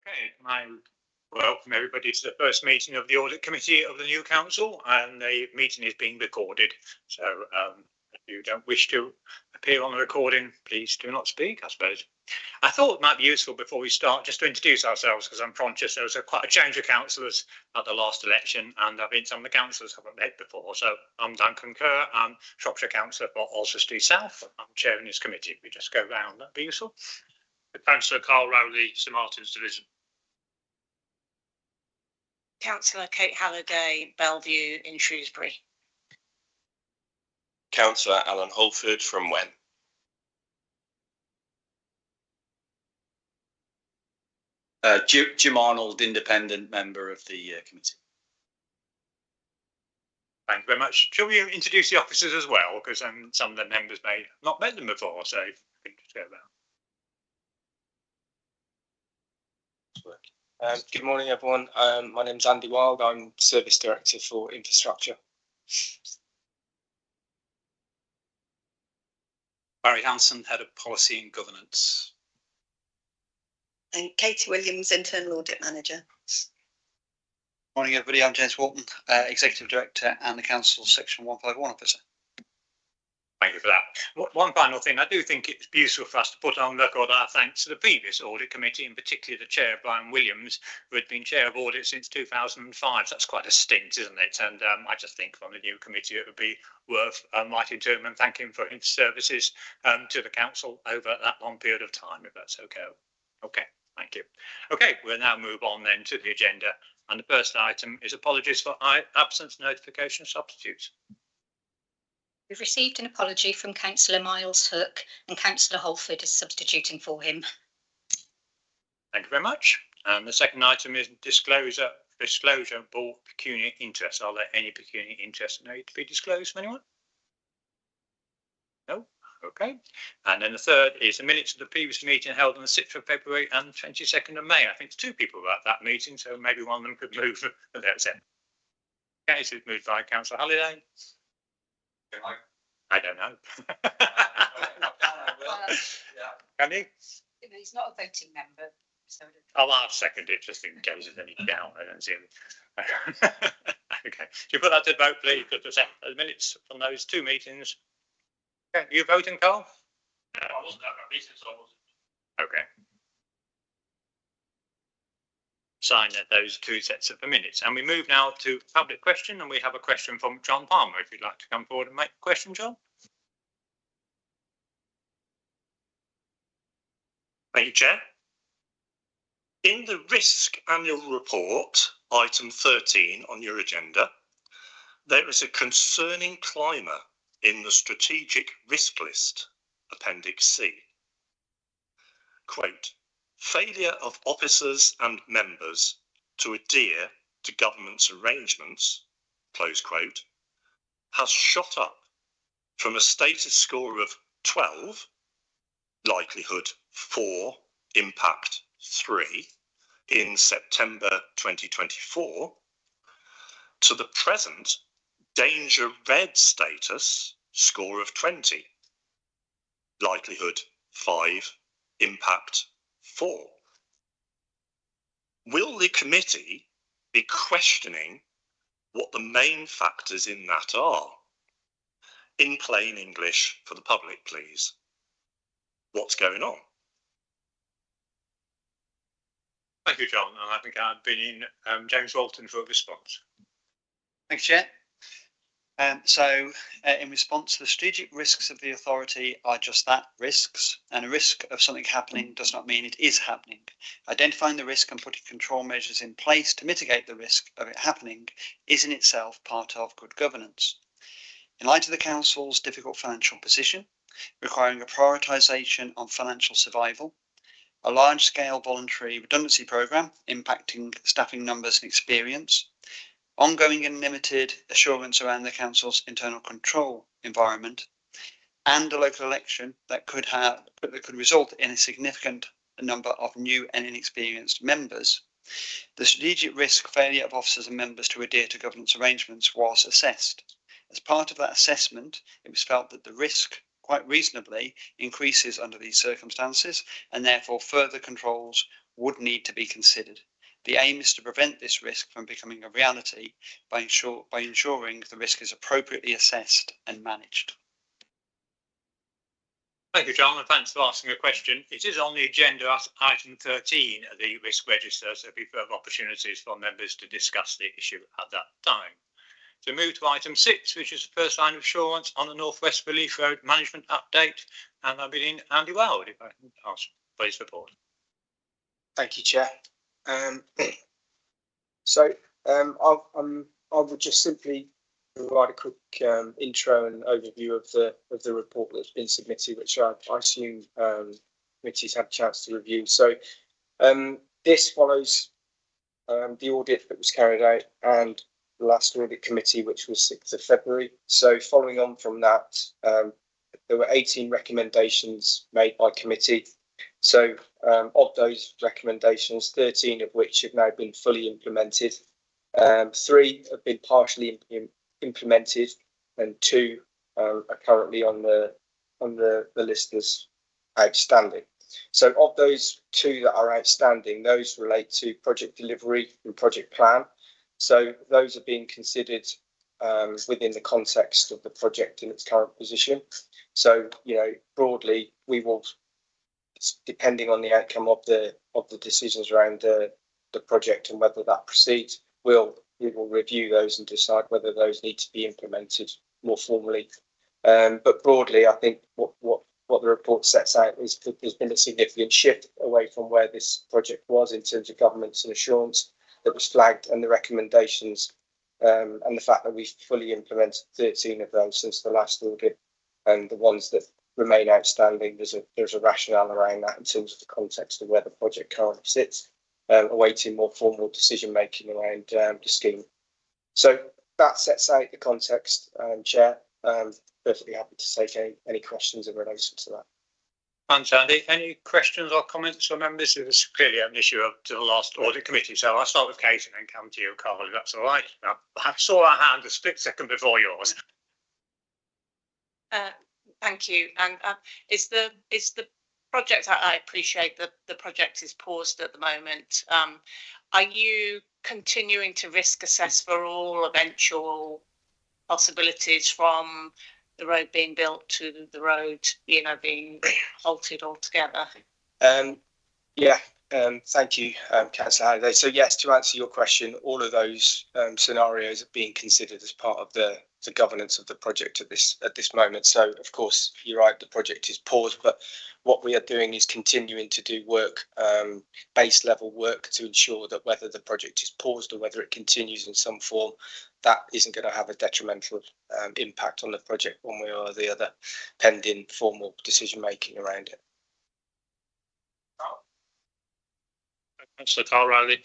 Okay, I welcome everybody to the first meeting of the Audit Committee of the new council, and the meeting is being recorded. So if you don't wish to appear on the recording, please do not speak, I suppose. I thought it might be useful before we start just to introduce ourselves, because I'm conscious there was quite a change of councillors at the last election, and I think some of the councillors haven't met before. So I'm Duncan Kerr, I'm Shropshire Councillor for Alcester South. I'm chairing this committee. If we just go round, that'd be useful. Councillor Carl Rowley, St Martin's Division. Councillor Kate Halliday, Bellevue in Shrewsbury. Councillor Alan Holford from Wen. Jim Arnold, independent member of the committee. Thank you very much. Shall we introduce the officers as well? Because some of the members may have not met them before, so if we can just go there. Good morning, everyone. My name is Andy Wild. I'm Service Director for Infrastructure. Barry Hanson, Head of Policy and Governance. And Katie Williams, Internal Audit Manager. Morning, everybody. I'm James Walton, Executive Director and the Council Section 151 Officer. Thank you for that. One final thing, I do think it's useful for us to put on record our thanks to the previous audit committee, and particularly the chair, Brian Williams, who had been chair of audit since 2005. So that's quite a stint, isn't it? And I just think from the new committee, it would be worth writing to him and thank him for his services to the council over that long period of time, if that's okay. Okay, thank you. Okay, we'll now move on then to the agenda. And the first item is apologies for absence notification of substitutes. We've received an apology from Councillor Miles Hook, and Councillor Holford is substituting for him. Thank you very much. And the second item is disclosure for pecuniary interest. Are there any pecuniary interests that need to be disclosed from anyone? No? Okay. And then the third is the minutes of the previous meeting held on the 6th of February and 22nd of May. I think two people were at that meeting, so maybe one of them could move. That's it. Okay, so it's moved by Councillor Halliday. I don't know. Can you? He's not a voting member. So I'll second it just in case there's any doubt. I don't see him. Okay. Should you put that to the vote, please? Just the minutes from those two meetings. Okay. You voting, Carl? No, I wasn't at that meeting, so I wasn't. Okay. Sign those two sets of minutes, and we move now to public question, and we have a question from John Palmer. If you'd like to come forward and make a question, John. Thank you, Chair. In the Risk Annual Report, item 13 on your agenda, there is a concerning climber in the Strategic Risk List, Appendix C. Quote, failure of officers and members to adhere to government's arrangements, close quote, has shot up from a status score of 12, likelihood 4, impact 3, in September 2024, to the present danger red status score of 20, likelihood 5, impact 4. Will the committee be questioning what the main factors in that are? In plain English for the public, please. What's going on? Thank you, John. And I think I've been in James Walton for a response. Thanks, Chair. In response, the strategic risks of the authority are just that, risks, and a risk of something happening does not mean it is happening. Identifying the risk and putting control measures in place to mitigate the risk of it happening is in itself part of good governance. In light of the Council's difficult financial position, requiring a prioritisation on financial survival, a large-scale voluntary redundancy programme impacting staffing numbers and experience, ongoing and limited assurance around the Council's internal control environment, and a local election that could result in a significant number of new and inexperienced members, the strategic risk failure of officers and members to adhere to governance arrangements was assessed. As part of that assessment, it was felt that the risk, quite reasonably, increases under these circumstances, and therefore further controls would need to be considered. The aim is to prevent this risk from becoming a reality by ensuring the risk is appropriately assessed and managed. Thank you, John, and thanks for asking a question. It is on the agenda as item 13 of the risk register, so there'll be further opportunities for members to discuss the issue at that time. So move to item 6, which is the first line of assurance on the North West Relief Road management update, and I'll begin Andy Wild, if I can ask for his report. Thank you, Chair. I would just simply provide a quick intro and overview of the report that's been submitted, which I assume committees had a chance to review. So this follows the audit that was carried out and the last audit committee, which was 6th of February. So following on from that, there were 18 recommendations made by committee. So of those recommendations, 13 of which have now been fully implemented. 3 have been partially implemented, and 2 are currently on the list as outstanding. So of those 2 that are outstanding, those relate to project delivery and project plan. So those are being considered within the context of the project in its current position. So, you know, broadly, we will, depending on the outcome of the decisions around the project and whether that proceeds, we will review those and decide whether those need to be implemented more formally. But broadly, I think what the report sets out is that there's been a significant shift away from where this project was in terms of governance and assurance that was flagged, and the recommendations, and the fact that we've fully implemented 13 of those since the last audit, and the ones that remain outstanding, there's a rationale around that in terms of the context of where the project currently sits, awaiting more formal decision making around the scheme. So that sets out the context, Chair. Perfectly happy to take any questions in relation to that. Thanks, Andy. Any questions or comments from members? This is clearly an issue up to the last audit committee, so I'll start with Kate and then come to you, Carl, if that's all right. I saw our hand a split second before yours. Thank you. And is the project, I appreciate that the project is paused at the moment. Are you continuing to risk assess for all eventual possibilities, from the road being built to the road, you know, being halted altogether? Thank you, Councillor Halliday. So yes, to answer your question, all of those scenarios are being considered as part of the governance of the project at this moment. So of course, you're right, the project is paused, but what we are doing is continuing to do work, base level work, to ensure that whether the project is paused or whether it continues in some form, that isn't going to have a detrimental impact on the project one way or the other, pending formal decision making around it. Thanks, Carl Rowley.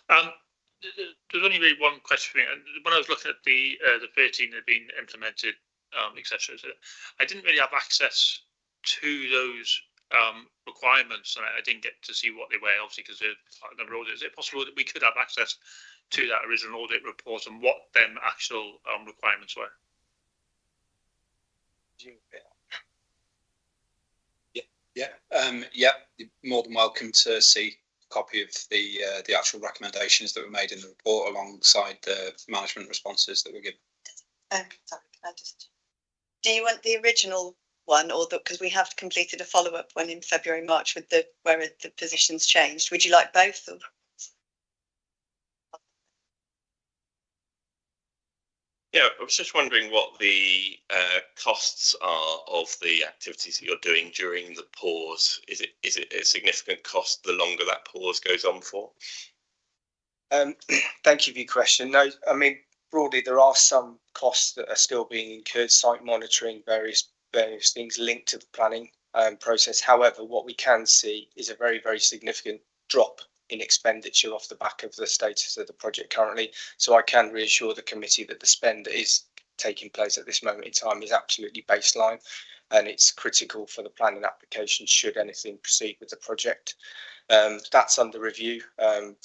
There's only really one question for me. When I was looking at the 13 that have been implemented, etc., I didn't really have access to those requirements, and I didn't get to see what they were, obviously, because they're part of the audit. Is it possible that we could have access to that original audit report and what them actual requirements were? Yeah, you're more than welcome to see a copy of the actual recommendations that were made in the report alongside the management responses that were given. Sorry, can I just? Do you want the original one, or because we have completed a follow-up one in February, March with where the positions changed? Would you like both? Or? Yeah, I was just wondering what the costs are of the activities that you're doing during the pause. Is it a significant cost the longer that pause goes on for? Thank you for your question. No, I mean, broadly, there are some costs that are still being incurred, site monitoring, various things linked to the planning process. However, what we can see is a very, very significant drop in expenditure off the back of the status of the project currently. So I can reassure the committee that the spend that is taking place at this moment in time is absolutely baseline, and it's critical for the planning application should anything proceed with the project. That's under review.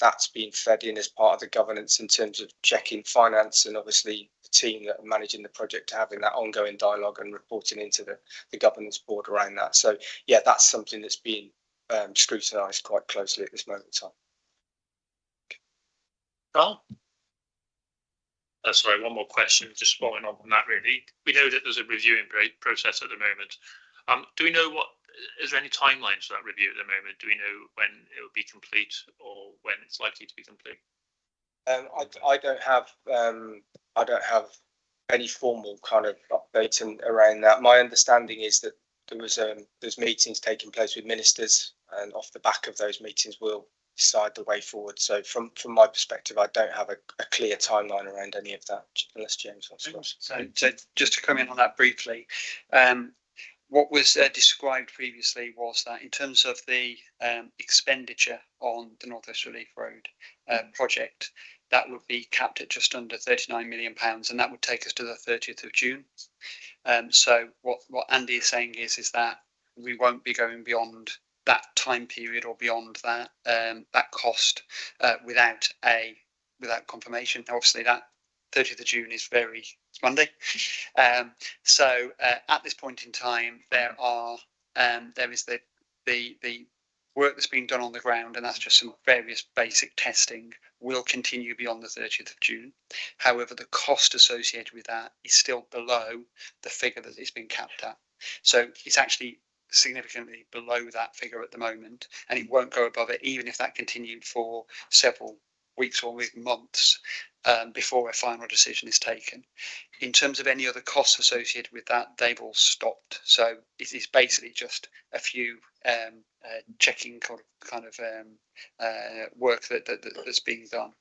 That's been fed in as part of the governance in terms of checking finance, and obviously the team that are managing the project having that ongoing dialogue and reporting into the governance board around that. So yeah, that's something that's being scrutinised quite closely at this moment in time. Carl? Sorry, one more question, just following on from that really. We know that there's a reviewing process at the moment. Do we know is there any timelines for that review at the moment? Do we know when it will be complete or when it's likely to be complete? I don't have any formal kind of update around that. My understanding is that there's meetings taking place with ministers, and off the back of those meetings we'll decide the way forward. So from my perspective, I don't have a clear timeline around any of that, unless James wants to. So just to come in on that briefly, what was described previously was that in terms of the expenditure on the North West Relief Road project, that would be capped at just under £39 million, and that would take us to the 30th of June. So what Andy is saying is that we won't be going beyond that time period or beyond that that cost without confirmation. Obviously, that 30th of June is it's Monday. So at this point in time, there is the work that's been done on the ground, and that's just some various basic testing, will continue beyond the 30th of June. However, the cost associated with that is still below the figure that it's been capped at. So it's actually significantly below that figure at the moment, and it won't go above it, even if that continued for several weeks or even months before a final decision is taken. In terms of any other costs associated with that, they've all stopped. So it is basically just a few checking kind of work that's being done.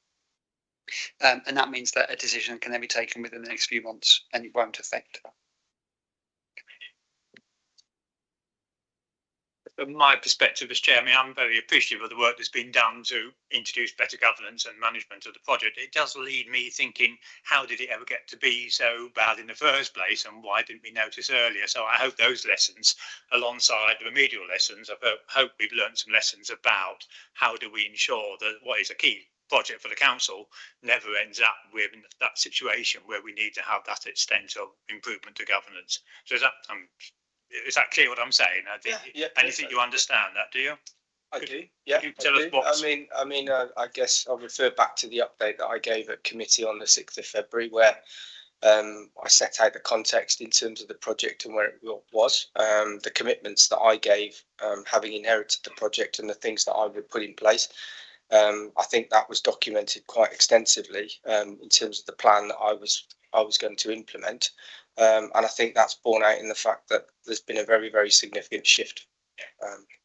And that means that a decision can then be taken within the next few months, and it won't affect that. From my perspective as chair, I'm very appreciative of the work that's been done to introduce better governance and management of the project. It does lead me thinking, how did it ever get to be so bad in the first place, and why didn't we notice earlier? So I hope those lessons, alongside the remedial lessons, I hope we've learned some lessons about how do we ensure that what is a key project for the council never ends up with that situation where we need to have that extent of improvement to governance. So is that clear what I'm saying? Yeah. And you think you understand that, do you? I do. Yeah. Could you tell us what? I guess I'll refer back to the update that I gave at committee on the 6th of February, where I set out the context in terms of the project and where it was, the commitments that I gave, having inherited the project, and the things that I would put in place. I think that was documented quite extensively in terms of the plan that I was going to implement. And I think that's borne out in the fact that there's been a very, very significant shift.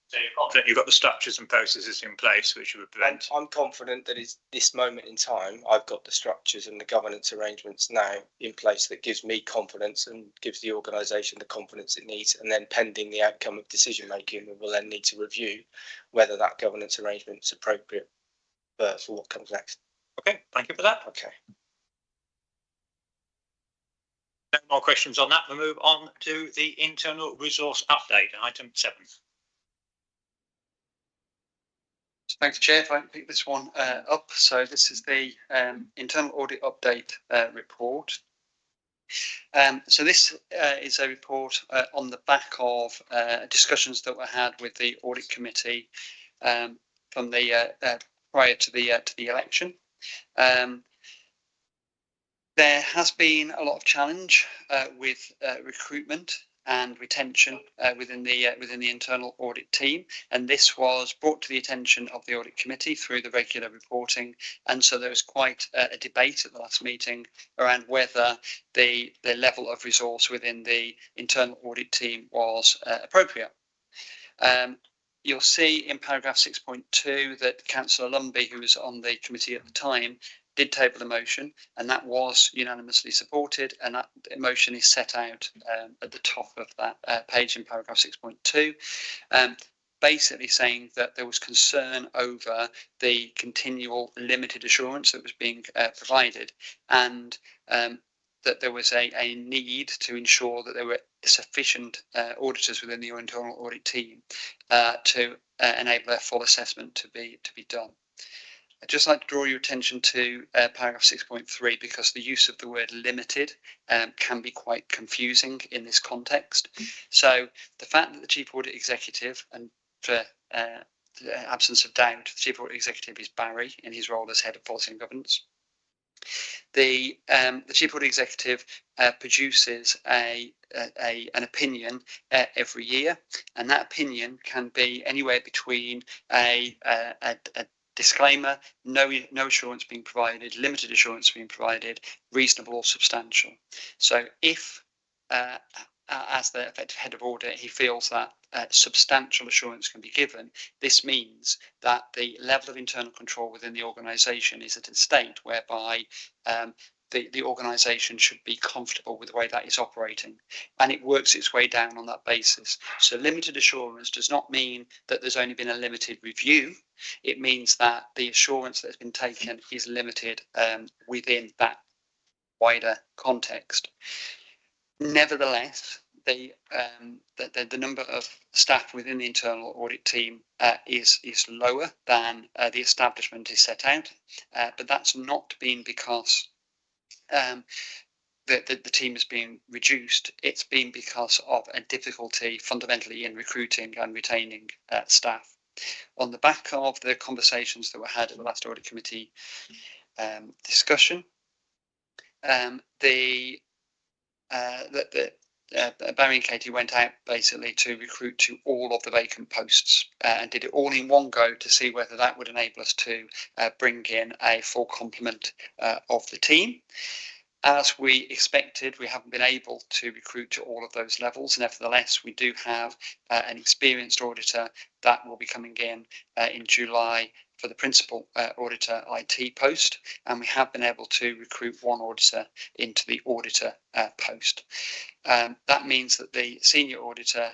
So you're confident you've got the structures and processes in place which would prevent? I'm confident that at this moment in time, I've got the structures and the governance arrangements now in place that gives me confidence and gives the organisation the confidence it needs. And then pending the outcome of decision making, we will then need to review whether that governance arrangement is appropriate for what comes next. Okay, thank you for that. Okay. No more questions on that. We'll move on to the internal resource update, item 7. Thanks, Chair. If I can pick this one up. So this is the internal audit update report. So this is a report on the back of discussions that were had with the audit committee from the prior to the election. There has been a lot of challenge with recruitment and retention within the internal audit team, and this was brought to the attention of the audit committee through the regular reporting. And so there was quite a debate at the last meeting around whether the level of resource within the internal audit team was appropriate. You'll see in paragraph 6.2 that Councillor Lumby, who was on the committee at the time, did table a motion, and that was unanimously supported, and that motion is set out at the top of that page in paragraph 6.2, basically saying that there was concern over the continual limited assurance that was being provided, and that there was a need to ensure that there were sufficient auditors within the internal audit team to enable a full assessment to be done. I'd just like to draw your attention to paragraph 6.3, because the use of the word limited can be quite confusing in this context. So the fact that the Chief Audit Executive, and for absence of doubt, the Chief Audit Executive is Barry in his role as Head of Policy and Governance. The Chief Audit Executive produces an opinion every year, and that opinion can be anywhere between a disclaimer, no assurance being provided, limited assurance being provided, reasonable or substantial. So if as the effective head of audit, he feels that substantial assurance can be given, this means that the level of internal control within the organisation is at a state whereby the organisation should be comfortable with the way that is operating, and it works its way down on that basis. So limited assurance does not mean that there's only been a limited review. It means that the assurance that has been taken is limited within that wider context. Nevertheless, the number of staff within the internal audit team is lower than the establishment is set out, but that's not been because the team has been reduced. It's been because of a difficulty fundamentally in recruiting and retaining staff. On the back of the conversations that were had at the last audit committee discussion, Barry and Katie went out basically to recruit to all of the vacant posts and did it all in one go to see whether that would enable us to bring in a full complement of the team. As we expected, we haven't been able to recruit to all of those levels. Nevertheless, we do have an experienced auditor that will be coming in July for the principal auditor IT post, and we have been able to recruit one auditor into the auditor post. That means that the senior auditor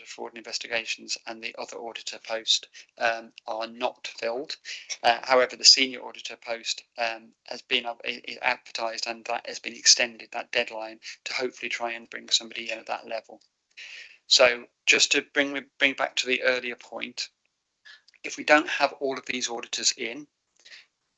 for audit investigations, and the other auditor post are not filled. However, the senior auditor post has been advertised, and that has been extended, that deadline, to hopefully try and bring somebody in at that level. So just to bring back to the earlier point, if we don't have all of these auditors in,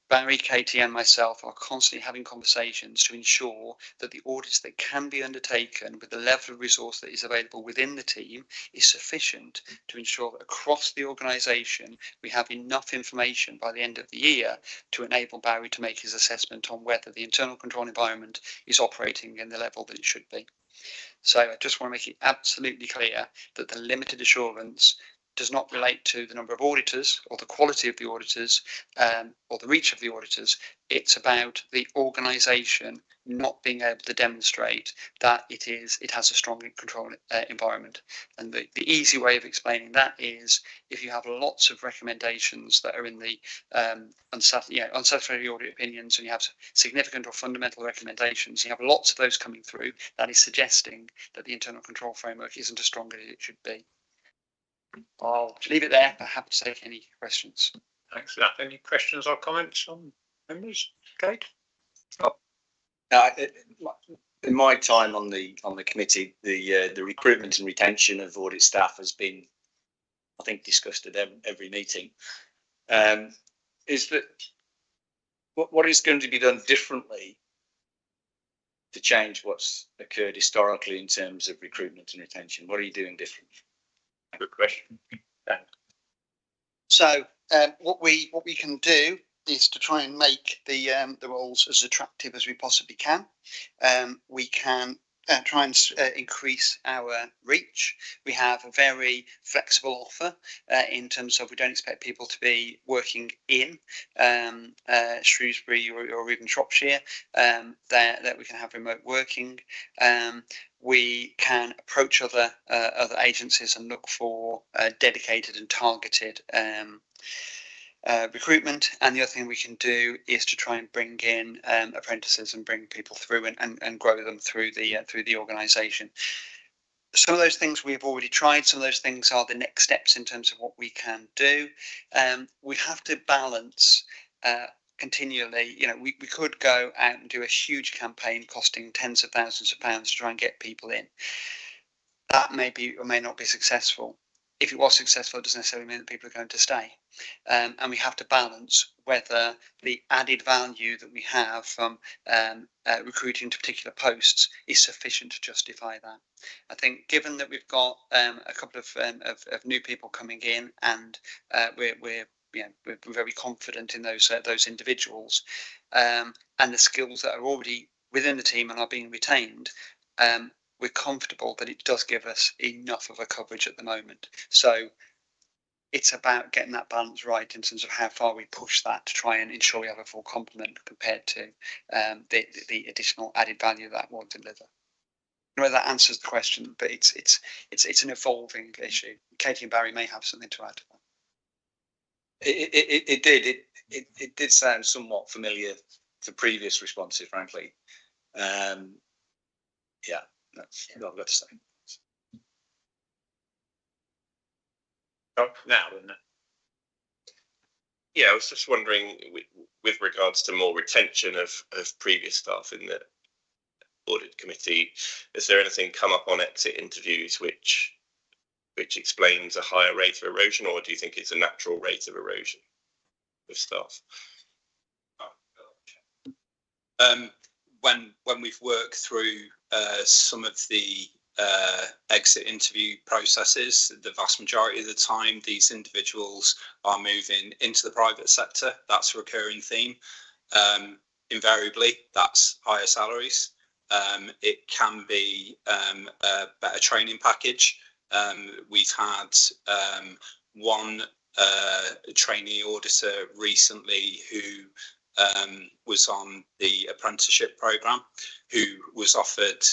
Barry, Katie and myself are constantly having conversations to ensure that the audits that can be undertaken with the level of resource that is available within the team is sufficient to ensure that across the organisation we have enough information by the end of the year to enable Barry to make his assessment on whether the internal control environment is operating in the level that it should be. So I just want to make it absolutely clear that the limited assurance does not relate to the number of auditors or the quality of the auditors or the reach of the auditors. It's about the organisation not being able to demonstrate that it has a strong control environment. And the easy way of explaining that is if you have lots of recommendations that are in the unsatisfactory audit opinions, and you have significant or fundamental recommendations, you have lots of those coming through, that is suggesting that the internal control framework isn't as strong as it should be. I'll leave it there, but happy to take any questions. Thanks for that. Any questions or comments from members? Kate? In my time on the committee, the recruitment and retention of audit staff has been, I think, discussed at every meeting. Is that what is going to be done differently to change what's occurred historically in terms of recruitment and retention? What are you doing differently? Good question. So what we can do is to try and make the roles as attractive as we possibly can. We can try and increase our reach. We have a very flexible offer in terms of we don't expect people to be working in Shrewsbury or even Shropshire. That we can have remote working. We can approach other agencies and look for dedicated and targeted recruitment. And the other thing we can do is to try and bring in apprentices and bring people through and grow them through the organisation. Some of those things we've already tried. Some of those things are the next steps in terms of what we can do. We have to balance continually. We could go out and do a huge campaign costing tens of thousands of pounds to try and get people in. That may be or may not be successful. if it was successful, it doesn't necessarily mean that people are going to stay. And we have to balance whether the added value that we have from recruiting to particular posts is sufficient to justify that. I think given that we've got a couple of new people coming in, and we're very confident in those individuals, and the skills that are already within the team and are being retained, we're comfortable that it does give us enough of a coverage at the moment. So it's about getting that balance right in terms of how far we push that to try and ensure we have a full complement compared to the additional added value that will deliver. I don't know whether that answers the question, but it's an evolving issue. Katie and Barry may have something to add to that. It did sound somewhat familiar to previous responses, frankly. Yeah, that's what I've got to say. Now, then. Yeah, I was just wondering, with regards to more retention of previous staff in the audit committee, is there anything come up on exit interviews which explains a higher rate of erosion, or do you think it's a natural rate of erosion of staff? When we've worked through some of the exit interview processes, the vast majority of the time these individuals are moving into the private sector. That's a recurring theme. Invariably, that's higher salaries. It can be a better training package. We've had one trainee auditor recently who was on the apprenticeship programme, who was offered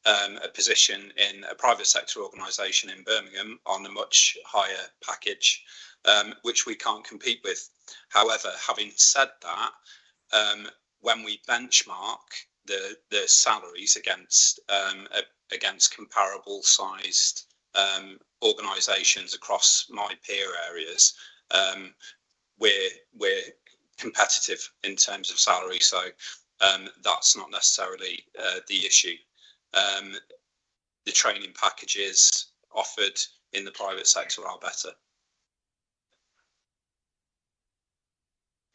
a position in a private sector organisation in Birmingham on a much higher package, which we can't compete with. However, having said that, when we benchmark the salaries against comparable sized organisations across my peer areas, we're competitive in terms of salary, so that's not necessarily the issue. The training packages offered in the private sector are better.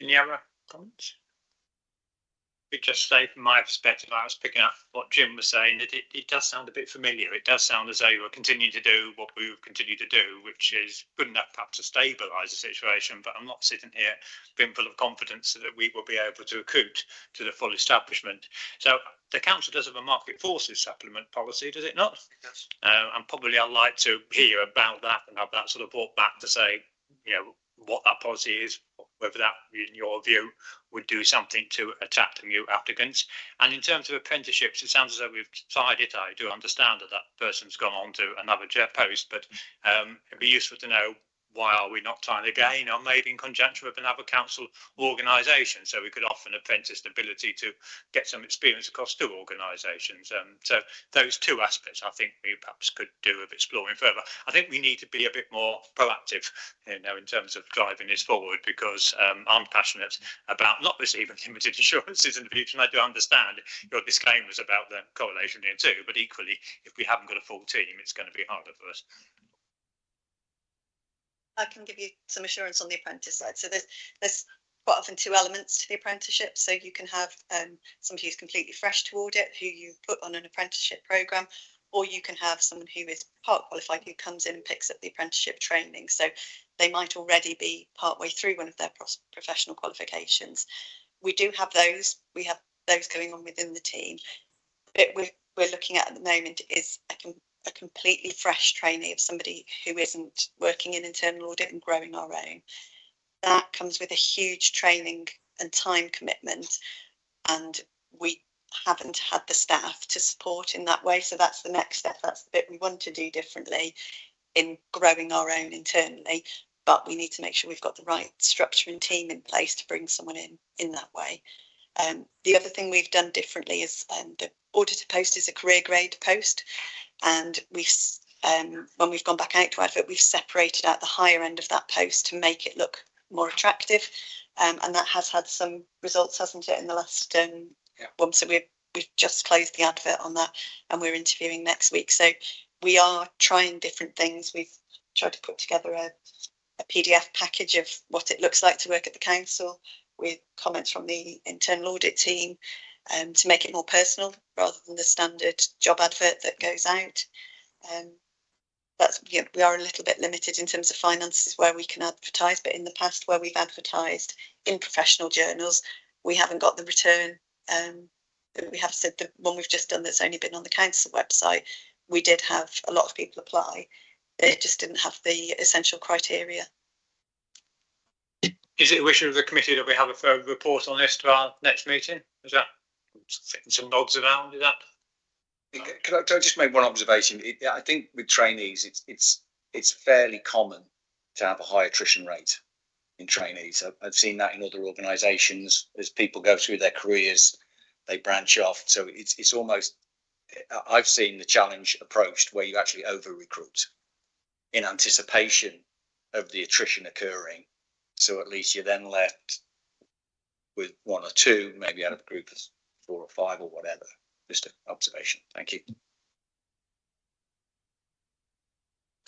Any other comments? It just say from my perspective, I was picking up what Jim was saying, that it does sound a bit familiar. It does sound as though we're continuing to do what we would continue to do, which is good enough perhaps to stabilise the situation, but I'm not sitting here being full of confidence that we will be able to recruit to the full establishment. So the council does have a market forces supplement policy, does it not? Yes. And probably I'd like to hear about that and have that sort of brought back to say, what that policy is, whether that, in your view, would do something to attract new applicants. And in terms of apprenticeships, it sounds as though we've tried it. I do understand that person's gone on to another post, but it'd be useful to know, why are we not trying again, or maybe in conjunction with another council organisation, so we could offer an apprentice the ability to get some experience across two organisations. So those two aspects I think we perhaps could do with exploring further. I think we need to be a bit more proactive, in terms of driving this forward, because I'm passionate about not receiving limited insurances in the future, and I do understand your disclaimers about the correlation here too, but equally, if we haven't got a full team, it's going to be harder for us. I can give you some assurance on the apprentice side. So there's quite often two elements to the apprenticeship. So you can have somebody who's completely fresh to audit, who you put on an apprenticeship programme, or you can have someone who is part qualified who comes in and picks up the apprenticeship training. So they might already be partway through one of their professional qualifications. We do have those. We have those going on within the team. But we're looking at the moment is a completely fresh trainee of somebody who isn't working in internal audit and growing our own. That comes with a huge training and time commitment, and we haven't had the staff to support in that way. So that's the next step. That's the bit we want to do differently in growing our own internally, but we need to make sure we've got the right structure and team in place to bring someone in that way. The other thing we've done differently is the auditor post is a career grade post, and when we've gone back out to advert, we've separated out the higher end of that post to make it look more attractive, and that has had some results, hasn't it, in the last one. So we've just closed the advert on that, and we're interviewing next week. So we are trying different things. We've tried to put together a PDF package of what it looks like to work at the council with comments from the internal audit team to make it more personal rather than the standard job advert that goes out. That's, you know, we are a little bit limited in terms of finances where we can advertise, but in the past where we've advertised in professional journals, we haven't got the return. We have said the one we've just done that's only been on the council website, we did have a lot of people apply. They just didn't have the essential criteria. Is it a wish of the committee that we have a further report on this to our next meeting? Is that some nods around? Is that? Can I just make one observation? I think with trainees, it's fairly common to have a high attrition rate in trainees. I've seen that in other organisations. As people go through their careers, they branch off. So it's almost, I've seen the challenge approached where you actually over recruit in anticipation of the attrition occurring. So at least you're then left with one or two, maybe out of a group of 4 or 5 or whatever. Just an observation. Thank you.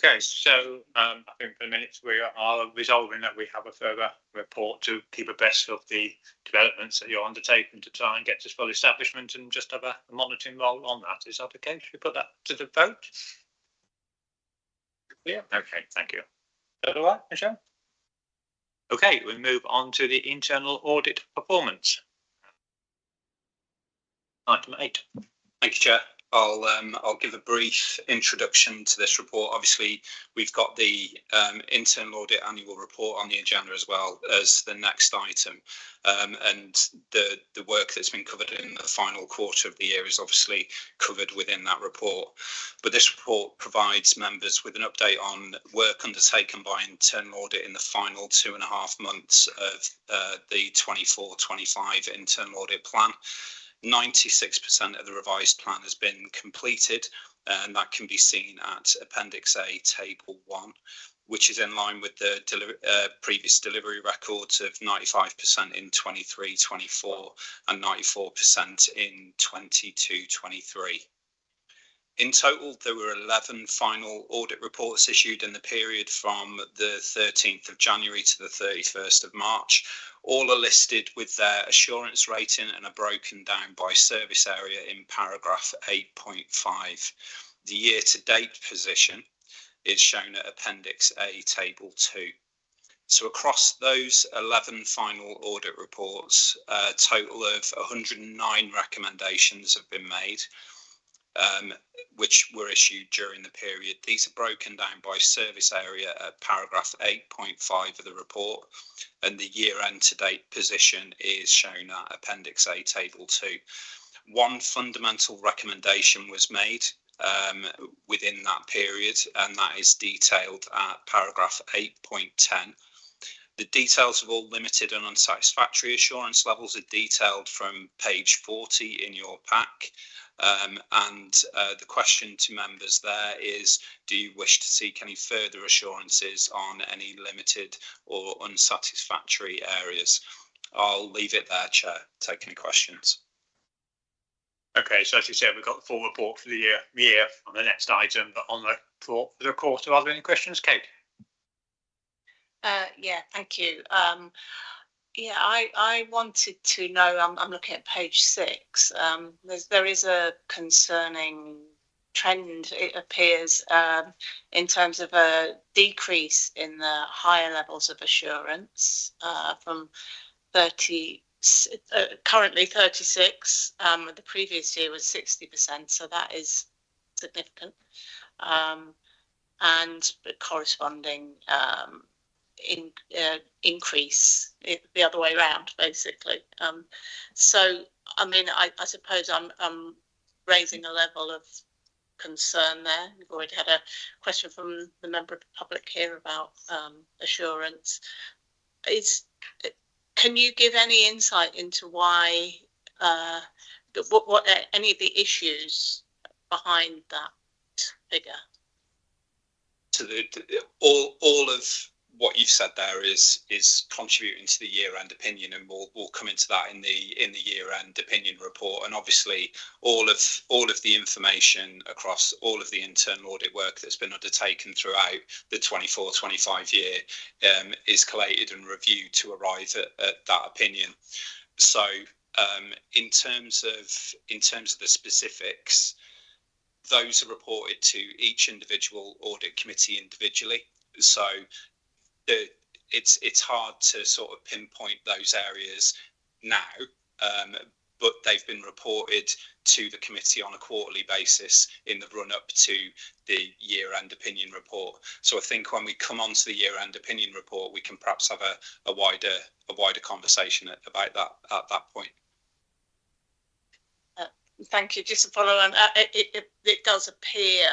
Okay, so I think for the minutes we are resolving that we have a further report to keep abreast of the developments that you're undertaking to try and get to full establishment and just have a monitoring role on that. Is that okay? Should we put that to the vote? Yeah. Okay, thank you. Is that all right, Michelle? Okay, we move on to the internal audit performance. Item 8. Thank you, Chair. I'll give a brief introduction to this report. Obviously, we've got the internal audit annual report on the agenda as well as the next item, and the work that's been covered in the final quarter of the year is obviously covered within that report. But this report provides members with an update on work undertaken by internal audit in the final 2.5 months of the 24-25 internal audit plan. 96% of the revised plan has been completed, and that can be seen at Appendix A, Table 1, which is in line with the previous delivery records of 95% in 23-24 and 94% in 22-23. In total, there were 11 final audit reports issued in the period from the 13th of January to the 31st of March. All are listed with their assurance rating and are broken down by service area in paragraph 8.5. The year-to-date position is shown at Appendix A, Table 2. So across those 11 final audit reports, a total of 109 recommendations have been made, which were issued during the period. These are broken down by service area at paragraph 8.5 of the report, and the year-end to date position is shown at Appendix A, Table 2. One fundamental recommendation was made within that period, and that is detailed at paragraph 8.10. The details of all limited and unsatisfactory assurance levels are detailed from page 40 in your pack. The question to members there is, do you wish to seek any further assurances on any limited or unsatisfactory areas? I'll leave it there, Chair. Take any questions. Okay, so as you said, we've got the full report for the year on the next item, but on the report for the quarter, are there any questions, Kate? Yeah, thank you. Yeah, I wanted to know, I'm looking at page 6, there is a concerning trend, it appears, in terms of a decrease in the higher levels of assurance from 30, currently 36, the previous year was 60%, so that is significant, and corresponding increase the other way around, basically. So I mean, I suppose I'm raising a level of concern there. We've already had a question from the member of the public here about assurance. Can you give any insight into why what any of the issues behind that figure? So all of what you've said there is contributing to the year-end opinion, and we'll come into that in the year-end opinion report. And obviously, all of the information across all of the internal audit work that's been undertaken throughout the 24-25 year is collated and reviewed to arrive at that opinion. So, in terms of the specifics, those are reported to each individual audit committee individually. So it's hard to sort of pinpoint those areas now, but they've been reported to the committee on a quarterly basis in the run up to the year-end opinion report. So I think when we come on to the year-end opinion report, we can perhaps have a wider conversation about that at that point. Thank you. Just to follow on, it does appear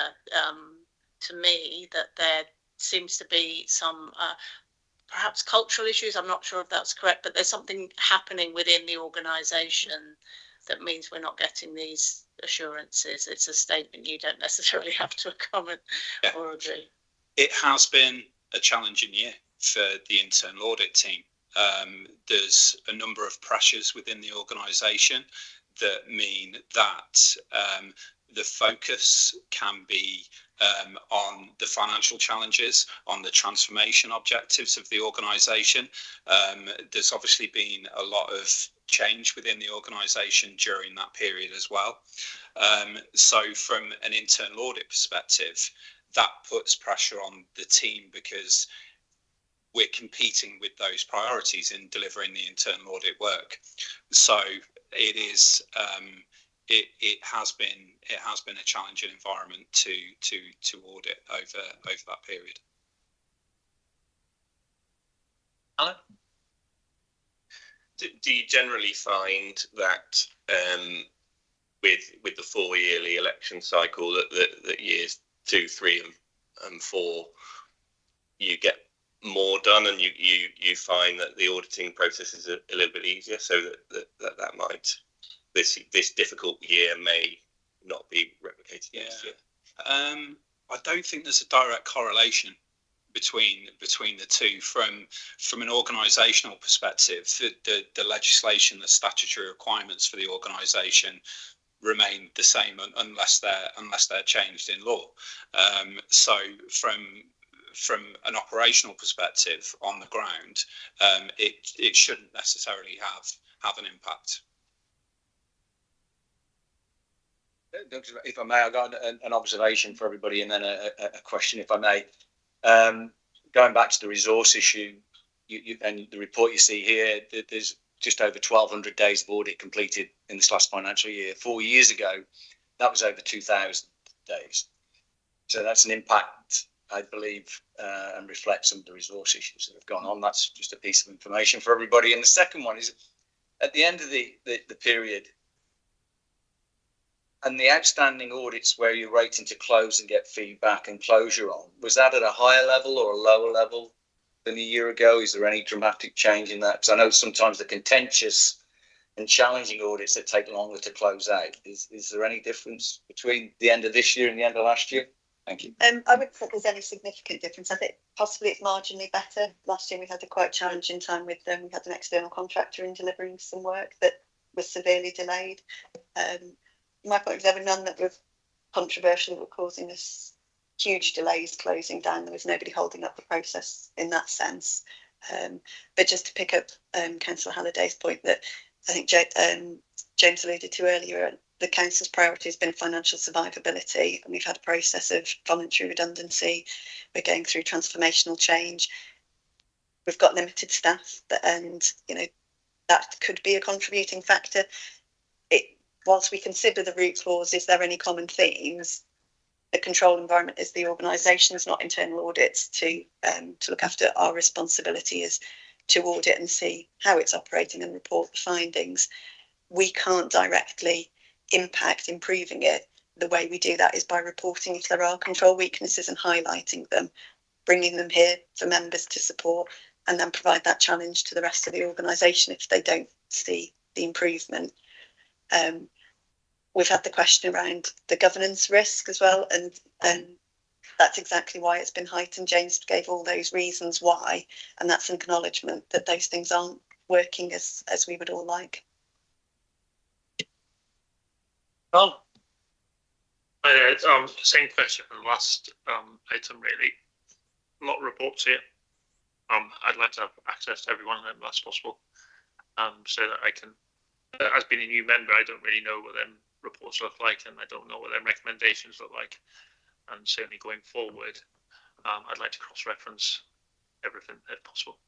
to me that there seems to be some perhaps cultural issues. I'm not sure if that's correct, but there's something happening within the organisation that means we're not getting these assurances. It's a statement you don't necessarily have to comment or agree. It has been a challenging year for the internal audit team. There's a number of pressures within the organisation that mean that the focus can be on the financial challenges, on the transformation objectives of the organisation. There's obviously been a lot of change within the organisation during that period as well. So from an internal audit perspective, that puts pressure on the team because we're competing with those priorities in delivering the internal audit work. So it is it has been a challenging environment to audit over that period. Alan? Do you generally find that with the 4-yearly election cycle that years 2, 3 and 4 you get more done, and you find that the auditing process is a little bit easier, so that might this difficult year may not be replicated next year? I don't think there's a direct correlation between the two. From an organisational perspective, the legislation, the statutory requirements for the organisation remain the same unless they're changed in law. So from an operational perspective on the ground, it shouldn't necessarily have an impact. If I may, I've got an observation for everybody and then a question, if I may. Going back to the resource issue, and the report you see here, there's just over 1,200 days of audit completed in this last financial year. 4 years ago, that was over 2,000 days. So that's an impact, I believe, and reflects some of the resource issues that have gone on. That's just a piece of information for everybody. And the second one is, at the end of the period, and the outstanding audits where you're waiting to close and get feedback and closure on, was that at a higher level or a lower level than a year ago? Is there any dramatic change in that? Because I know sometimes the contentious and challenging audits that take longer to close out. Is there any difference between the end of this year and the end of last year? Thank you. I wouldn't think there's any significant difference. I think possibly it's marginally better. Last year we had a quite challenging time with them. We had an external contractor in delivering some work that was severely delayed. My point was there were none that were controversial, that were causing us huge delays closing down. There was nobody holding up the process in that sense. But just to pick up Councillor Halliday's point that I think James alluded to earlier, the council's priority has been financial survivability, and we've had a process of voluntary redundancy. We're going through transformational change. We've got limited staff, and that could be a contributing factor. Whilst we consider the root cause, is there any common themes? The control environment is the organisation's, not internal audits. To look after, our responsibility is to audit and see how it's operating and report the findings. We can't directly impact improving it. The way we do that is by reporting if there are control weaknesses and highlighting them, bringing them here for members to support, and then provide that challenge to the rest of the organisation if they don't see the improvement. We've had the question around the governance risk as well, and that's exactly why it's been heightened. James gave all those reasons why, and that's an acknowledgement that those things aren't working as we would all like. Well, same question from the last item, really. A lot of reports here. I'd like to have access to every one of them as possible, so that I can, as being a new member, I don't really know what them reports look like, and I don't know what them recommendations look like. And certainly going forward, I'd like to cross-reference everything if possible.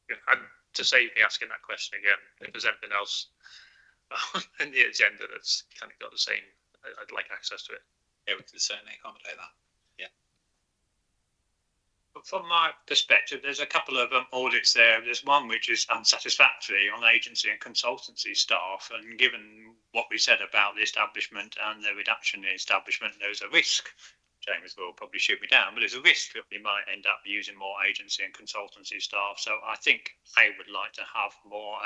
Yeah, and to save me asking that question again, if there's anything else in the agenda that's kind of got the same, I'd like access to it. Yeah, we can certainly accommodate that. From my perspective, there's a couple of audits there. There's one which is unsatisfactory on agency and consultancy staff, and given what we said about the establishment and the reduction in establishment, there's a risk. James will probably shoot me down, but there's a risk that we might end up using more agency and consultancy staff. So I think I would like to have more,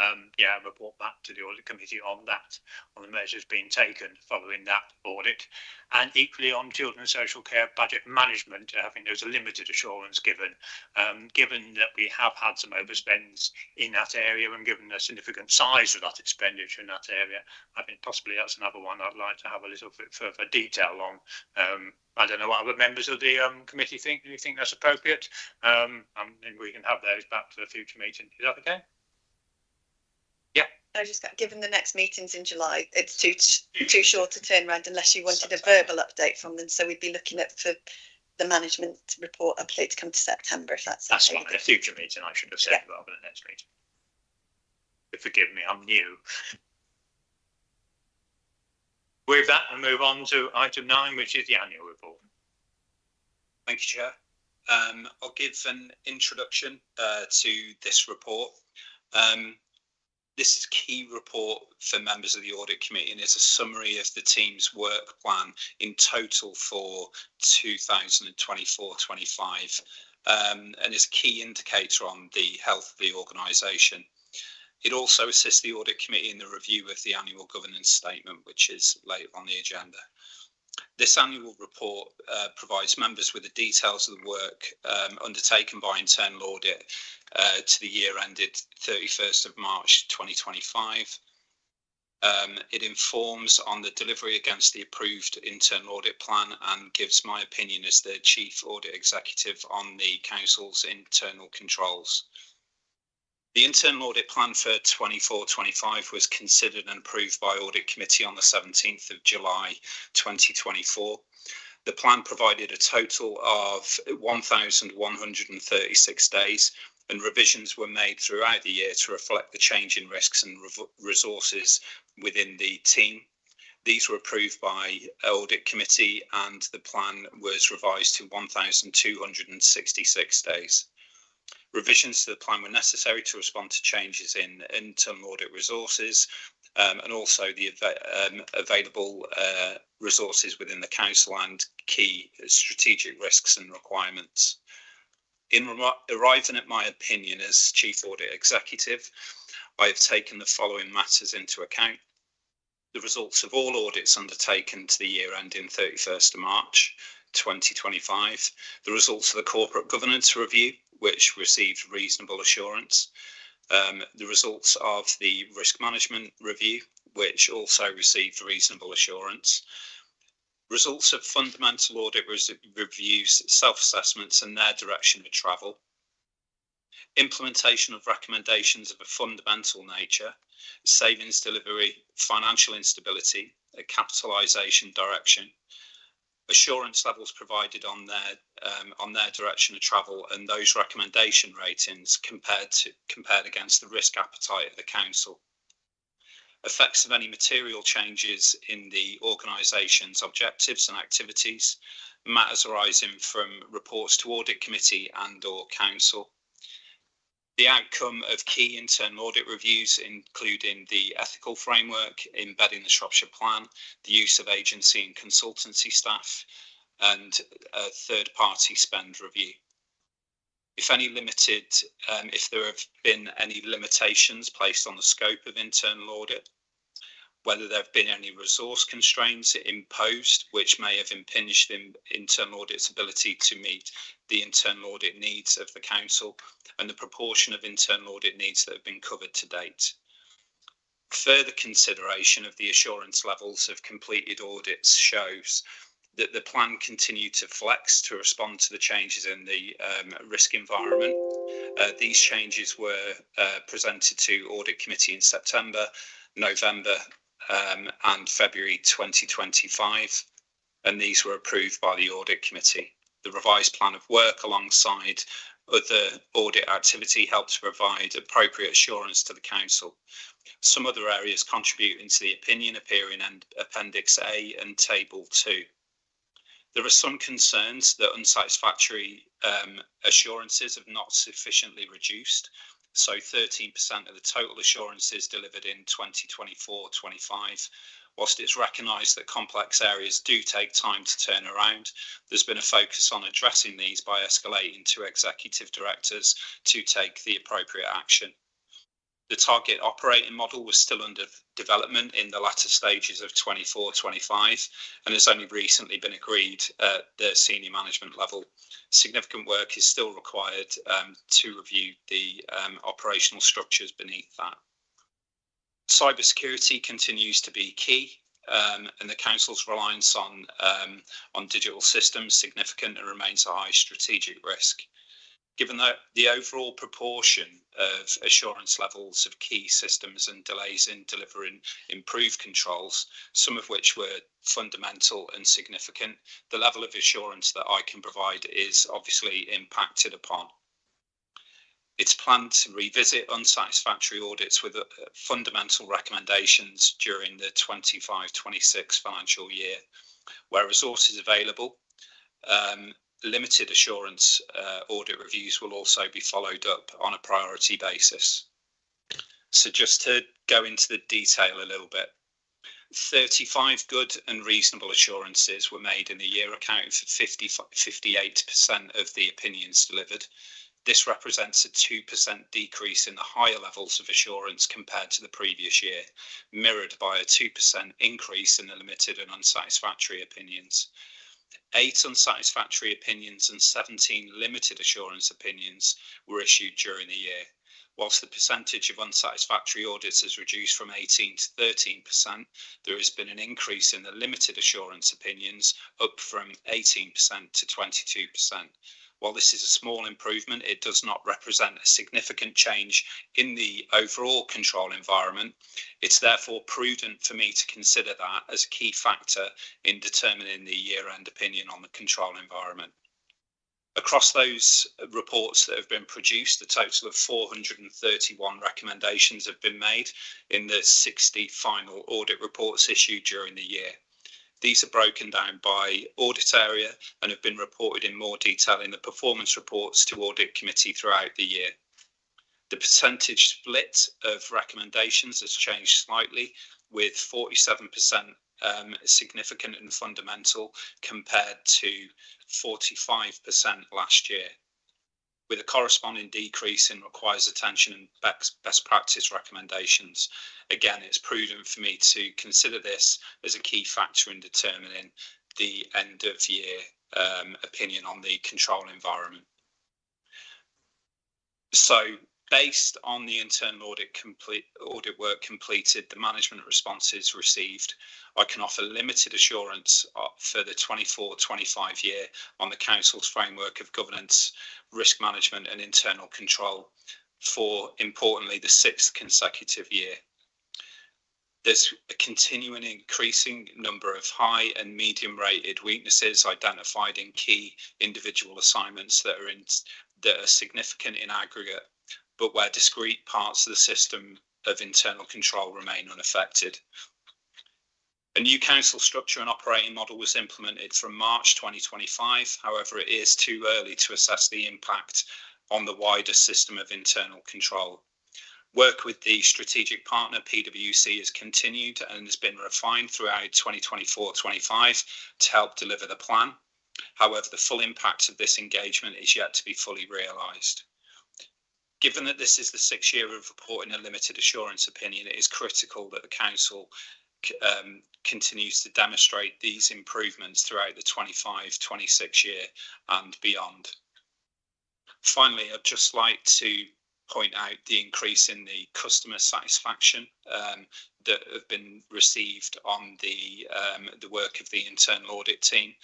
report back to the audit committee on that, on the measures being taken following that audit. And equally on children's social care budget management, I think there's a limited assurance given, given that we have had some overspends in that area and given the significant size of that expenditure in that area. I think possibly that's another one I'd like to have a little bit further detail on. I don't know what other members of the committee think. Do you think that's appropriate? And we can have those back to the future meeting. Is that okay? Yeah. I just got, given the next meeting's in July, it's too short a turnaround unless you wanted a verbal update from them. So we'd be looking at for the management report update to come to September. If that's fine. A future meeting, I should have said, rather than the next meeting. Forgive me, I'm new. With that, we'll move on to item 9, which is the annual report. Thank you, Chair. I'll give an introduction to this report. This is a key report for members of the Audit Committee and is a summary of the team's work plan in total for 2024-25 and is a key indicator on the health of the organisation. It also assists the Audit Committee in the review of the annual governance statement, which is later on the agenda. This annual report provides members with the details of the work undertaken by internal audit to the year ended 31st of March 2025. It informs on the delivery against the approved internal audit plan and gives my opinion as the Chief Audit Executive on the Council's internal controls. The internal audit plan for 24-25 was considered and approved by Audit Committee on the 17th of July 2024. The plan provided a total of 1,136 days, and revisions were made throughout the year to reflect the change in risks and resources within the team. These were approved by Audit Committee, and the plan was revised to 1,266 days. Revisions to the plan were necessary to respond to changes in internal audit resources and also the available resources within the Council and key strategic risks and requirements. In arriving at my opinion as Chief Audit Executive, I have taken the following matters into account: the results of all audits undertaken to the year ending 31st of March 2025, the results of the Corporate Governance Review, which received reasonable assurance, the results of the Risk Management Review, which also received reasonable assurance, results of fundamental audit reviews, self-assessments and their direction of travel, implementation of recommendations of a fundamental nature, savings delivery, financial instability, a capitalisation direction, assurance levels provided on their direction of travel, and those recommendation ratings compared against the risk appetite of the Council. Effects of any material changes in the organisation's objectives and activities, matters arising from reports to Audit Committee and/or Council. The outcome of key internal audit reviews, including the ethical framework, embedding the Shropshire Plan, the use of agency and consultancy staff, and a third-party spend review. If there have been any limitations placed on the scope of internal audit, whether there have been any resource constraints imposed which may have impinged in internal audit's ability to meet the internal audit needs of the council, and the proportion of internal audit needs that have been covered to date. Further consideration of the assurance levels of completed audits shows that the plan continued to flex to respond to the changes in the risk environment. These changes were presented to Audit Committee in September, November and February 2025, and these were approved by the Audit Committee. The revised plan of work alongside other audit activity helped to provide appropriate assurance to the Council. Some other areas contributing to the opinion appear in Appendix A and Table 2. There are some concerns that unsatisfactory assurances have not sufficiently reduced. So 13% of the total assurances delivered in 2024-25. Whilst it's recognised that complex areas do take time to turn around, there's been a focus on addressing these by escalating to executive directors to take the appropriate action. The target operating model was still under development in the latter stages of 24-25 and has only recently been agreed at the senior management level. Significant work is still required to review the operational structures beneath that. Cybersecurity continues to be key, and the Council's reliance on digital systems significant and remains a high strategic risk. Given that the overall proportion of assurance levels of key systems and delays in delivering improved controls, some of which were fundamental and significant, the level of assurance that I can provide is obviously impacted upon. It's planned to revisit unsatisfactory audits with fundamental recommendations during the 25-26 financial year, where resources available. Limited assurance audit reviews will also be followed up on a priority basis. So just to go into the detail a little bit, 35 good and reasonable assurances were made in the year, accounting for 58% of the opinions delivered. This represents a 2% decrease in the higher levels of assurance compared to the previous year, mirrored by a 2% increase in the limited and unsatisfactory opinions. 8 unsatisfactory opinions and 17 limited assurance opinions were issued during the year. Whilst the percentage of unsatisfactory audits has reduced from 18 to 13%, there has been an increase in the limited assurance opinions, up from 18% to 22%. While this is a small improvement, it does not represent a significant change in the overall control environment. It's therefore prudent for me to consider that as a key factor in determining the year-end opinion on the control environment. Across those reports that have been produced, a total of 431 recommendations have been made in the 60 final audit reports issued during the year. These are broken down by audit area and have been reported in more detail in the performance reports to Audit Committee throughout the year. The percentage split of recommendations has changed slightly, with 47% significant and fundamental compared to 45% last year, with a corresponding decrease in requires attention and best practice recommendations. Again, it's prudent for me to consider this as a key factor in determining the end of year opinion on the control environment. So based on the internal audit work completed, the management responses received, I can offer limited assurance for the 24-25 year on the Council's framework of governance, risk management and internal control for, importantly, the 6th consecutive year. There's a continuing increasing number of high and medium rated weaknesses identified in key individual assignments that are significant in aggregate, but where discrete parts of the system of internal control remain unaffected. A new council structure and operating model was implemented from March 2025. However, it is too early to assess the impact on the wider system of internal control. Work with the strategic partner PwC has continued and has been refined throughout 2024-25 to help deliver the plan. However, the full impact of this engagement is yet to be fully realised. Given that this is the 6th year of reporting a limited assurance opinion, it is critical that the Council continues to demonstrate these improvements throughout the 25-26 year and beyond. Finally, I'd just like to point out the increase in the customer satisfaction that have been received on the work of the internal audit team,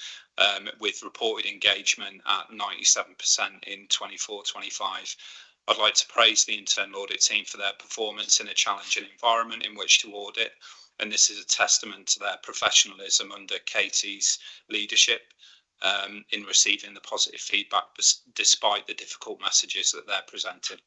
with reported engagement at 97% in 24-25. I'd like to praise the internal audit team for their performance in a challenging environment in which to audit, and this is a testament to their professionalism under Katie's leadership in receiving the positive feedback despite the difficult messages that they're presenting.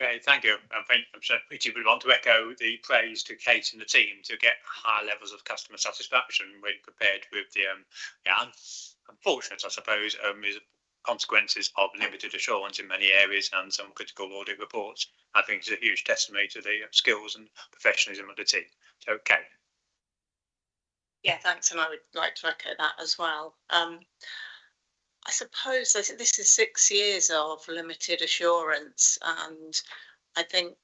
Okay, thank you. I think I'm sure Richie would want to echo the praise to Kate and the team to get high levels of customer satisfaction when compared with the unfortunate, I suppose, consequences of limited assurance in many areas and some critical audit reports. I think it's a huge testimony to the skills and professionalism of the team. So, Kate. Yeah, thanks, and I would like to echo that as well. I suppose this is 6 years of limited assurance, and I think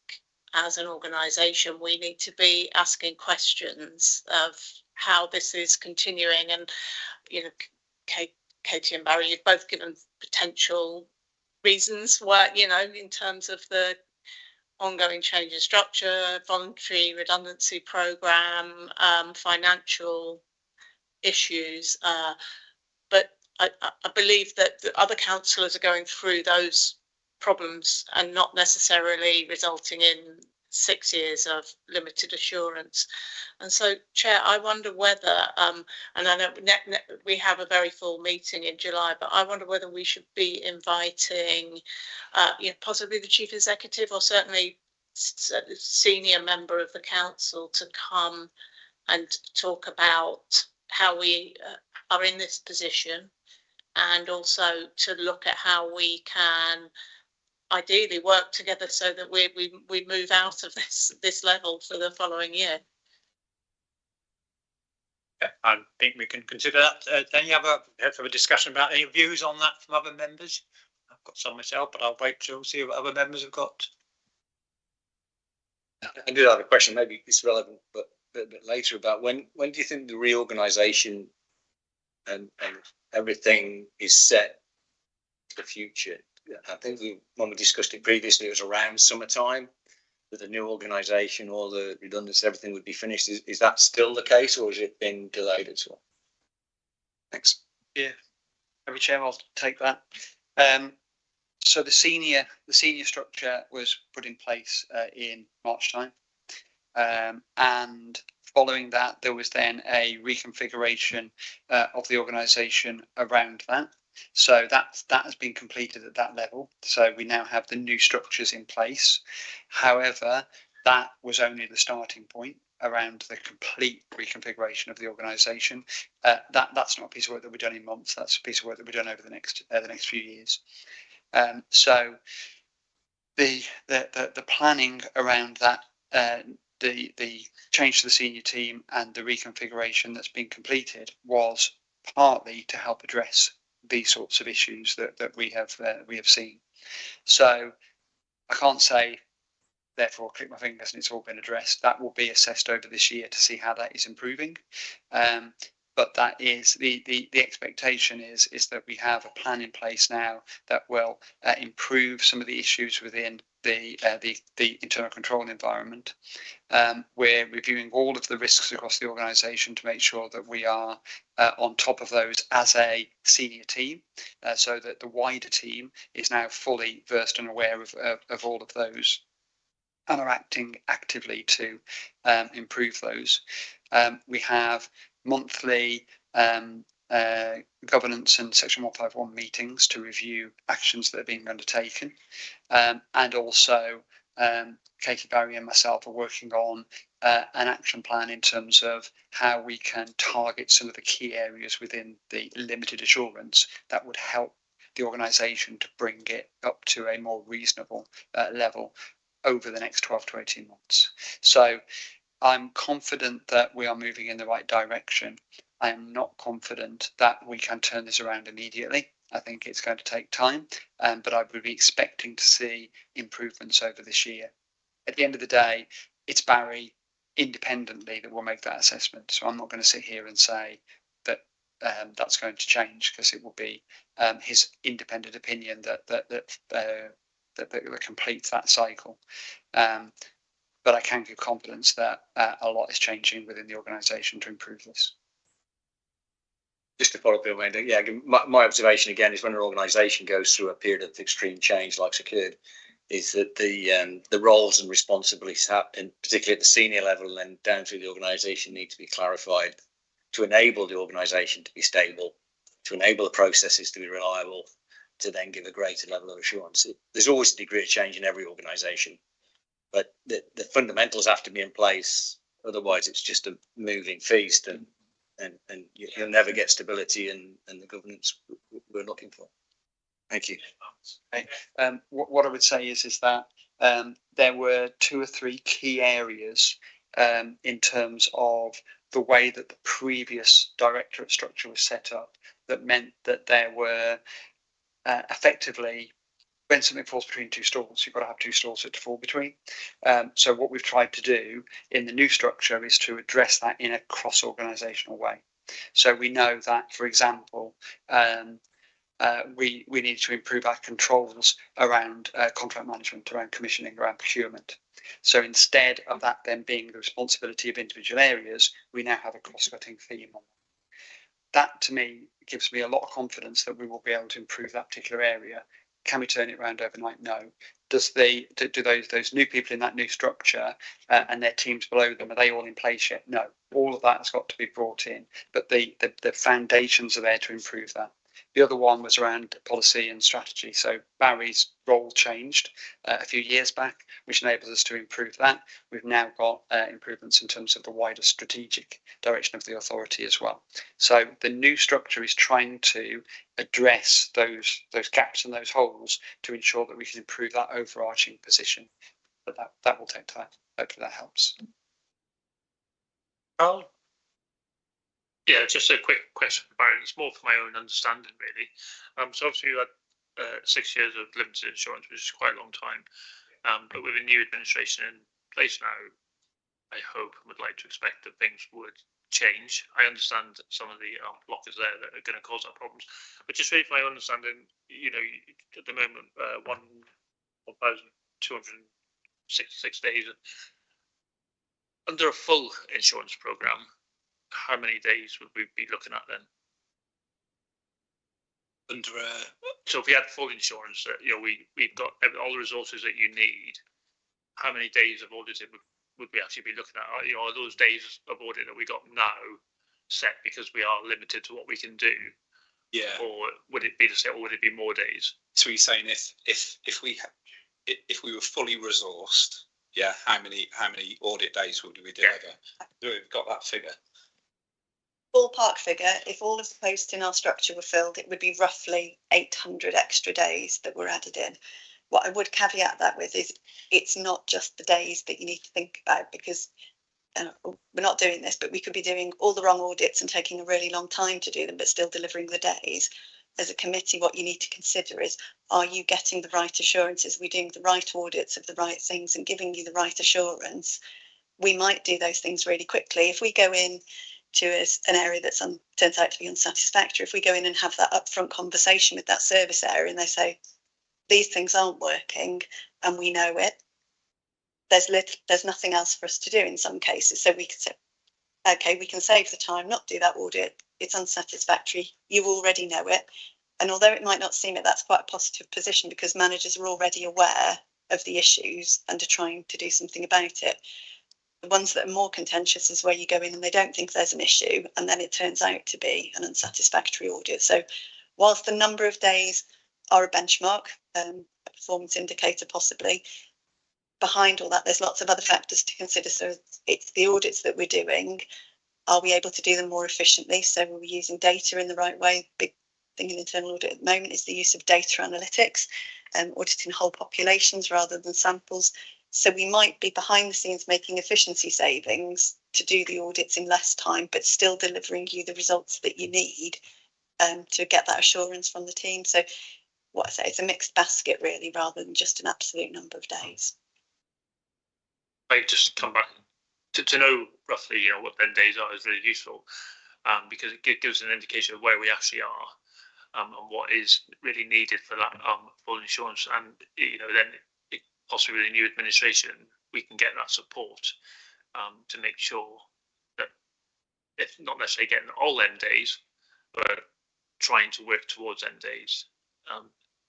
as an organisation we need to be asking questions of how this is continuing. And you know, Katie and Barry, you've both given potential reasons why, you know, in terms of the ongoing change in structure, voluntary redundancy programme, financial issues, but I believe that the other councillors are going through those problems and not necessarily resulting in 6 years of limited assurance. And so, Chair, I wonder whether, and I know we have a very full meeting in July, but I wonder whether we should be inviting, you know, possibly the Chief Executive or certainly a senior member of the council to come and talk about how we are in this position, and also to look at how we can ideally work together so that we move out of this level for the following year. Yeah, I think we can consider that. Then you have a discussion about any views on that from other members. I've got some myself, but I'll wait till see what other members have got. I do have a question, maybe it's relevant, but a bit later, about when do you think the reorganisation and everything is set for the future? I think when we discussed it previously, it was around summertime with the new organisation, all the redundancy, everything would be finished. Is that still the case, or has it been delayed at all? Thanks. Yeah, every chair, I'll take that. So the senior structure was put in place in March time, and following that, there was then a reconfiguration of the organisation around that. So that has been completed at that level. So we now have the new structures in place. However, that was only the starting point around the complete reconfiguration of the organisation. That's not a piece of work that we've done in months. That's a piece of work that we've done over the next few years. So the planning around that, the change to the senior team and the reconfiguration that's been completed was partly to help address these sorts of issues that we have seen. So I can't say, therefore, click my fingers and it's all been addressed. That will be assessed over this year to see how that is improving. But that is the expectation is that we have a plan in place now that will improve some of the issues within the internal control environment. We're reviewing all of the risks across the organisation to make sure that we are on top of those as a senior team, so that the wider team is now fully versed and aware of all of those and are acting actively to improve those. We have monthly governance and Section 151 meetings to review actions that are being undertaken, and also Katie, Barry and myself are working on an action plan in terms of how we can target some of the key areas within the limited assurance that would help the organisation to bring it up to a more reasonable level over the next 12 to 18 months. So I'm confident that we are moving in the right direction. I am not confident that we can turn this around immediately. I think it's going to take time, but I would be expecting to see improvements over this year. at the end of the day, it's Barry independently that will make that assessment. So I'm not going to sit here and say that that's going to change, because it will be his independent opinion that completes that cycle. But I can give confidence that a lot is changing within the organisation to improve this. Just to follow up, yeah, my observation again is when an organisation goes through a period of extreme change like occurred, is that the roles and responsibilities, and particularly at the senior level and down through the organisation, need to be clarified to enable the organisation to be stable, to enable the processes to be reliable, to then give a greater level of assurance. There's always a degree of change in every organisation, but the fundamentals have to be in place. Otherwise, it's just a moving feast, and you'll never get stability and the governance we're looking for. Thank you. Okay. What I would say is that there were 2 or 3 key areas in terms of the way that the previous directorate structure was set up that meant that there were effectively, when something falls between 2 stools, you've got to have 2 stools to fall between. So what we've tried to do in the new structure is to address that in a cross-organisational way. So we know that, for example, we need to improve our controls around contract management, around commissioning, around procurement. So instead of that then being the responsibility of individual areas, we now have a cross-cutting theme on that. To me gives me a lot of confidence that we will be able to improve that particular area. Can we turn it around overnight? No. Do those new people in that new structure and their teams below them, are they all in place yet? No. All of that has got to be brought in, but the foundations are there to improve that. The other one was around policy and strategy. So Barry's role changed a few years back, which enables us to improve that. We've now got improvements in terms of the wider strategic direction of the authority as well. So the new structure is trying to address those gaps and those holes to ensure that we can improve that overarching position. But that will take time. Hopefully that helps. Carl? Yeah, just a quick question for Barry. It's more for my own understanding, really. So obviously you had 6 years of limited insurance, which is quite a long time. But with a new administration in place now, I hope and would like to expect that things would change. I understand some of the blockers there that are going to cause our problems, but just really for my own understanding, you know, at the moment, 1,266 days under a full insurance program. How many days would we be looking at then? So if we had full insurance, you know, we've got all the resources that you need. How many days of auditing would we actually be looking at? You know, are those days of audit that we got now set because we are limited to what we can do? Yeah. Or would it be the same, or would it be more days? So you're saying if we were fully resourced, yeah, how many audit days would we deliver? Yeah. We've got that figure. Ballpark figure, if all of the posts in our structure were filled, it would be roughly 800 extra days that were added in. What I would caveat that with is it's not just the days that you need to think about, because we're not doing this, but we could be doing all the wrong audits and taking a really long time to do them, but still delivering the days. As a committee, what you need to consider is, are you getting the right assurances? Are we doing the right audits of the right things and giving you the right assurance? We might do those things really quickly. If we go in to an area that turns out to be unsatisfactory, if we go in and have that upfront conversation with that service area and they say, these things aren't working and we know it, there's nothing else for us to do in some cases. So we could say, okay, we can save the time, not do that audit. It's unsatisfactory. You already know it. And although it might not seem it, that's quite a positive position because managers are already aware of the issues and are trying to do something about it. The ones that are more contentious is where you go in and they don't think there's an issue, and then it turns out to be an unsatisfactory audit. So whilst the number of days are a benchmark, a performance indicator possibly, behind all that, there's lots of other factors to consider. So it's the audits that we're doing. Are we able to do them more efficiently? So are we using data in the right way? Big thing in internal audit at the moment is the use of data analytics, auditing whole populations rather than samples. So we might be behind the scenes making efficiency savings to do the audits in less time, but still delivering you the results that you need to get that assurance from the team. So what I say, it's a mixed basket really, rather than just an absolute number of days. I just come back to know roughly, what end days are is really useful, because it gives an indication of where we actually are, and what is really needed for that full insurance. And then possibly with the new administration, we can get that support to make sure that, if not necessarily getting all end days, but trying to work towards end days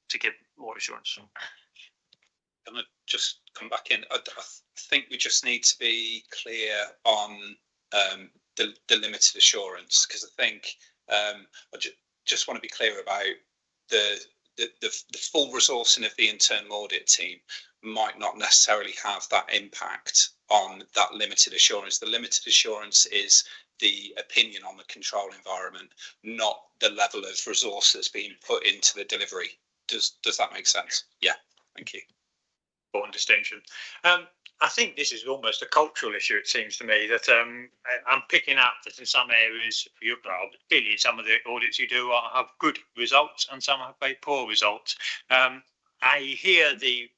to give more assurance. Can I just come back in? I think we just need to be clear on the limited assurance, because I think I just want to be clear about the full resourcing of the internal audit team might not necessarily have that impact on that limited assurance. The limited assurance is the opinion on the control environment, not the level of resource that's being put into the delivery. Does that make sense? Yeah, thank you. Important distinction. I think this is almost a cultural issue. It seems to me that I'm picking up that in some areas, clearly in some of the audits you do have good results and some have very poor results. I hear the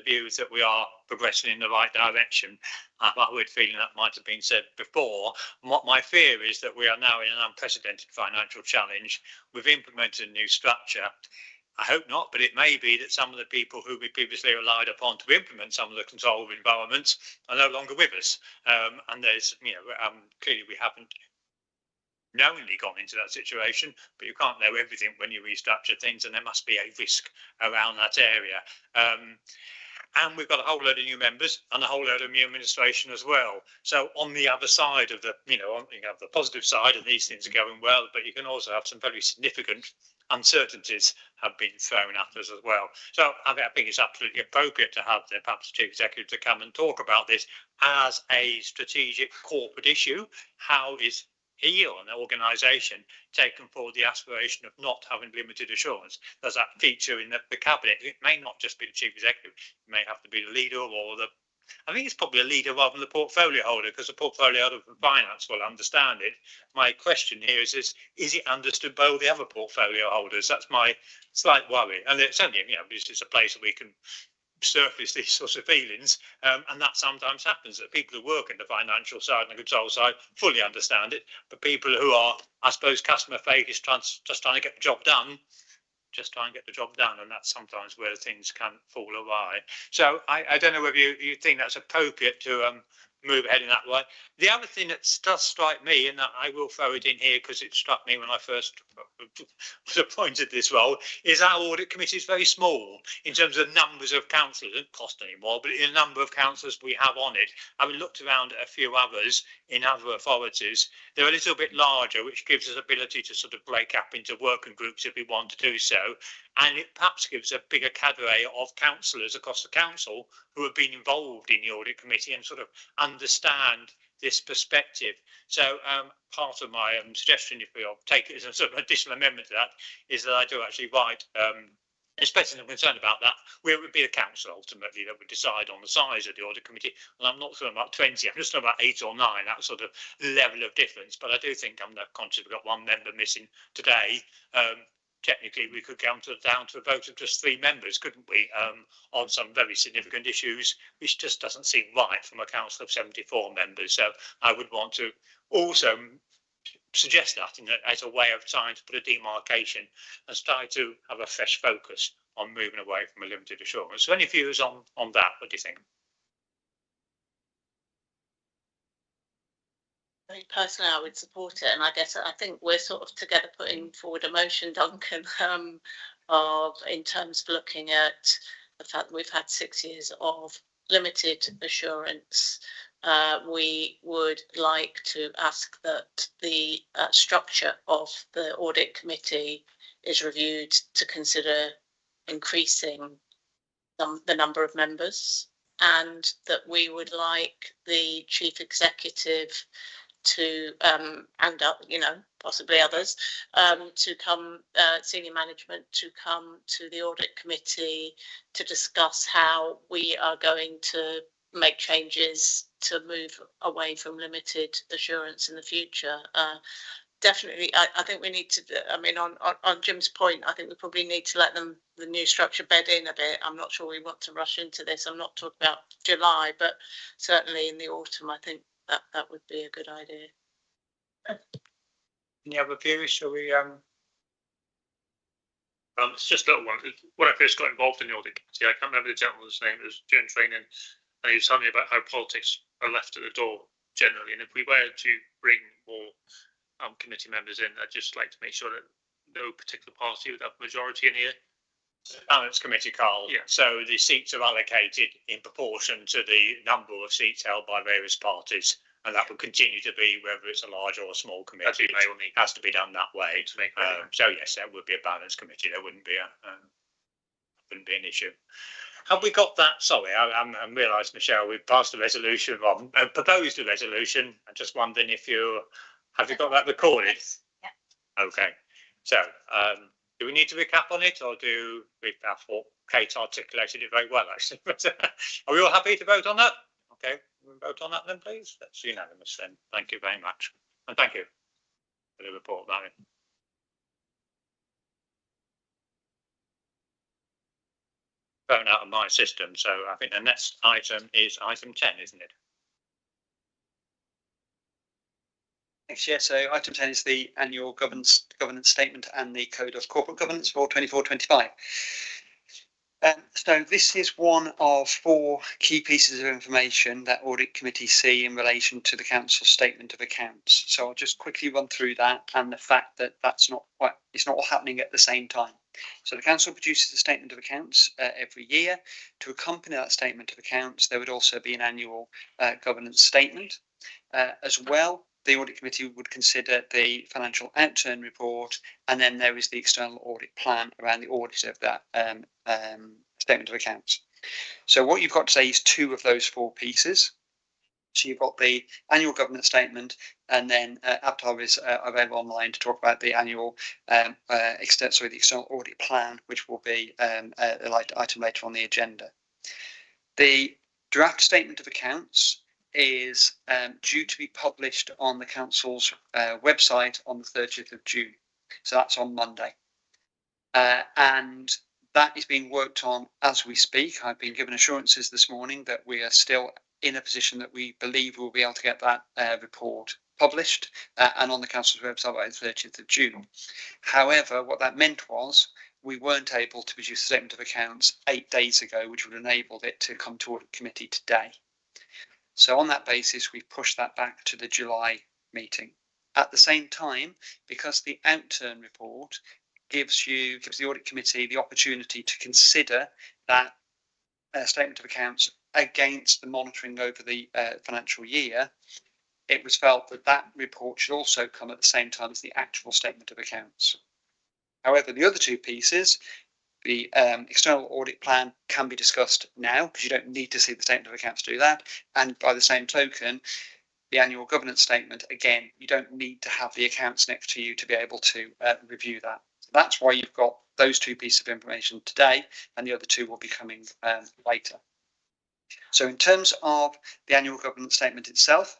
views that we are progressing in the right direction. I have a weird feeling that might have been said before. And what my fear is that we are now in an unprecedented financial challenge. We've implemented a new structure. I hope not, but it may be that some of the people who we previously relied upon to implement some of the control environments are no longer with us. And there's, clearly we haven't knowingly gone into that situation, but you can't know everything when you restructure things, and there must be a risk around that area. And we've got a whole load of new members and a whole load of new administration as well. So on the other side of the, you have the positive side, and these things are going well, but you can also have some very significant uncertainties have been thrown at us as well. So I think it's absolutely appropriate to have perhaps the chief executive to come and talk about this as a strategic corporate issue. How is he or an organisation taken forward the aspiration of not having limited assurance? Does that feature in the cabinet? It may not just be the chief executive. It may have to be the leader, or I think it's probably a leader rather than the portfolio holder, because the portfolio holder from finance will understand it. My question here is it understood by all the other portfolio holders? That's my slight worry. And it's only, this is a place that we can surface these sorts of feelings, and that sometimes happens, that people who work in the financial side and the control side fully understand it, but people who are, I suppose, customer focused, just trying to get the job done, and that's sometimes where things can fall awry. So I don't know whether you think that's appropriate to move ahead in that way. The other thing that does strike me, and I will throw it in here because it struck me when I first was appointed this role, is our audit committee is very small in terms of numbers of councillors. It doesn't cost any more, but in the number of councillors we have on it. Having looked around at a few others in other authorities, they're a little bit larger, which gives us ability to sort of break up into working groups if we want to do so. And it perhaps gives a bigger cadre of councillors across the council who have been involved in the audit committee and sort of understand this perspective. So part of my suggestion, if we'll take it as a sort of additional amendment to that, is that I do actually write, especially I'm concerned about that, where it would be the council ultimately that would decide on the size of the audit committee. And I'm not talking about 20, I'm just talking about 8 or 9, that sort of level of difference. But I do think I'm conscious we've got one member missing today. Technically, we could come down to a vote of just 3 members, couldn't we, on some very significant issues, which just doesn't seem right from a council of 74 members. So I would want to also suggest that as a way of trying to put a demarcation and try to have a fresh focus on moving away from a limited assurance. So any views on that? What do you think? I think personally I would support it, and I think we're sort of together putting forward a motion, Duncan, in terms of looking at the fact that we've had 6 years of limited assurance. We would like to ask that the structure of the audit committee is reviewed to consider increasing the number of members, and that we would like the chief executive to and possibly others to come, senior management to come to the audit committee to discuss how we are going to make changes to move away from limited assurance in the future. definitely, I think we need to, I mean, on Jim's point, I think we probably need to let the new structure bed in a bit. I'm not sure we want to rush into this. I'm not talking about July, but certainly in the autumn, I think that would be a good idea. Any other views? Shall we? It's just a little one. When I first got involved in the audit committee, I can't remember the gentleman's name. It was during training, and he was telling me about how politics are left at the door generally. And if we were to bring more committee members in, I'd just like to make sure that no particular party would have a majority in here. Balance committee, Carl. Yeah. So the seats are allocated in proportion to the number of seats held by various parties, and that will continue to be whether it's a large or a small committee. It has to be done that way. To make so yes, there would be a balance committee. There wouldn't be an issue. Have we got that? Sorry, I realised, Michelle, we've passed a resolution on, proposed a resolution. I'm just wondering if have you got that recorded? Yeah. Okay. So, do we need to recap on it, or do we? I thought Kate articulated it very well, actually. But are we all happy to vote on that? Okay, we'll vote on that then, please. That's unanimous then. Thank you very much, and thank you for the report, Barry. Phone out of my system, so I think the next item is item 10, isn't it? Thanks, yeah. So item 10 is the annual governance statement and the code of corporate governance for 24-25. So this is one of 4 key pieces of information that audit committees see in relation to the council statement of accounts. So I'll just quickly run through that and the fact that it's not all happening at the same time. So the council produces a statement of accounts every year. To accompany that statement of accounts, there would also be an annual governance statement. As well, the audit committee would consider the financial outturn report, and then there is the external audit plan around the audit of that statement of accounts. So what you've got today is 2 of those 4 pieces. So you've got the annual governance statement, and then Aptar is available online to talk about the annual the external audit plan, which will be an item later on the agenda. The draft statement of accounts is due to be published on the council's website on the 30th of June. So that's on Monday. And that is being worked on as we speak. I've been given assurances this morning that we are still in a position that we believe we'll be able to get that report published and on the council's website by the 30th of June. However, what that meant was we weren't able to produce a statement of accounts 8 days ago, which would have enabled it to come to audit committee today. So on that basis, we've pushed that back to the July meeting. At the same time, because the outturn report gives the audit committee the opportunity to consider that statement of accounts against the monitoring over the financial year, it was felt that that report should also come at the same time as the actual statement of accounts. However, the other 2 pieces, the external audit plan, can be discussed now because you don't need to see the statement of accounts to do that. And by the same token, the annual governance statement, again, you don't need to have the accounts next to you to be able to review that. So that's why you've got those 2 pieces of information today, and the other 2 will be coming later. So in terms of the annual governance statement itself,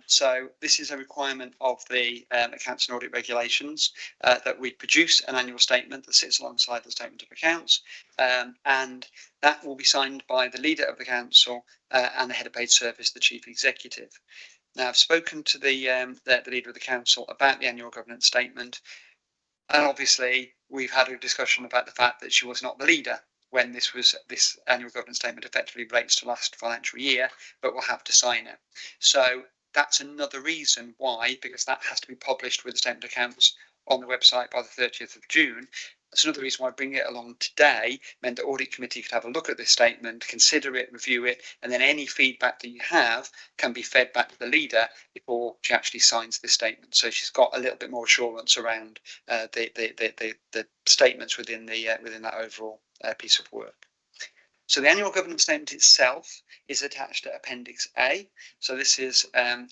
so this is a requirement of the accounts and audit regulations that we produce an annual statement that sits alongside the statement of accounts, and that will be signed by the leader of the council and the head of paid service, the chief executive. Now, I've spoken to the leader of the council about the annual governance statement, and obviously we've had a discussion about the fact that she was not the leader when this annual governance statement effectively relates to last financial year, but will have to sign it. So that's another reason why, because that has to be published with the statement of accounts on the website by the 30th of June. That's another reason why bringing it along today meant the audit committee could have a look at this statement, consider it, review it, and then any feedback that you have can be fed back to the leader before she actually signs this statement. So she's got a little bit more assurance around the statements within that overall piece of work. So the annual governance statement itself is attached to Appendix A. So this is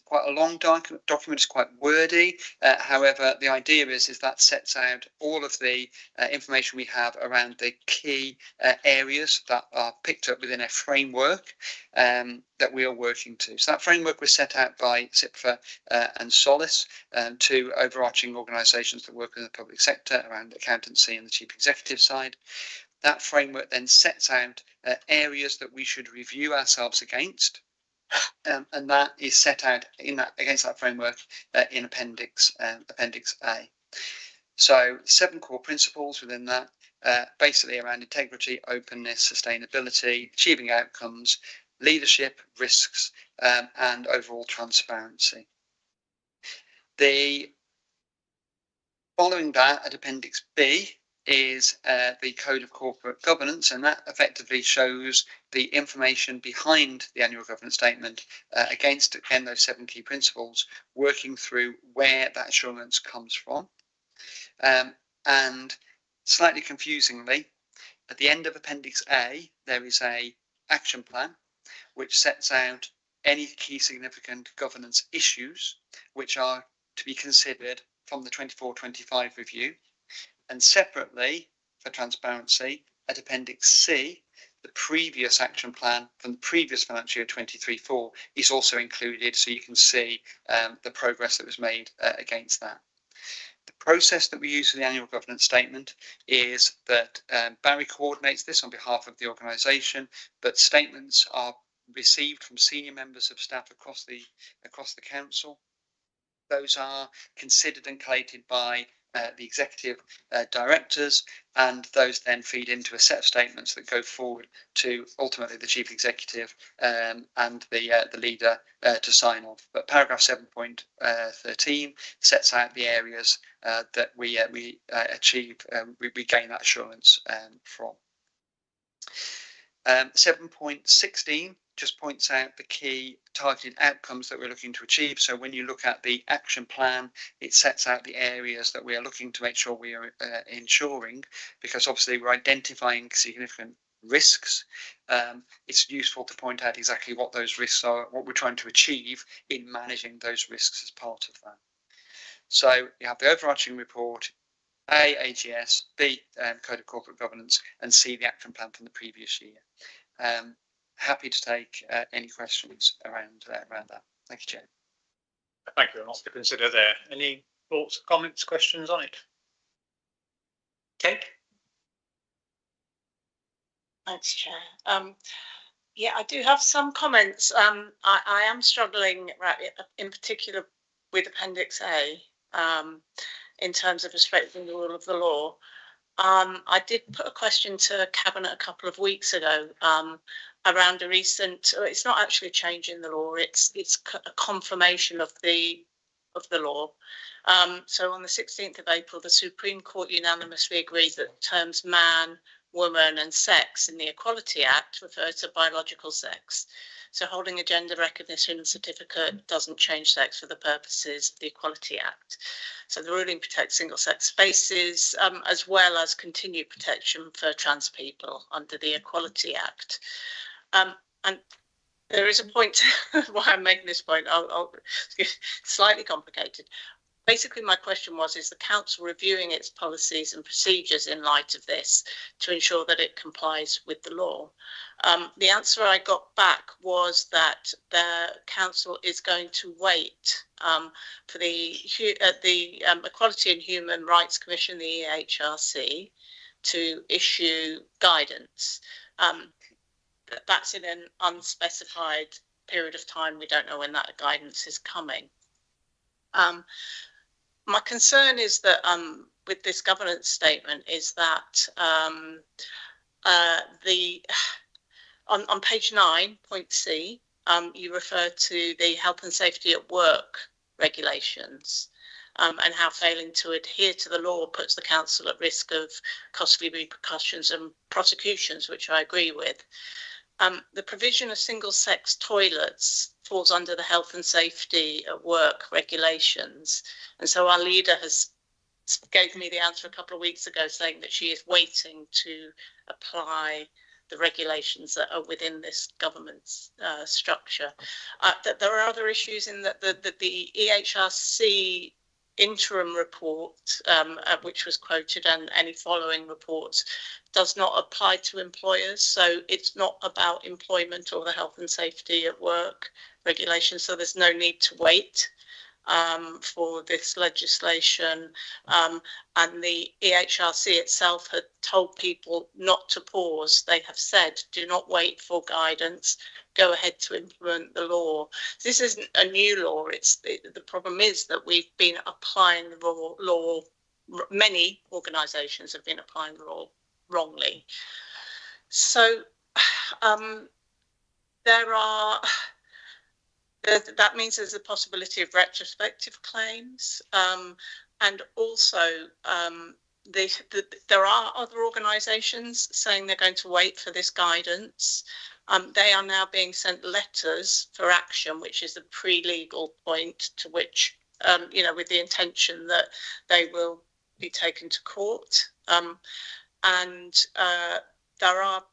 quite a long document, it's quite wordy. However, the idea is that sets out all of the information we have around the key areas that are picked up within a framework that we are working to. So that framework was set out by SIPFA and Solace, two overarching organisations that work in the public sector around accountancy and the chief executive side. That framework then sets out areas that we should review ourselves against, and that is set out against that framework in Appendix A. So 7 core principles within that, basically around integrity, openness, sustainability, achieving outcomes, leadership, risks, and overall transparency. Following that at Appendix B is the Code of Corporate Governance, and that effectively shows the information behind the annual governance statement against, again, those 7 key principles, working through where that assurance comes from. And slightly confusingly, at the end of Appendix A, there is a action plan which sets out any key significant governance issues which are to be considered from the 24-25 review. And separately, for transparency, at Appendix C, the previous action plan from the previous financial year 23-24 is also included, so you can see the progress that was made against that. The process that we use for the annual governance statement is that Barry coordinates this on behalf of the organisation, but statements are received from senior members of staff across the council. Those are considered and collated by the executive directors, and those then feed into a set of statements that go forward to ultimately the chief executive and the leader to sign off. But paragraph 7.13 sets out the areas that we achieve, we gain that assurance from. 7.16 just points out the key targeted outcomes that we're looking to achieve. So when you look at the action plan, it sets out the areas that we are looking to make sure we are ensuring, because obviously we're identifying significant risks. It's useful to point out exactly what those risks are, what we're trying to achieve in managing those risks as part of that. So you have the overarching report, A, AGS, B, Code of Corporate Governance, and C, the action plan from the previous year. Happy to take any questions around that. Thank you, Chair. Thank you. A lot to consider there. Any thoughts, comments, questions on it? Kate? Thanks, Chair. Yeah, I do have some comments. I am struggling, right, in particular with Appendix A, in terms of respecting the rule of the law. I did put a question to Cabinet a couple of weeks ago around a recent. It's not actually a change in the law. It's a confirmation of the law. So on the 16th of April, the Supreme Court unanimously agreed that terms man, woman, and sex in the Equality Act refer to biological sex. So holding a gender recognition certificate doesn't change sex for the purposes of the Equality Act. So the ruling protects single-sex spaces, as well as continued protection for trans people under the Equality Act. And there is a point why I'm making this point. I'll slightly complicated. Basically, my question was, is the council reviewing its policies and procedures in light of this to ensure that it complies with the law? The answer I got back was that the council is going to wait for the Equality and Human Rights Commission, the EHRC, to issue guidance. That's in an unspecified period of time. We don't know when that guidance is coming. My concern is that with this governance statement is that on page 9, point C, you refer to the health and safety at work regulations and how failing to adhere to the law puts the council at risk of costly repercussions and prosecutions, which I agree with. The provision of single-sex toilets falls under the health and safety at work regulations. And so our leader gave me the answer a couple of weeks ago saying that she is waiting to apply the regulations that are within this government's structure. That there are other issues in that the EHRC interim report, which was quoted, and any following reports, does not apply to employers. So it's not about employment or the health and safety at work regulations. So there's no need to wait for this legislation, and the EHRC itself had told people not to pause. They have said, do not wait for guidance, go ahead to implement the law. This isn't a new law. The problem is that we've been applying the law. Many organisations have been applying the law wrongly. So that means there's a possibility of retrospective claims, and also there are other organisations saying they're going to wait for this guidance. They are now being sent letters for action, which is the pre-legal point to which, with the intention that they will be taken to court. And there are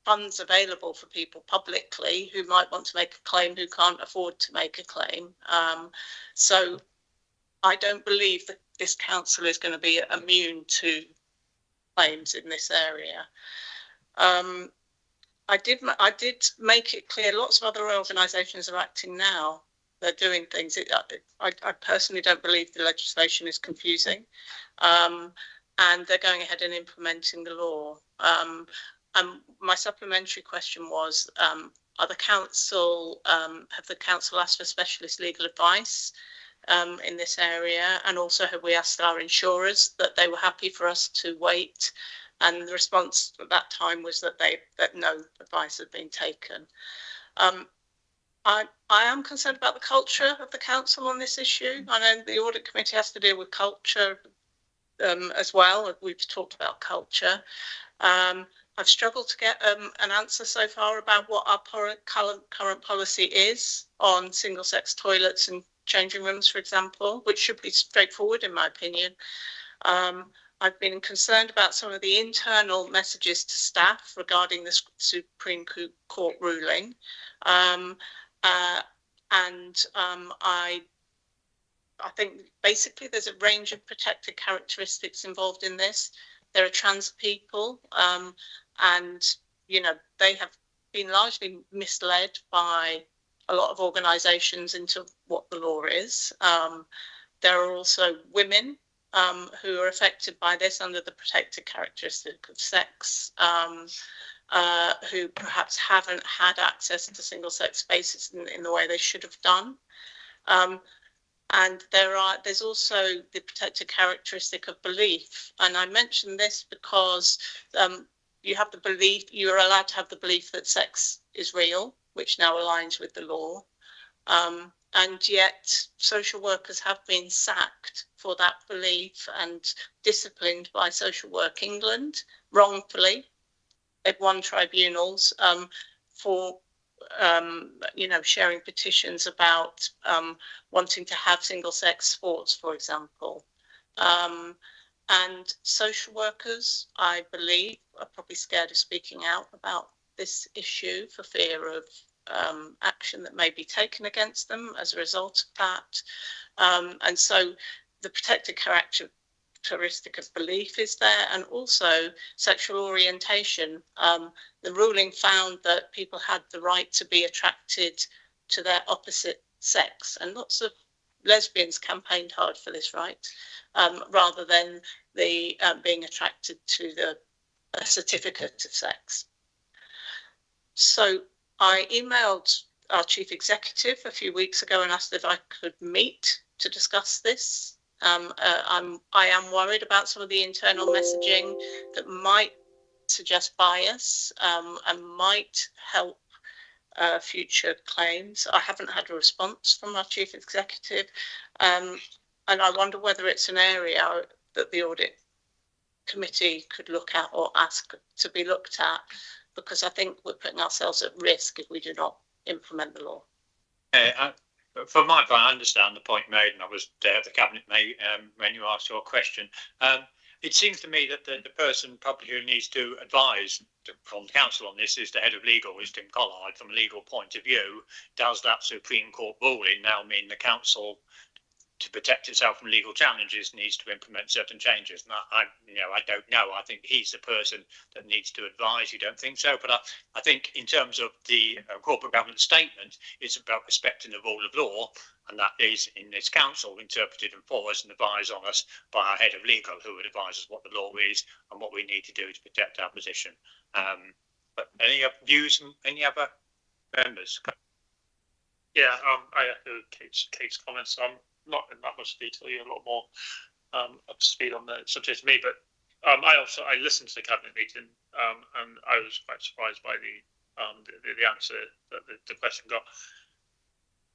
funds available for people publicly who might want to make a claim who can't afford to make a claim. So I don't believe that this council is going to be immune to claims in this area. I did make it clear lots of other organisations are acting now. They're doing things. I personally don't believe the legislation is confusing, and they're going ahead and implementing the law. My supplementary question was, have the council asked for specialist legal advice in this area? And also, have we asked our insurers that they were happy for us to wait? And the response at that time was that no advice had been taken. I am concerned about the culture of the council on this issue. I know the audit committee has to deal with culture as well. We've talked about culture. I've struggled to get an answer so far about what our current policy is on single-sex toilets and changing rooms, for example, which should be straightforward in my opinion. I've been concerned about some of the internal messages to staff regarding the Supreme Court ruling. I think basically there's a range of protected characteristics involved in this. There are trans people, and they have been largely misled by a lot of organisations into what the law is. There are also women who are affected by this under the protected characteristic of sex, who perhaps haven't had access to single-sex spaces in the way they should have done. And there's also the protected characteristic of belief. And I mention this because you are allowed to have the belief that sex is real, which now aligns with the law. And yet social workers have been sacked for that belief and disciplined by Social Work England wrongfully. They've won tribunals for sharing petitions about wanting to have single-sex sports, for example. And social workers, I believe, are probably scared of speaking out about this issue for fear of action that may be taken against them as a result of that. And so the protected characteristic of belief is there, and also sexual orientation. The ruling found that people had the right to be attracted to their opposite sex, and lots of lesbians campaigned hard for this right, rather than the being attracted to the certificate of sex. So I emailed our chief executive a few weeks ago and asked if I could meet to discuss this. I am worried about some of the internal messaging that might suggest bias and might help future claims. I haven't had a response from our chief executive, and I wonder whether it's an area that the audit committee could look at or ask to be looked at, because I think we're putting ourselves at risk if we do not implement the law. For my part, I understand the point made, and I was there at the cabinet when you asked your question. it seems to me that the person probably who needs to advise from the council on this is the head of legal, is Tim Collard. From a legal point of view, does that Supreme Court ruling now mean the council, to protect itself from legal challenges, needs to implement certain changes? And I don't know. I think he's the person that needs to advise. You don't think so? But I think in terms of the corporate governance statement, it's about respecting the rule of law, and that is in this council interpreted and for us and advised on us by our head of legal, who would advise us what the law is and what we need to do to protect our position. But any views from any other members? Yeah, I echo Kate's comments. Not in that much detail. You're a lot more up to speed on the subject to me, but I listened to the cabinet meeting and I was quite surprised by the answer that the question got.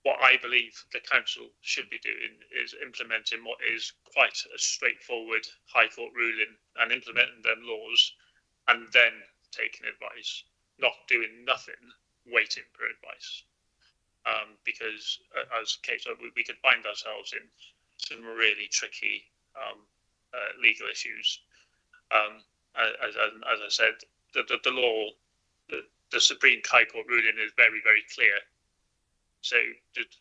What I believe the council should be doing is implementing what is quite a straightforward High Court ruling and implementing them laws, and then taking advice, not doing nothing, waiting for advice. Because as Kate said, we could find ourselves in some really tricky legal issues. As I said, the law, the Supreme High Court ruling is very, very clear. So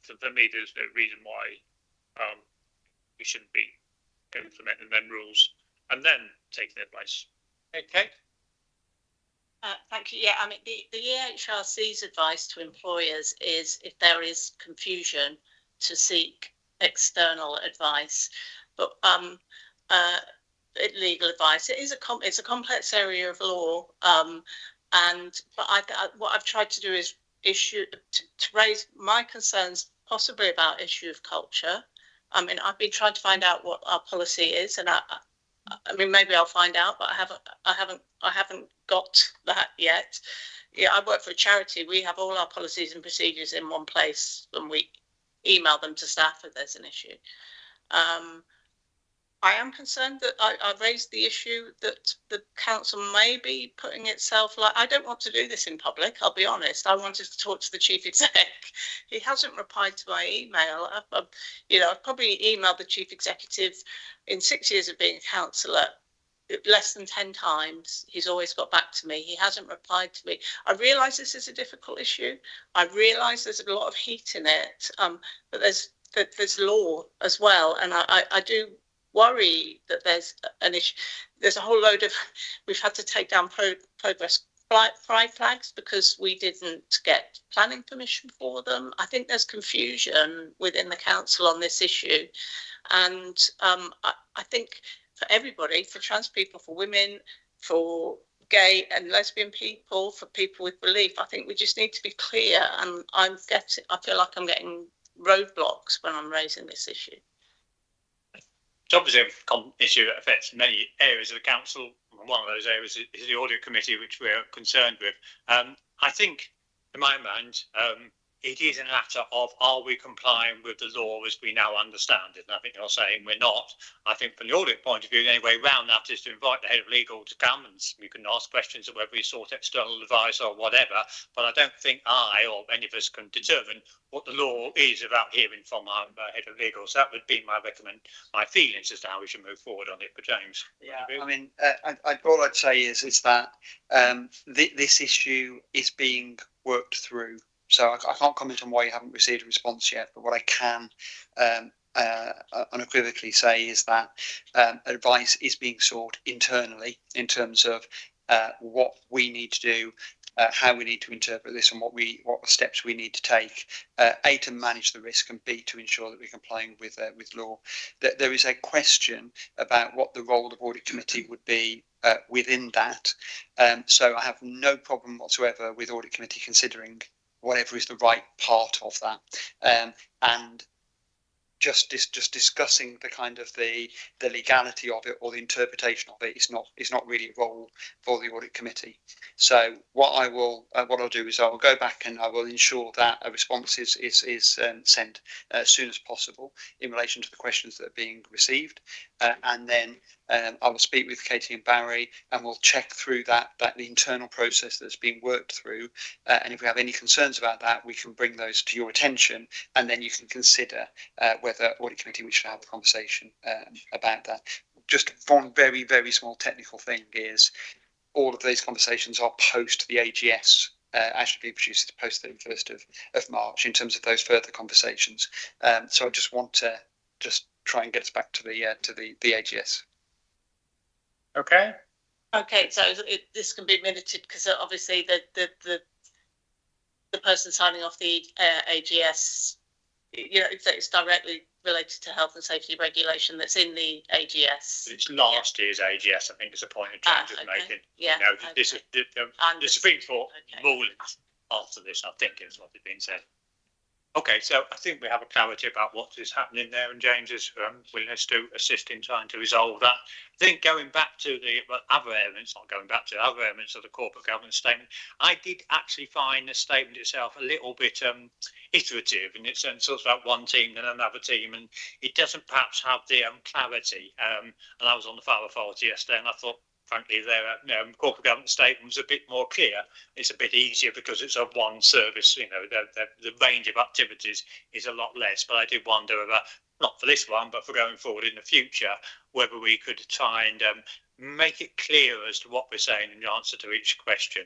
for me, there's no reason why we shouldn't be implementing them rules and then taking advice. Okay. Thank you. Yeah, I mean, the EHRC's advice to employers is, if there is confusion, to seek external advice. But legal advice, it's a complex area of law. But what I've tried to do is to raise my concerns, possibly about issue of culture. I mean, I've been trying to find out what our policy is, and I mean, maybe I'll find out, but I haven't got that yet. Yeah, I work for a charity. We have all our policies and procedures in one place, and we email them to staff if there's an issue. I am concerned that I raised the issue that the council may be putting itself, like, I don't want to do this in public, I'll be honest. I wanted to talk to the chief exec. He hasn't replied to my email. I've probably emailed the chief executive in 6 years of being a councillor less than 10 times. He's always got back to me. He hasn't replied to me. I realise this is a difficult issue. I realise there's a lot of heat in it, but there's law as well, and I do worry that there's an issue. There's a whole load of, we've had to take down progress pride flags because we didn't get planning permission for them. I think there's confusion within the council on this issue, and I think for everybody, for trans people, for women, for gay and lesbian people, for people with belief, I think we just need to be clear, and I feel like I'm getting roadblocks when I'm raising this issue. It's obviously an issue that affects many areas of the council. One of those areas is the audit committee, which we're concerned with. I think, in my mind, it is a matter of, are we complying with the law as we now understand it? And I think you're saying we're not. I think from the audit point of view, the only way around that is to invite the head of legal to come, and we can ask questions of whether we sought external advice or whatever. But I don't think I or any of us can determine what the law is without hearing from our head of legal. So that would be my feelings as to how we should move forward on it. But James? Yeah, I mean, all I'd say is that this issue is being worked through. So I can't comment on why you haven't received a response yet, but what I can unequivocally say is that advice is being sought internally in terms of what we need to do, how we need to interpret this, and what steps we need to take, A, to manage the risk, and B, to ensure that we're complying with law. There is a question about what the role of the audit committee would be within that. So I have no problem whatsoever with audit committee considering whatever is the right part of that, and just discussing the kind of the legality of it or the interpretation of it is not really a role for the audit committee. So what I'll do is I will go back and I will ensure that a response is sent as soon as possible in relation to the questions that are being received, and then I will speak with Katie and Barry, and we'll check through the internal process that's being worked through. And if we have any concerns about that, we can bring those to your attention, and then you can consider whether audit committee we should have a conversation about that. just one very, very small technical thing is all of these conversations are post the AGS actually being produced post 31st of March in terms of those further conversations. So I just want to just try and get us back to the AGS. Okay. Okay, so this can be minuted because obviously the person signing off the AGS, you know, it's directly related to health and safety regulation that's in the AGS. It's last year's AGS, I think, is a point of change of making. Yeah. You know, this is the Supreme Court rulings after this, I think, is what has been said. Okay, so I think we have a clarity about what is happening there, and James's willingness to assist in trying to resolve that. I think going back to the other elements, not going back to the other elements of the corporate governance statement, I did actually find the statement itself a little bit iterative in its sense, sort of about one team and another team, and it doesn't perhaps have the clarity. And I was on the Fire Authority yesterday, and I thought, frankly, their corporate governance statement was a bit more clear. It's a bit easier because it's a one service. You know, the range of activities is a lot less. But I did wonder about, not for this one, but for going forward in the future, whether we could try and make it clear as to what we're saying in the answer to each question.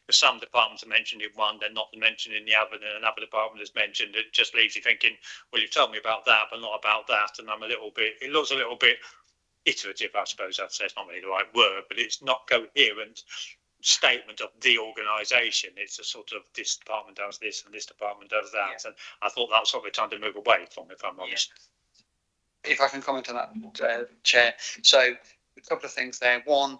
Because some departments are mentioned in one, they're not mentioned in the other, and another department is mentioned. It just leaves you thinking, well, you've told me about that, but not about that. And it looks a little bit iterative, I suppose I'd say. It's not really the right word, but it's not coherent statement of the organisation. It's a sort of, this department does this and this department does that. Yeah. And I thought that's what we're trying to move away from, if I'm honest. If I can comment on that, Chair. So a couple of things there. One,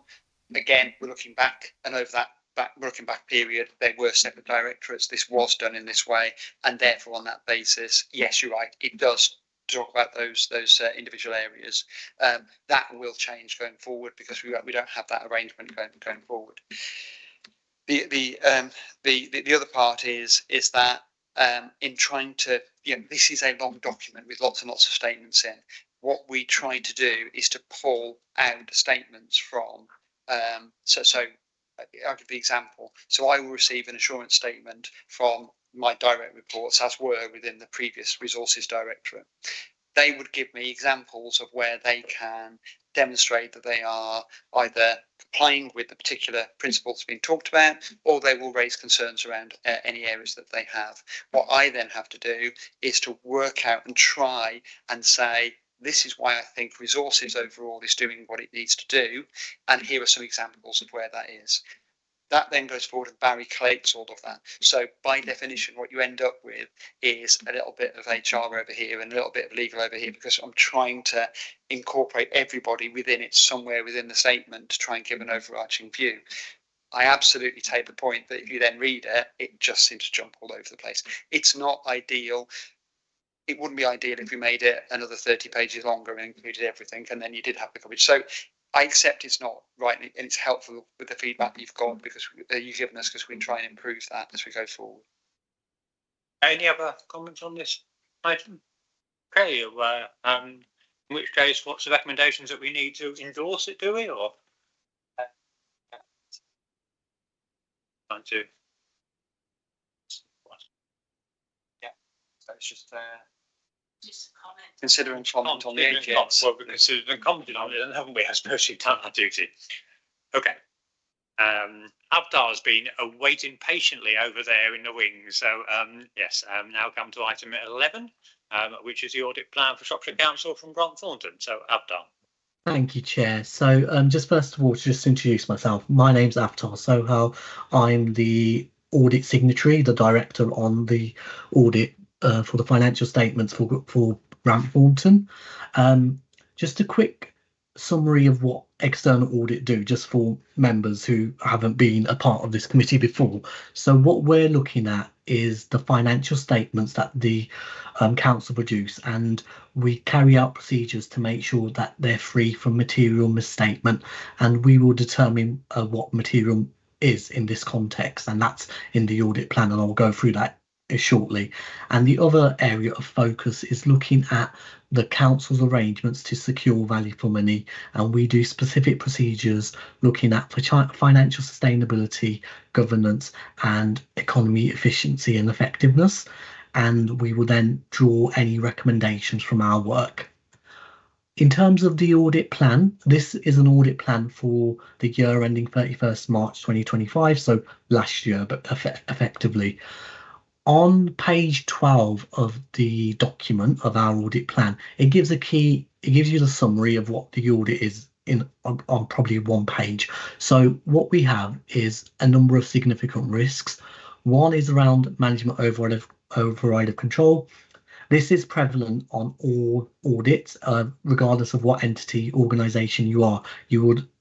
again, we're looking back, and over that looking back period, they were separate directorates. This was done in this way, and therefore on that basis, yes, you're right, it does talk about those individual areas. That will change going forward because we don't have that arrangement going forward. The other part is that in trying to, this is a long document with lots and lots of statements in. What we try to do is to pull out statements from. So I'll give the example. So I will receive an assurance statement from my direct reports, as were within the previous resources directorate. They would give me examples of where they can demonstrate that they are either complying with the particular principles being talked about, or they will raise concerns around any areas that they have. What I then have to do is to work out and try and say, this is why I think resources overall is doing what it needs to do, and here are some examples of where that is. That then goes forward and Barry collates all of that. So by definition, what you end up with is a little bit of HR over here and a little bit of legal over here, because I'm trying to incorporate everybody within it somewhere within the statement to try and give an overarching view. I absolutely take the point that if you then read it, it just seems to jump all over the place. It's not ideal. It wouldn't be ideal if we made it another 30 pages longer and included everything, and then you did have the coverage. So I accept it's not right, and it's helpful with the feedback you've got because you've given us, because we can try and improve that as we go forward. Any other comments on this item? Okay, in which case, what's the recommendations that we need to endorse it, do we, or? Trying to. Yeah, so it's just consider and comment on the AGS. Well, we considered and commented on it, and haven't we? I suppose you've done our duty. Okay. Avdar's been waiting patiently over there in the wings. So, yes, now come to item 11, which is the audit plan for Shropshire Council from Grant Thornton. So, Avdar. Thank you, Chair. So, just first of all, to just introduce myself, my name's Avdar Sohal. I'm the audit signatory, the director on the audit for the financial statements for Grant Thornton. Just a quick summary of what external audit do, just for members who haven't been a part of this committee before. So what we're looking at is the financial statements that the council produce, and we carry out procedures to make sure that they're free from material misstatement, and we will determine what material is in this context, and that's in the audit plan, and I'll go through that shortly. And the other area of focus is looking at the council's arrangements to secure value for money, and we do specific procedures looking at financial sustainability, governance and economy efficiency and effectiveness, and we will then draw any recommendations from our work. In terms of the audit plan, this is an audit plan for the year ending 31st March 2025, so last year, but effectively. On page 12 of the document of our audit plan, it gives you the summary of what the audit is on probably one page. So what we have is a number of significant risks. One is around management override of control. This is prevalent on all audits, regardless of what entity, organisation you are.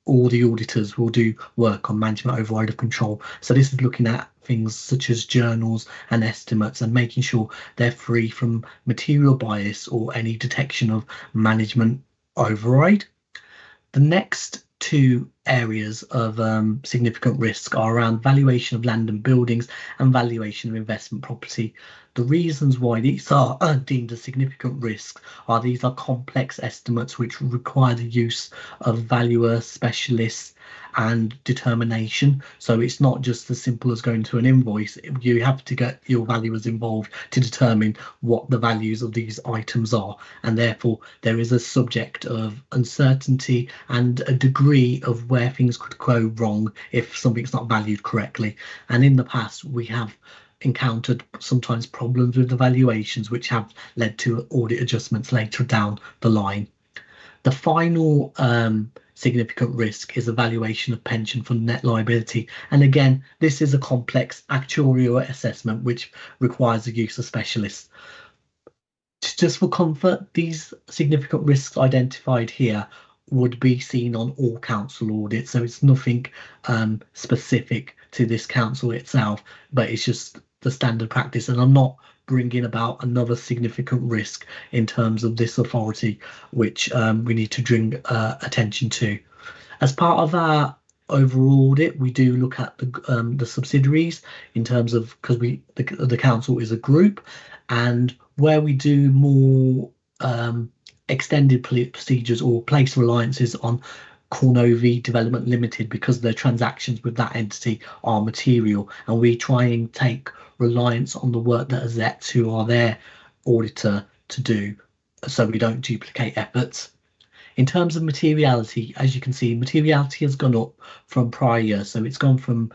All the auditors will do work on management override of control. So this is looking at things such as journals and estimates and making sure they're free from material bias or any detection of management override. The next two areas of significant risk are around valuation of land and buildings and valuation of investment property. The reasons why these are deemed as significant risks are these are complex estimates which require the use of valuer specialists and determination. So it's not just as simple as going to an invoice. You have to get your valuers involved to determine what the values of these items are, and therefore there is a subject of uncertainty and a degree of where things could go wrong if something's not valued correctly. And in the past we have encountered sometimes problems with the valuations which have led to audit adjustments later down the line. The final significant risk is evaluation of pension fund net liability. And again, this is a complex actuarial assessment which requires the use of specialists. Just for comfort, these significant risks identified here would be seen on all council audits. So it's nothing specific to this council itself, but it's just the standard practice. And I'm not bringing about another significant risk in terms of this authority, which we need to bring attention to. As part of our overall audit, we do look at the subsidiaries in terms of, because the council is a group, and where we do more extended procedures or place reliances on Cornovi Development Limited because their transactions with that entity are material, and we try and take reliance on the work that Azets, who are their auditor, to do, so we don't duplicate efforts. In terms of materiality, as you can see, materiality has gone up from prior years, so it's gone from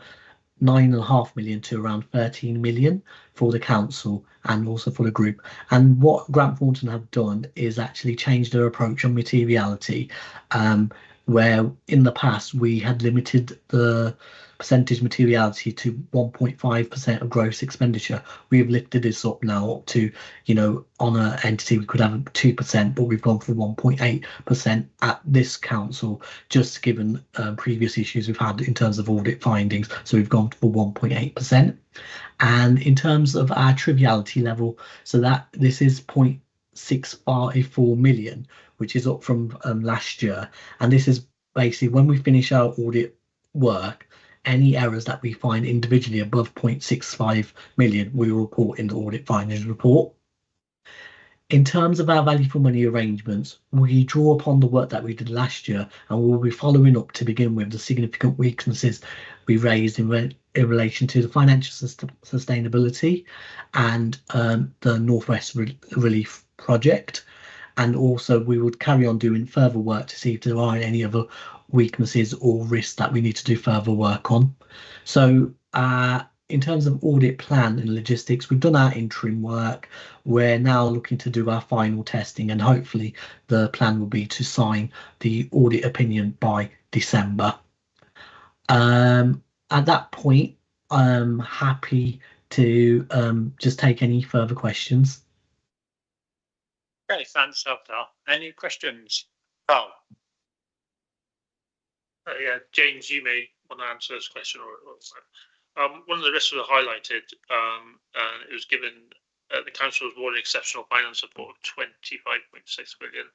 9.5 million to around 13 million for the council and also for the group. And what Grant Thornton have done is actually change their approach on materiality, where in the past we had limited the percentage materiality to 1.5% of gross expenditure. We have lifted this up now up to, on an entity we could have 2%, but we've gone for 1.8% at this council, just given previous issues we've had in terms of audit findings. So we've gone for 1.8%. And in terms of our triviality level, so that this is 0.654 million, which is up from last year. And this is basically when we finish our audit work, any errors that we find individually above 0.65 million, we will report in the audit findings report. In terms of our value for money arrangements, we draw upon the work that we did last year, and we'll be following up to begin with the significant weaknesses we raised in relation to the financial sustainability and the Northwest Relief Project. And also we would carry on doing further work to see if there are any other weaknesses or risks that we need to do further work on. So in terms of audit plan and logistics, we've done our interim work. We're now looking to do our final testing, and hopefully the plan will be to sign the audit opinion by December. At that point, I'm happy to just take any further questions. Okay, thanks, Avtar. Any questions? Carl? Yeah, James, you may want to answer this question. One of the risks was highlighted, and it was given the council was awarded exceptional finance support of 25.6 million.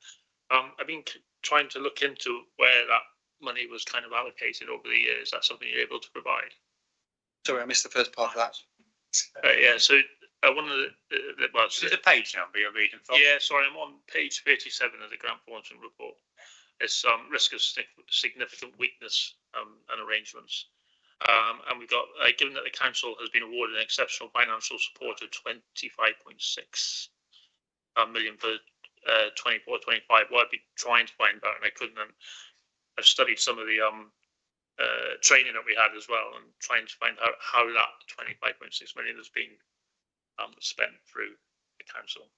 I've been trying to look into where that money was kind of allocated over the years. Is that something you're able to provide? Sorry, I missed the first part of that. Yeah, so one of the page number you're reading from? Yeah, sorry, I'm on page 37 of the Grant Thornton report. It's risk of significant weakness and arrangements. And we've got, given that the council has been awarded an exceptional financial support of 25.6 million for 24-25. What I've been trying to find out, and I couldn't. I've studied some of the training that we had as well, and trying to find out how that 25.6 million has been spent through the council.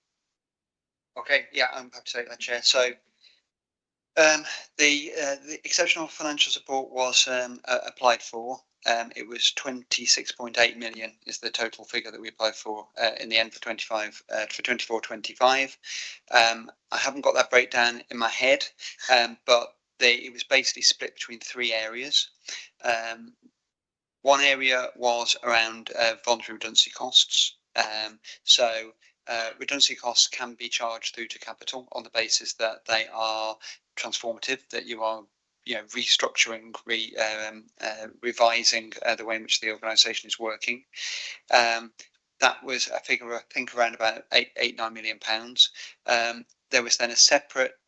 Okay, yeah, I'm happy to take that, Chair. So the exceptional financial support was applied for. It was 26.8 million is the total figure that we applied for in the end for 24-25. I haven't got that breakdown in my head, but it was basically split between three areas. One area was around voluntary redundancy costs. So redundancy costs can be charged through to capital on the basis that they are transformative, that you are restructuring, revising the way in which the organisation is working. That was a figure, I think, around about £9 million. There was then a separate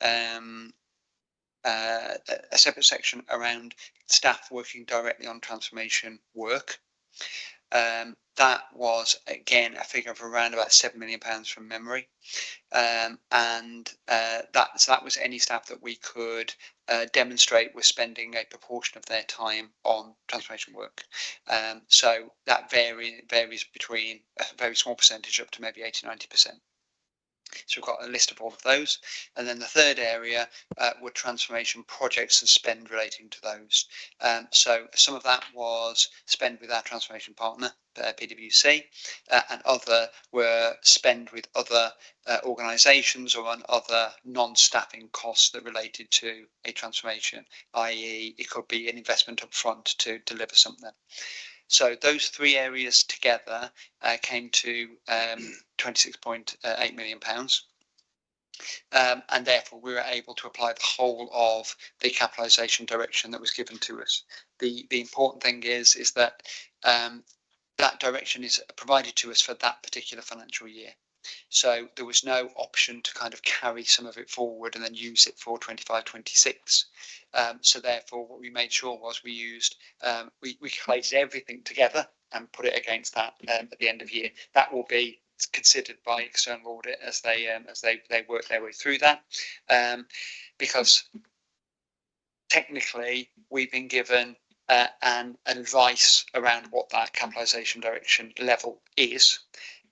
section around staff working directly on transformation work. That was again a figure of around about £7 million from memory, and that was any staff that we could demonstrate were spending a proportion of their time on transformation work. So that varies between a very small percentage up to maybe 80-90%. So we've got a list of all of those. And then the third area were transformation projects and spend relating to those. So some of that was spend with our transformation partner, PwC, and other were spend with other organisations or on other non-staffing costs that related to a transformation, i.e. it could be an investment up front to deliver something. So those three areas together came to £26.8 million. And therefore we were able to apply the whole of the capitalisation direction that was given to us. The important thing is that that direction is provided to us for that particular financial year. So there was no option to kind of carry some of it forward and then use it for 25-26. So therefore what we made sure was we used, we collated everything together and put it against that at the end of year. That will be considered by external audit as they work their way through that, because technically we've been given an advice around what that capitalisation direction level is.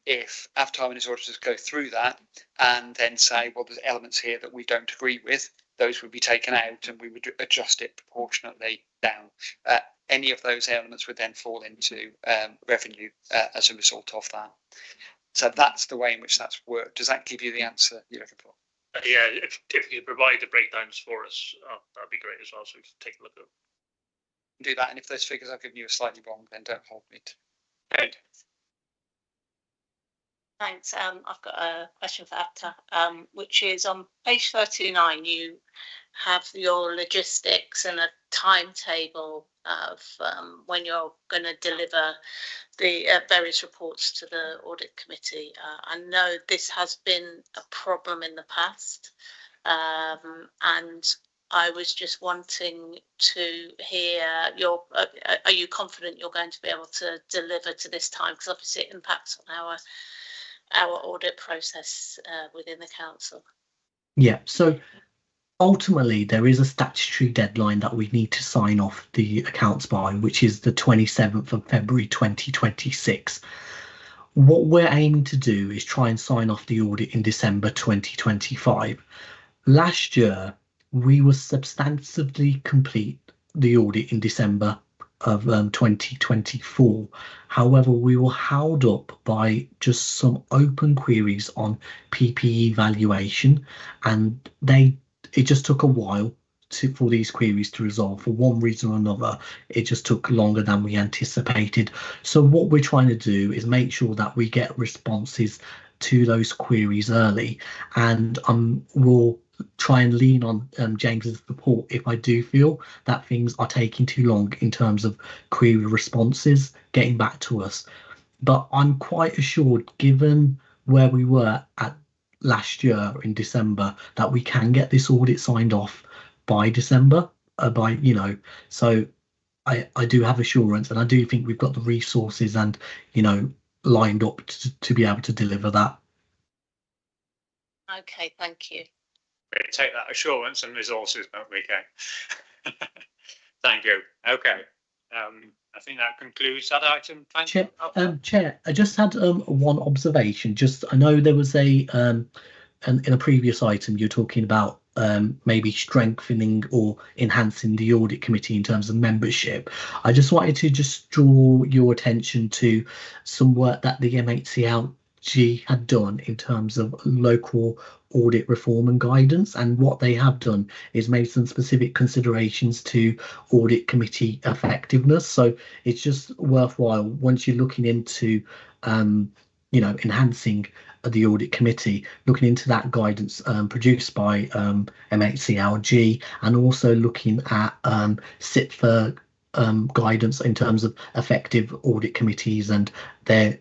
If after time and his auditors go through that and then say, well, there's elements here that we don't agree with, those would be taken out and we would adjust it proportionately down. Any of those elements would then fall into revenue as a result of that. So that's the way in which that's worked. Does that give you the answer you're looking for? Yeah, if you provide the breakdowns for us, that'd be great as well. So we can take a look at them. Do that, and if those figures I've given you are slightly wrong, then don't hold me to it. Thanks. I've got a question for Apta, which is on page 39, you have your logistics and a timetable of when you're going to deliver the various reports to the audit committee. I know this has been a problem in the past, and I was just wanting to hear your, are you confident you're going to be able to deliver to this time? Because obviously it impacts on our audit process within the council. Yeah, so ultimately there is a statutory deadline that we need to sign off the accounts by, which is the 27th of February 2026. What we're aiming to do is try and sign off the audit in December 2025. Last year, we were substantively complete the audit in December of 2024. However, we were held up by just some open queries on PPE valuation, and it just took a while for these queries to resolve. For one reason or another, it just took longer than we anticipated. So what we're trying to do is make sure that we get responses to those queries early, and we'll try and lean on James's support if I do feel that things are taking too long in terms of query responses getting back to us. But I'm quite assured, given where we were at last year in December, that we can get this audit signed off by December, so I do have assurance, and I do think we've got the resources and lined up to be able to deliver that. Okay, thank you. We take that assurance and resources, don't we, Kate? Thank you. Okay. I think that concludes that item. Thank you. Chair, I just had one observation. Just I know there was a in a previous item you're talking about maybe strengthening or enhancing the audit committee in terms of membership. I just wanted to just draw your attention to some work that the MHCLG had done in terms of local audit reform and guidance, and what they have done is made some specific considerations to audit committee effectiveness. So it's just worthwhile once you're looking into enhancing the audit committee, looking into that guidance produced by MHCLG, and also looking at SITFA guidance in terms of effective audit committees and their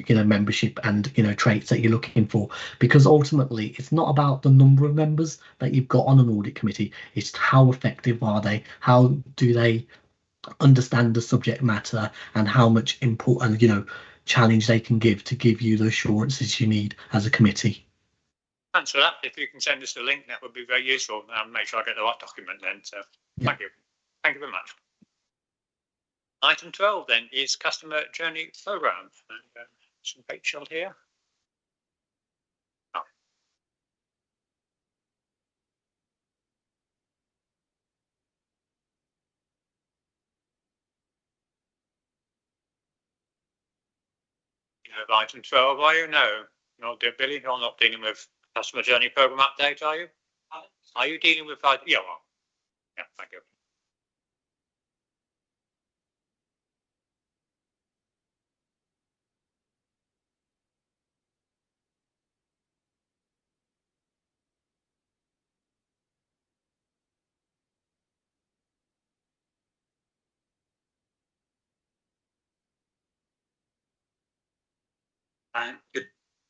membership and traits that you're looking for, because ultimately it's not about the number of members that you've got on an audit committee, it's how effective are they, how do they understand the subject matter, and how much input and challenge they can give to give you the assurances you need as a committee. Thanks for that. If you can send us the link, that would be very useful. I'll make sure I get the right document then. So Thank you. Thank you very much. Item 12 then is customer journey program. Some Rachel here. Of item 12, are you? No, not Billy. You're not dealing with customer journey program update, are you? Are you dealing with? Yeah, well, yeah. Thank you.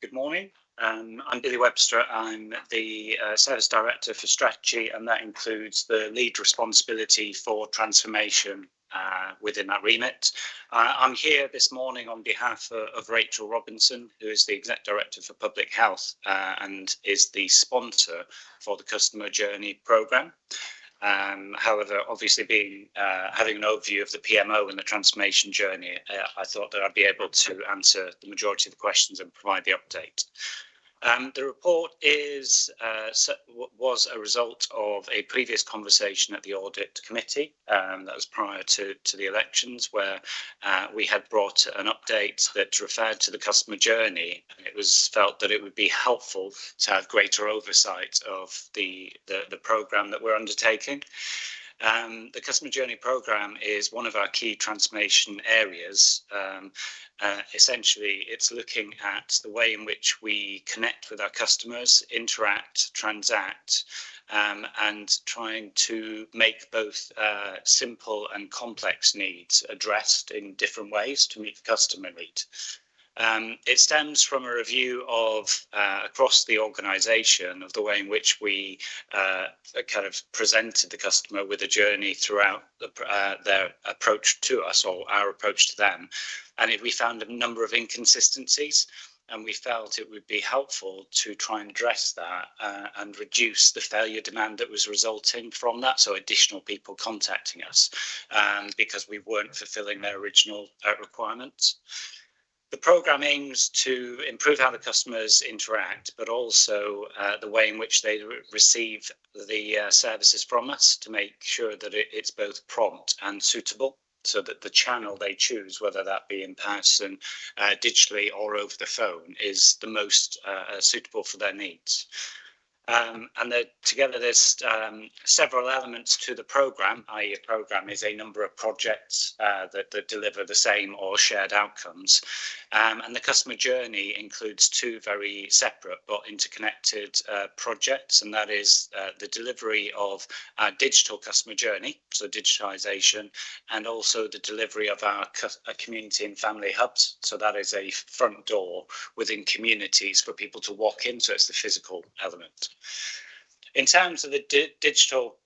Good morning. I'm Billy Webster. I'm the Service Director for Strategy, and that includes the lead responsibility for transformation within that remit. I'm here this morning on behalf of Rachel Robinson, who is the Exec Director for Public Health and is the sponsor for the Customer Journey Programme. However, obviously having an overview of the PMO and the transformation journey, I thought that I'd be able to answer the majority of the questions and provide the update. The report was a result of a previous conversation at the Audit Committee that was prior to the elections, where we had brought an update that referred to the customer journey, and it was felt that it would be helpful to have greater oversight of the programme that we're undertaking. The Customer Journey Programme is one of our key transformation areas. Essentially, it's looking at the way in which we connect with our customers, interact, transact, and trying to make both simple and complex needs addressed in different ways to meet the customer need. It stems from a review of across the organisation of the way in which we kind of presented the customer with a journey throughout their approach to us, or our approach to them, and we found a number of inconsistencies, and we felt it would be helpful to try and address that and reduce the failure demand that was resulting from that, so additional people contacting us because we weren't fulfilling their original requirements. The programme aims to improve how the customers interact, but also the way in which they receive the services from us, to make sure that it's both prompt and suitable, so that the channel they choose, whether that be in person, digitally or over the phone, is the most suitable for their needs. And together there's several elements to the programme, i.e. a programme is a number of projects that deliver the same or shared outcomes. And the customer journey includes two very separate but interconnected projects, and that is the delivery of our digital customer journey, so digitisation, and also the delivery of our community and family hubs. So that is a front door within communities for people to walk in, so it's the physical element. In terms of the digital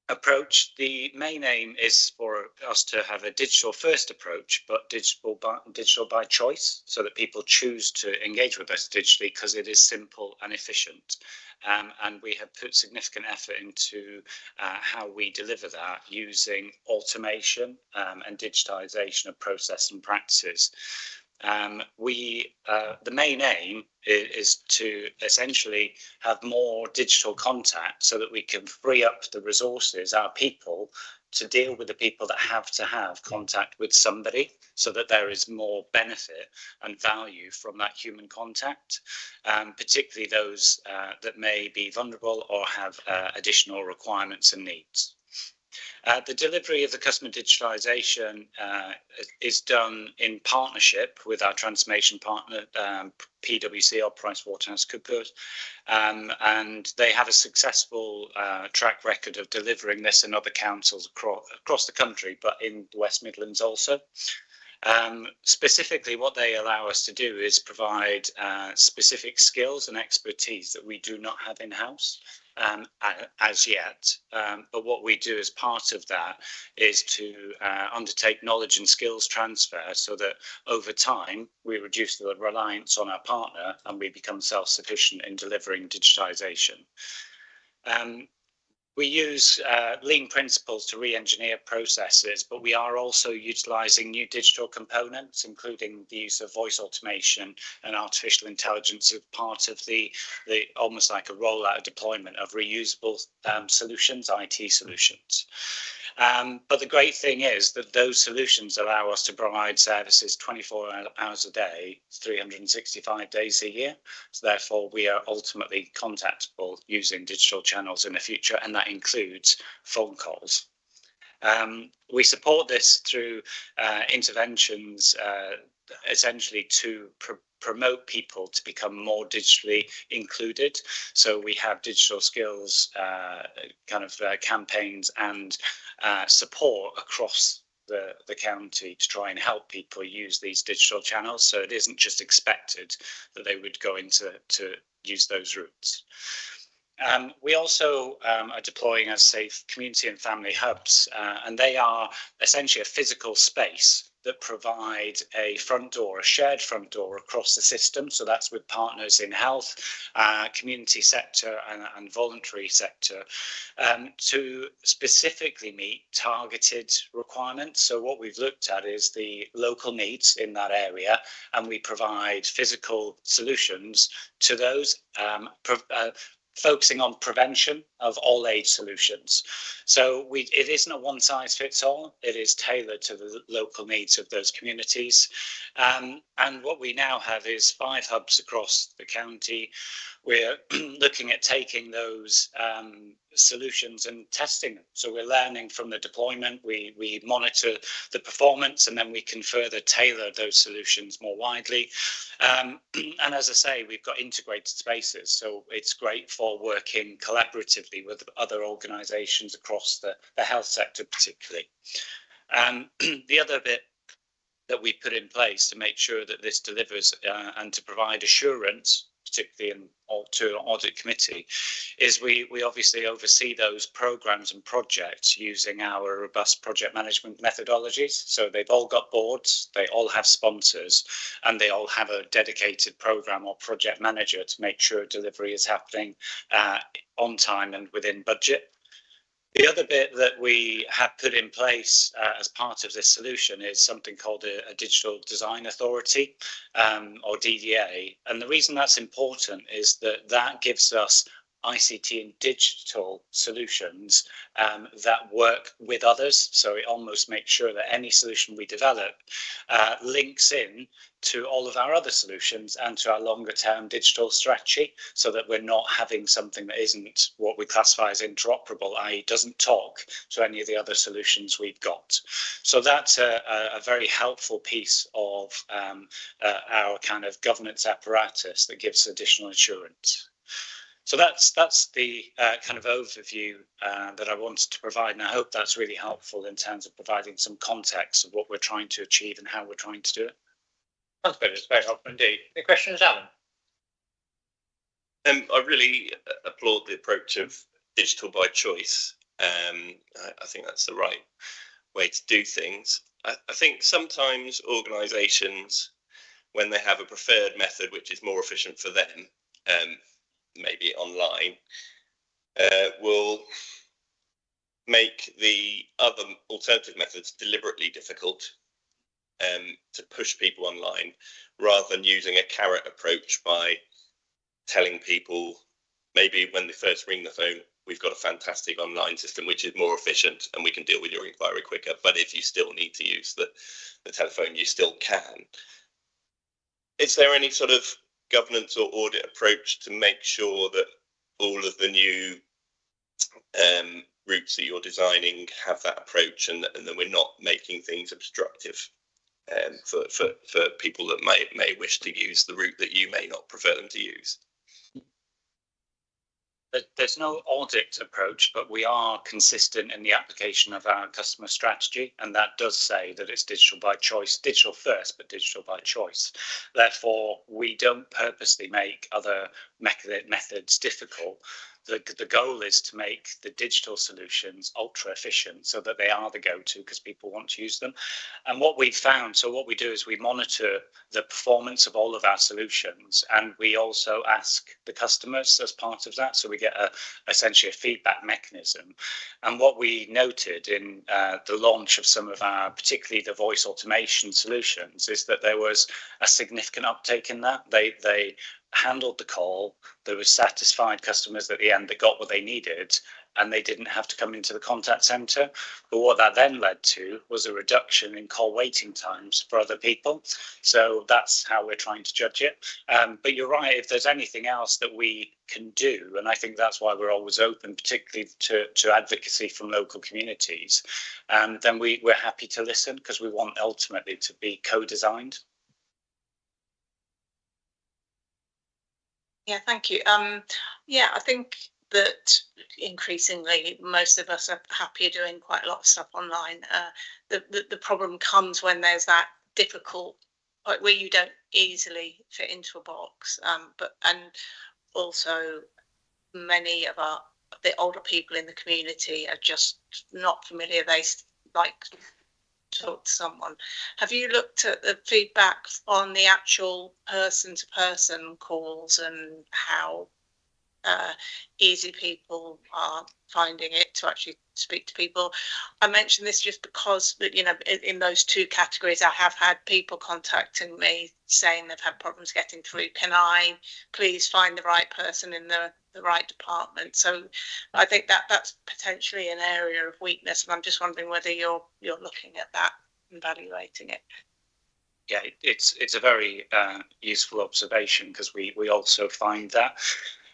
approach, the main aim is for us to have a digital first approach, but digital by choice, so that people choose to engage with us digitally because it is simple and efficient. And we have put significant effort into how we deliver that using automation and digitization of process and practices. The main aim is to essentially have more digital contact so that we can free up the resources, our people, to deal with the people that have to have contact with somebody, so that there is more benefit and value from that human contact, particularly those that may be vulnerable or have additional requirements and needs. The delivery of the customer digitalisation is done in partnership with our transformation partner, PwC or PricewaterhouseCoopers, and they have a successful track record of delivering this in other councils across the country, but in the West Midlands also. Specifically, what they allow us to do is provide specific skills and expertise that we do not have in-house as yet. But what we do as part of that is to undertake knowledge and skills transfer so that over time we reduce the reliance on our partner and we become self-sufficient in delivering digitisation. We use lean principles to re-engineer processes, but we are also utilising new digital components, including the use of voice automation and artificial intelligence as part of the almost like a rollout deployment of reusable solutions, IT solutions. But the great thing is that those solutions allow us to provide services 24 hours a day, 365 days a year. So therefore, we are ultimately contactable using digital channels in the future, and that includes phone calls. We support this through interventions essentially to promote people to become more digitally included. So we have digital skills campaigns and support across the county to try and help people use these digital channels. So it isn't just expected that they would go into to use those routes. We also are deploying as safe community and family hubs, and they are essentially a physical space that provide a front door, a shared front door across the system. So that's with partners in health, community sector and voluntary sector to specifically meet targeted requirements. So what we've looked at is the local needs in that area, and we provide physical solutions to those, focusing on prevention of all age solutions. So it isn't a one size fits all, it is tailored to the local needs of those communities. And what we now have is 5 hubs across the county. We're looking at taking those solutions and testing them. So we're learning from the deployment, we monitor the performance, and then we can further tailor those solutions more widely. And as I say, we've got integrated spaces, so it's great for working collaboratively with other organisations across the health sector particularly. The other bit that we put in place to make sure that this delivers and to provide assurance, particularly to an audit committee, is we obviously oversee those programs and projects using our robust project management methodologies. So they've all got boards, they all have sponsors, and they all have a dedicated program or project manager to make sure delivery is happening on time and within budget. The other bit that we have put in place as part of this solution is something called a Digital Design Authority, or DDA. And the reason that's important is that that gives us ICT and digital solutions that work with others. So it almost makes sure that any solution we develop links in to all of our other solutions and to our longer term digital strategy, so that we're not having something that isn't what we classify as interoperable, i.e. doesn't talk to any of the other solutions we've got. So that's a very helpful piece of our kind of governance apparatus that gives additional assurance. So that's the kind of overview that I wanted to provide, and I hope that's really helpful in terms of providing some context of what we're trying to achieve and how we're trying to do it. Sounds good. It's very helpful indeed. Any questions, Alan? I really applaud the approach of digital by choice. I think that's the right way to do things. I think sometimes organisations, when they have a preferred method which is more efficient for them, maybe online, will make the other alternative methods deliberately difficult to push people online, rather than using a carrot approach by telling people, maybe when they first ring the phone, we've got a fantastic online system which is more efficient and we can deal with your inquiry quicker, but if you still need to use the telephone, you still can. Is there any sort of governance or audit approach to make sure that all of the new routes that you're designing have that approach, and that we're not making things obstructive for people that may wish to use the route that you may not prefer them to use? There's no audit approach, but we are consistent in the application of our customer strategy, and that does say that it's digital by choice, digital first, but digital by choice. Therefore, we don't purposely make other methods difficult. The goal is to make the digital solutions ultra efficient so that they are the go-to because people want to use them. And what we found, so what we do is we monitor the performance of all of our solutions, and we also ask the customers as part of that. So we get essentially a feedback mechanism. And what we noted in the launch of some of our, particularly the voice automation solutions, is that there was a significant uptake in that. They handled the call. There were satisfied customers at the end that got what they needed, and they didn't have to come into the contact centre. But what that then led to was a reduction in call waiting times for other people. So that's how we're trying to judge it. But you're right, if there's anything else that we can do, and I think that's why we're always open, particularly to advocacy from local communities, then we're happy to listen, because we want ultimately to be co-designed. Yeah, thank you. Yeah, I think that increasingly most of us are happier doing quite a lot of stuff online. The problem comes when there's that difficult, like where you don't easily fit into a box. And also many of the older people in the community are just not familiar. They like talk to someone. Have you looked at the feedback on the actual person-to-person calls and how easy people are finding it to actually speak to people? I mention this just because, you know, in those two categories, I have had people contacting me saying they've had problems getting through. Can I please find the right person in the right department? So I think that's potentially an area of weakness, and I'm just wondering whether you're looking at that and evaluating it. Yeah, it's a very useful observation, because we also find that.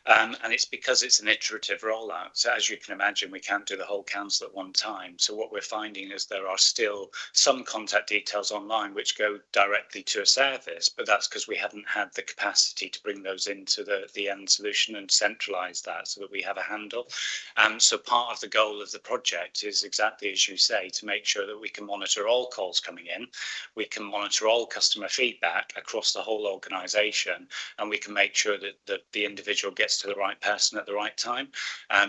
And it's because it's an iterative rollout. So as you can imagine, we can't do the whole council at one time. So what we're finding is there are still some contact details online which go directly to a service, but that's because we haven't had the capacity to bring those into the end solution and centralise that so that we have a handle. So part of the goal of the project is exactly as you say, to make sure that we can monitor all calls coming in, we can monitor all customer feedback across the whole organisation, and we can make sure that the individual gets to the right person at the right time,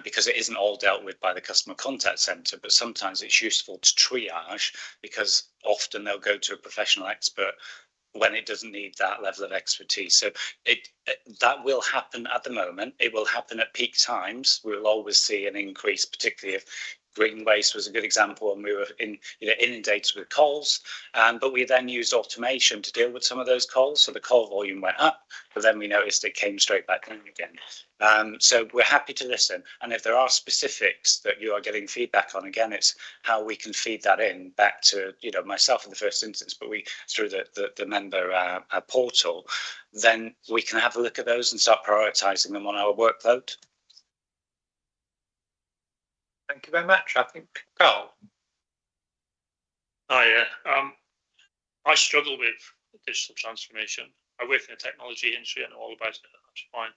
because it isn't all dealt with by the customer contact centre, but sometimes it's useful to triage, because often they'll go to a professional expert when it doesn't need that level of expertise. So that will happen at the moment. It will happen at peak times. We will always see an increase, particularly if green waste was a good example, and we were inundated with calls, but we then used automation to deal with some of those calls. So the call volume went up, but then we noticed it came straight back down again. So we're happy to listen. And if there are specifics that you are getting feedback on, again, it's how we can feed that in back to, you know, myself in the first instance, but we through the member portal, then we can have a look at those and start prioritising them on our workload. Thank you very much. I think Carl. Hi, I struggle with digital transformation. I work in the technology industry and all about it. That's fine.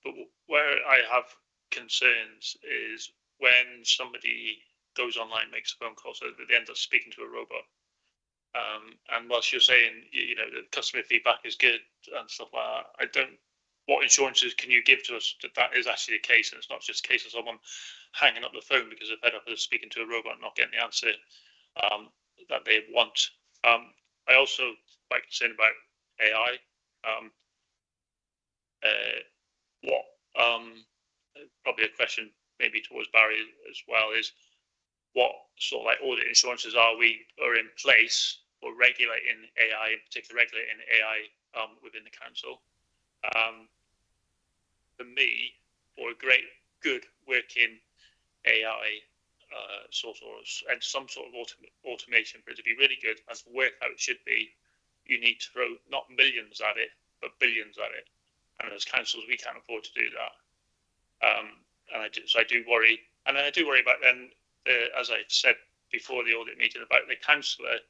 But where I have concerns is when somebody goes online, makes a phone call, so that they end up speaking to a robot. And whilst you're saying, you know, the customer feedback is good and stuff like that, what insurances can you give to us that that is actually the case, and it's not just a case of someone hanging up the phone because they're fed up of speaking to a robot and not getting the answer that they want. I also like saying about AI. Probably a question maybe towards Barry as well is what sort of like audit insurances are in place for regulating AI, in particular regulating AI within the council. For me, for a good working AI and some sort of automation for it to be really good and to work how it should be, you need to throw not millions at it, but billions at it. And as councils, we can't afford to do that. So I do worry, and I do worry about then, as I said before the audit meeting, about the councillor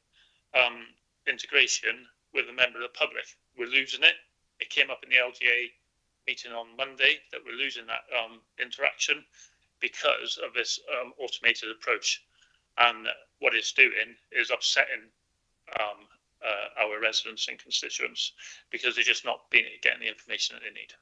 integration with a member of the public. We're losing it. It came up in the LGA meeting on Monday that we're losing that interaction because of this automated approach, and what it's doing is upsetting our residents and constituents because they're just not getting the information that they need.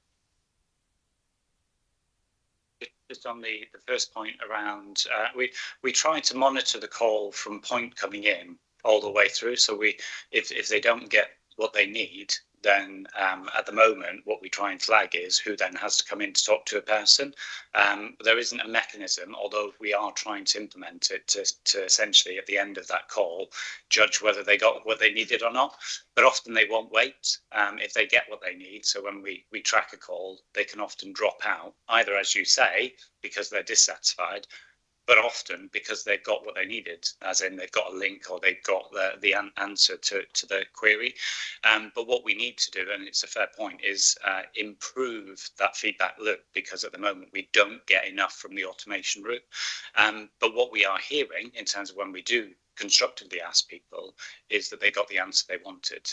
Just on the first point around, we try to monitor the call from point coming in all the way through. So if they don't get what they need, then at the moment, what we try and flag is who then has to come in to talk to a person. There isn't a mechanism, although we are trying to implement it to essentially at the end of that call, judge whether they got what they needed or not. But often they won't wait if they get what they need. So when we track a call, they can often drop out, either, as you say, because they're dissatisfied, but often because they've got what they needed, as in they've got a link or they've got the answer to the query. But what we need to do, and it's a fair point, is improve that feedback loop, because at the moment we don't get enough from the automation route. But what we are hearing in terms of when we do constructively ask people is that they got the answer they wanted.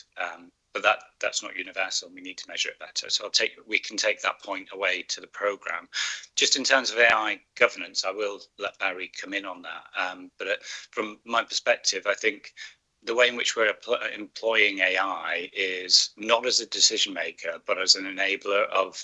But that's not universal. We need to measure it better. So we can take that point away to the programme. Just in terms of AI governance, I will let Barry come in on that. But from my perspective, I think the way in which we're employing AI is not as a decision maker, but as an enabler of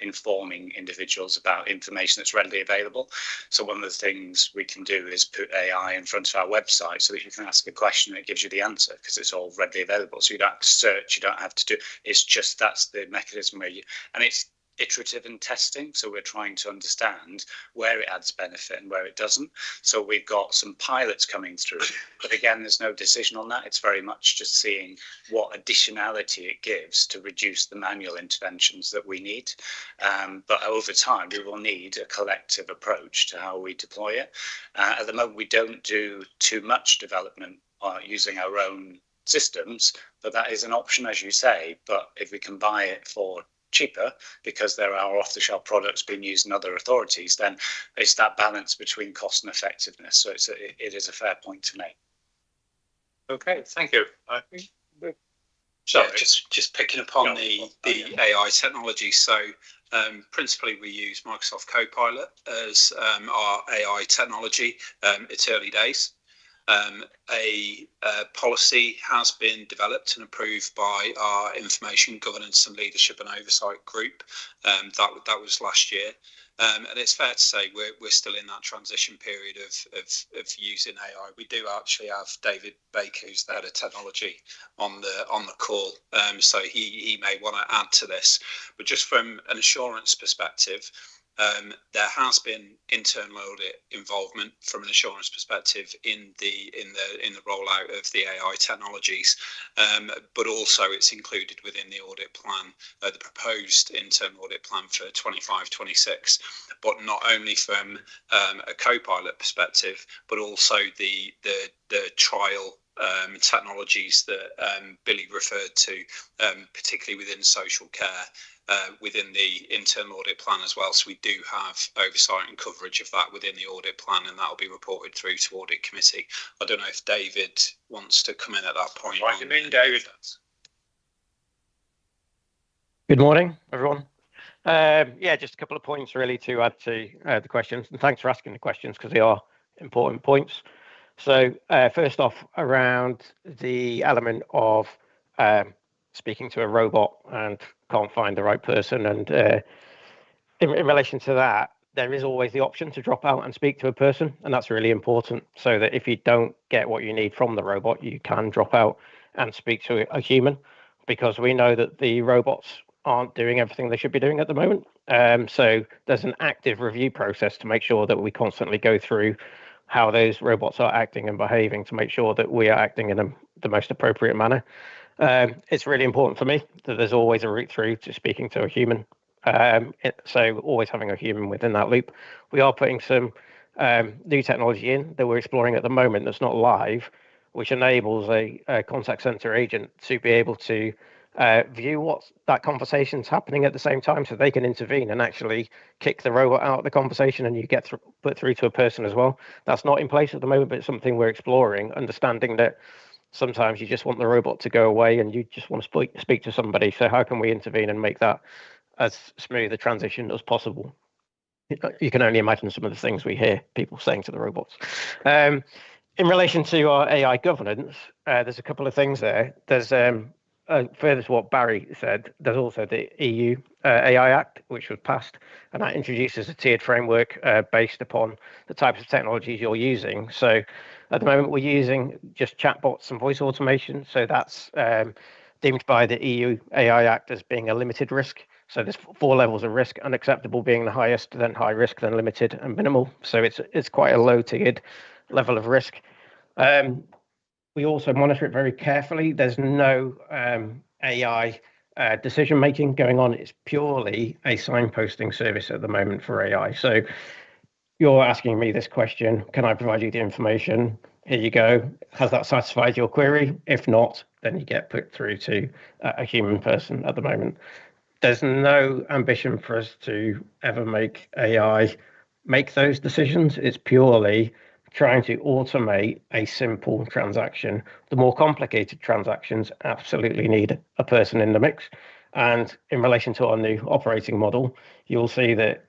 informing individuals about information that's readily available. So one of the things we can do is put AI in front of our website so that you can ask a question and it gives you the answer because it's all readily available. So you don't have to search, you don't have to do, it's just that's the mechanism where and it's iterative and testing, so we're trying to understand where it adds benefit and where it doesn't. So we've got some pilots coming through, but again, there's no decision on that. It's very much just seeing what additionality it gives to reduce the manual interventions that we need. But over time, we will need a collective approach to how we deploy it. At the moment, we don't do too much development using our own systems, but that is an option, as you say. But if we can buy it for cheaper because there are off-the-shelf products being used in other authorities, then it's that balance between cost and effectiveness. So it is a fair point to make. Okay, thank you. So just picking up on the AI technology. So principally we use Microsoft Copilot as our AI technology. It's early days. A policy has been developed and approved by our Information Governance and Leadership and Oversight Group. That was last year. And it's fair to say we're still in that transition period of using AI. We do actually have David Baker, who's the head of technology, on the call, so he may want to add to this. But just from an assurance perspective, there has been internal audit involvement from an assurance perspective in the rollout of the AI technologies, but also it's included within the audit plan, the proposed internal audit plan for 25-26. But not only from a Copilot perspective, but also the trial technologies that Billy referred to, particularly within social care. Within the internal audit plan as well. So we do have oversight and coverage of that within the audit plan, and that will be reported through to audit committee. I don't know if David wants to come in at that point. Right, you mean David? Good morning, everyone. Yeah, just a couple of points really to add to the questions, and thanks for asking the questions because they are important points. So first off, around the element of speaking to a robot and can't find the right person. And in relation to that, there is always the option to drop out and speak to a person, and that's really important, so that if you don't get what you need from the robot, you can drop out and speak to a human, because we know that the robots aren't doing everything they should be doing at the moment. So there's an active review process to make sure that we constantly go through how those robots are acting and behaving to make sure that we are acting in the most appropriate manner. It's really important for me that there's always a route through to speaking to a human. So always having a human within that loop. We are putting some new technology in that we're exploring at the moment that's not live, which enables a contact center agent to be able to view what that conversation's happening at the same time, so they can intervene and actually kick the robot out of the conversation, and you get put through to a person as well. That's not in place at the moment, but it's something we're exploring, understanding that sometimes you just want the robot to go away and you just want to speak to somebody. So how can we intervene and make that as smooth a transition as possible? You can only imagine some of the things we hear people saying to the robots. In relation to our AI governance, there's a couple of things there. There's further to what Barry said, there's also the EU AI Act, which was passed, and that introduces a tiered framework based upon the types of technologies you're using. So at the moment, we're using just chatbots and voice automation. So that's deemed by the EU AI Act as being a limited risk. So there's 4 levels of risk: unacceptable being the highest, then high risk, then limited, and minimal. So it's quite a low tiered level of risk. We also monitor it very carefully. There's no AI decision making going on. It's purely a signposting service at the moment for AI. So you're asking me this question: can I provide you the information? Here you go. Has that satisfied your query? If not, then you get put through to a human person at the moment. There's no ambition for us to ever make AI make those decisions. It's purely trying to automate a simple transaction. The more complicated transactions absolutely need a person in the mix. And in relation to our new operating model, you'll see that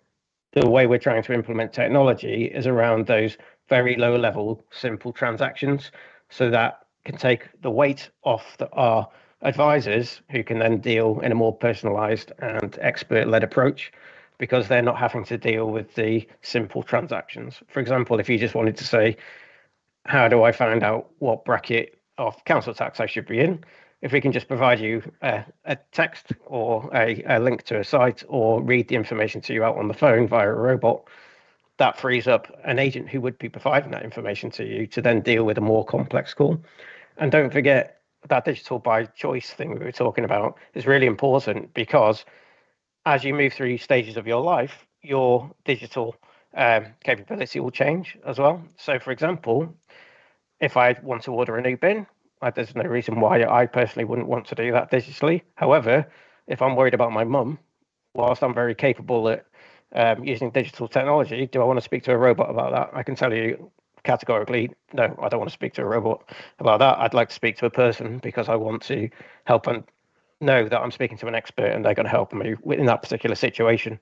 the way we're trying to implement technology is around those very low level, simple transactions, so that can take the weight off our advisors, who can then deal in a more personalized and expert-led approach, because they're not having to deal with the simple transactions. For example, if you just wanted to say, how do I find out what bracket of council tax I should be in? If we can just provide you a text or a link to a site, or read the information to you out on the phone via a robot, that frees up an agent who would be providing that information to you to then deal with a more complex call. And don't forget, that digital by choice thing we were talking about is really important, because as you move through stages of your life, your digital capability will change as well. So, for example, if I want to order a new bin, there's no reason why I personally wouldn't want to do that digitally. However, if I'm worried about my mum, whilst I'm very capable at using digital technology, do I want to speak to a robot about that? I can tell you categorically, no, I don't want to speak to a robot about that. I'd like to speak to a person, because I want to help and know that I'm speaking to an expert and they're going to help me in that particular situation.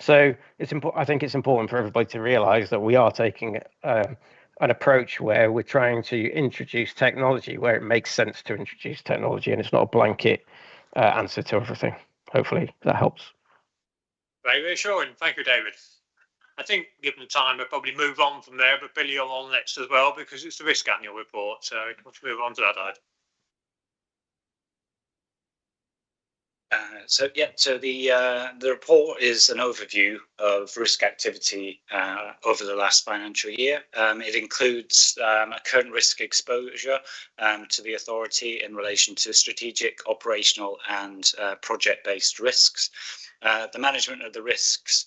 So it's important. I think it's important for everybody to realise that we are taking an approach where we're trying to introduce technology where it makes sense to introduce technology, and it's not a blanket answer to everything. Hopefully that helps. Very reassuring. Thank you, David. I think, given the time, we'll probably move on from there, but Billy, you're on next as well, because it's the risk annual report. So let's move on to that item. So the report is an overview of risk activity over the last financial year. It includes a current risk exposure to the authority in relation to strategic, operational and project-based risks. The management of the risks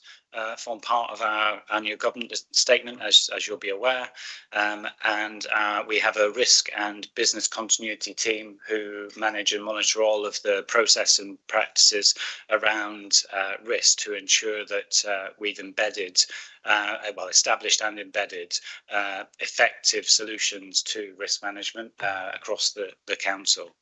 form part of our annual governance statement, as you'll be aware, and we have a risk and business continuity team who manage and monitor all of the process and practices around risk to ensure that we've established and embedded effective solutions to risk management across the council.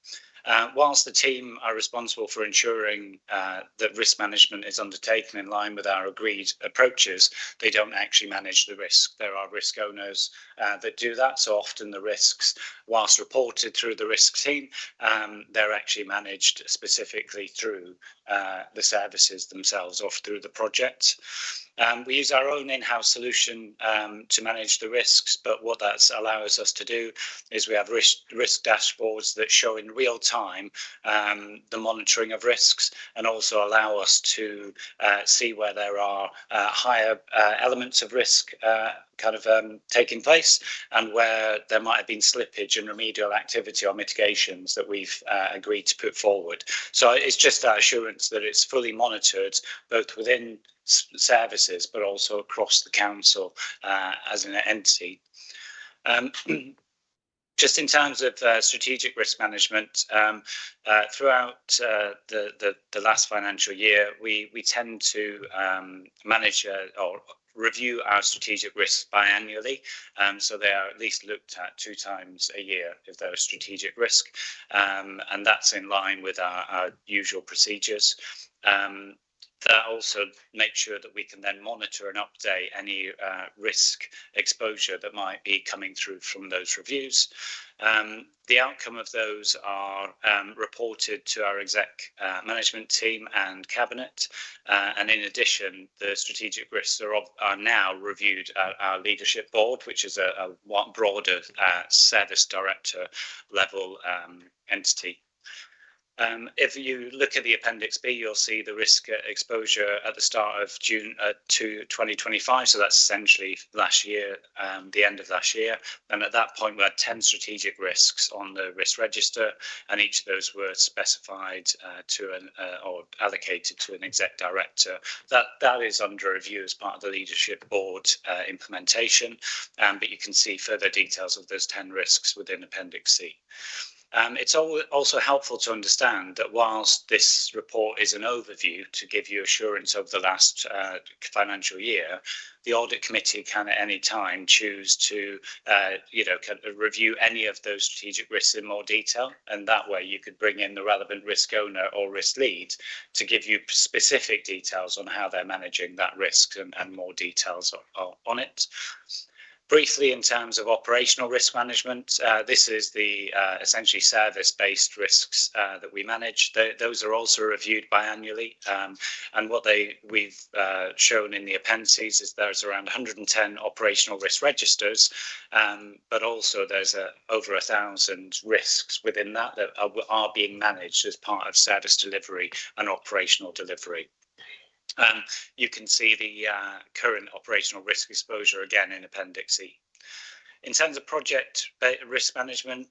Whilst the team are responsible for ensuring that risk management is undertaken in line with our agreed approaches, they don't actually manage the risk. There are risk owners that do that. So often the risks, whilst reported through the risk team, they're actually managed specifically through the services themselves or through the project. We use our own in-house solution to manage the risks, but what that allows us to do is we have risk dashboards that show in real time the monitoring of risks, and also allow us to see where there are higher elements of risk taking place, and where there might have been slippage in remedial activity or mitigations that we've agreed to put forward. So it's just that assurance that it's fully monitored, both within services but also across the council as an entity. Just in terms of strategic risk management, throughout the last financial year, we tend to manage or review our strategic risks biannually. So they are at least looked at 2 times a year if they're a strategic risk, and that's in line with our usual procedures. That also makes sure that we can then monitor and update any risk exposure that might be coming through from those reviews. The outcome of those are reported to our exec management team and cabinet, and in addition, the strategic risks are now reviewed at our leadership board, which is a broader service director level entity. If you look at the Appendix B, you'll see the risk exposure at the start of June to 2025. So that's essentially last year, the end of last year. And at that point, we had 10 strategic risks on the risk register, and each of those were specified or allocated to an exec director. That is under review as part of the leadership board implementation, but you can see further details of those 10 risks within Appendix C. It's also helpful to understand that whilst this report is an overview to give you assurance of the last financial year, the audit committee can at any time choose to review any of those strategic risks in more detail, and that way you could bring in the relevant risk owner or risk lead to give you specific details on how they're managing that risk and more details on it. Briefly, in terms of operational risk management, this is the essentially service-based risks that we manage. Those are also reviewed biannually, and what we've shown in the appendices is there's around 110 operational risk registers, but also there's over 1,000 risks within that are being managed as part of service delivery and operational delivery. You can see the current operational risk exposure again in Appendix E. In terms of project risk management,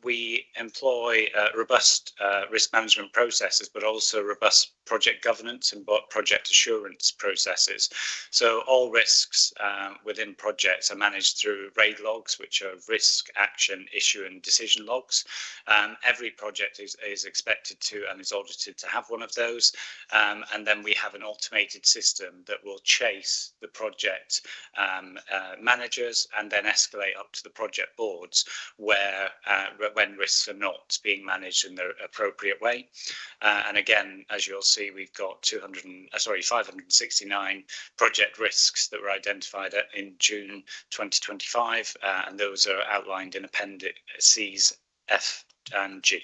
we employ robust risk management processes, but also robust project governance and project assurance processes. So all risks within projects are managed through RAID logs, which are risk, action, issue and decision logs. Every project is expected to and is audited to have one of those. And then we have an automated system that will chase the project managers and then escalate up to the project boards when risks are not being managed in the appropriate way. And again, as you'll see, we've got 569 project risks that were identified in June 2025, and those are outlined in Appendix C's F and G.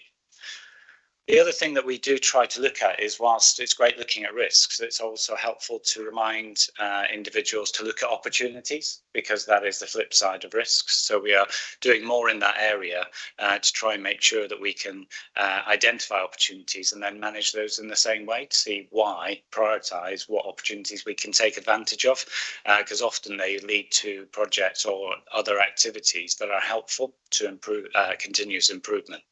The other thing that we do try to look at is, whilst it's great looking at risks, it's also helpful to remind individuals to look at opportunities, because that is the flip side of risks. So we are doing more in that area to try and make sure that we can identify opportunities and then manage those in the same way to see prioritise what opportunities we can take advantage of, because often they lead to projects or other activities that are helpful to improve continuous improvement.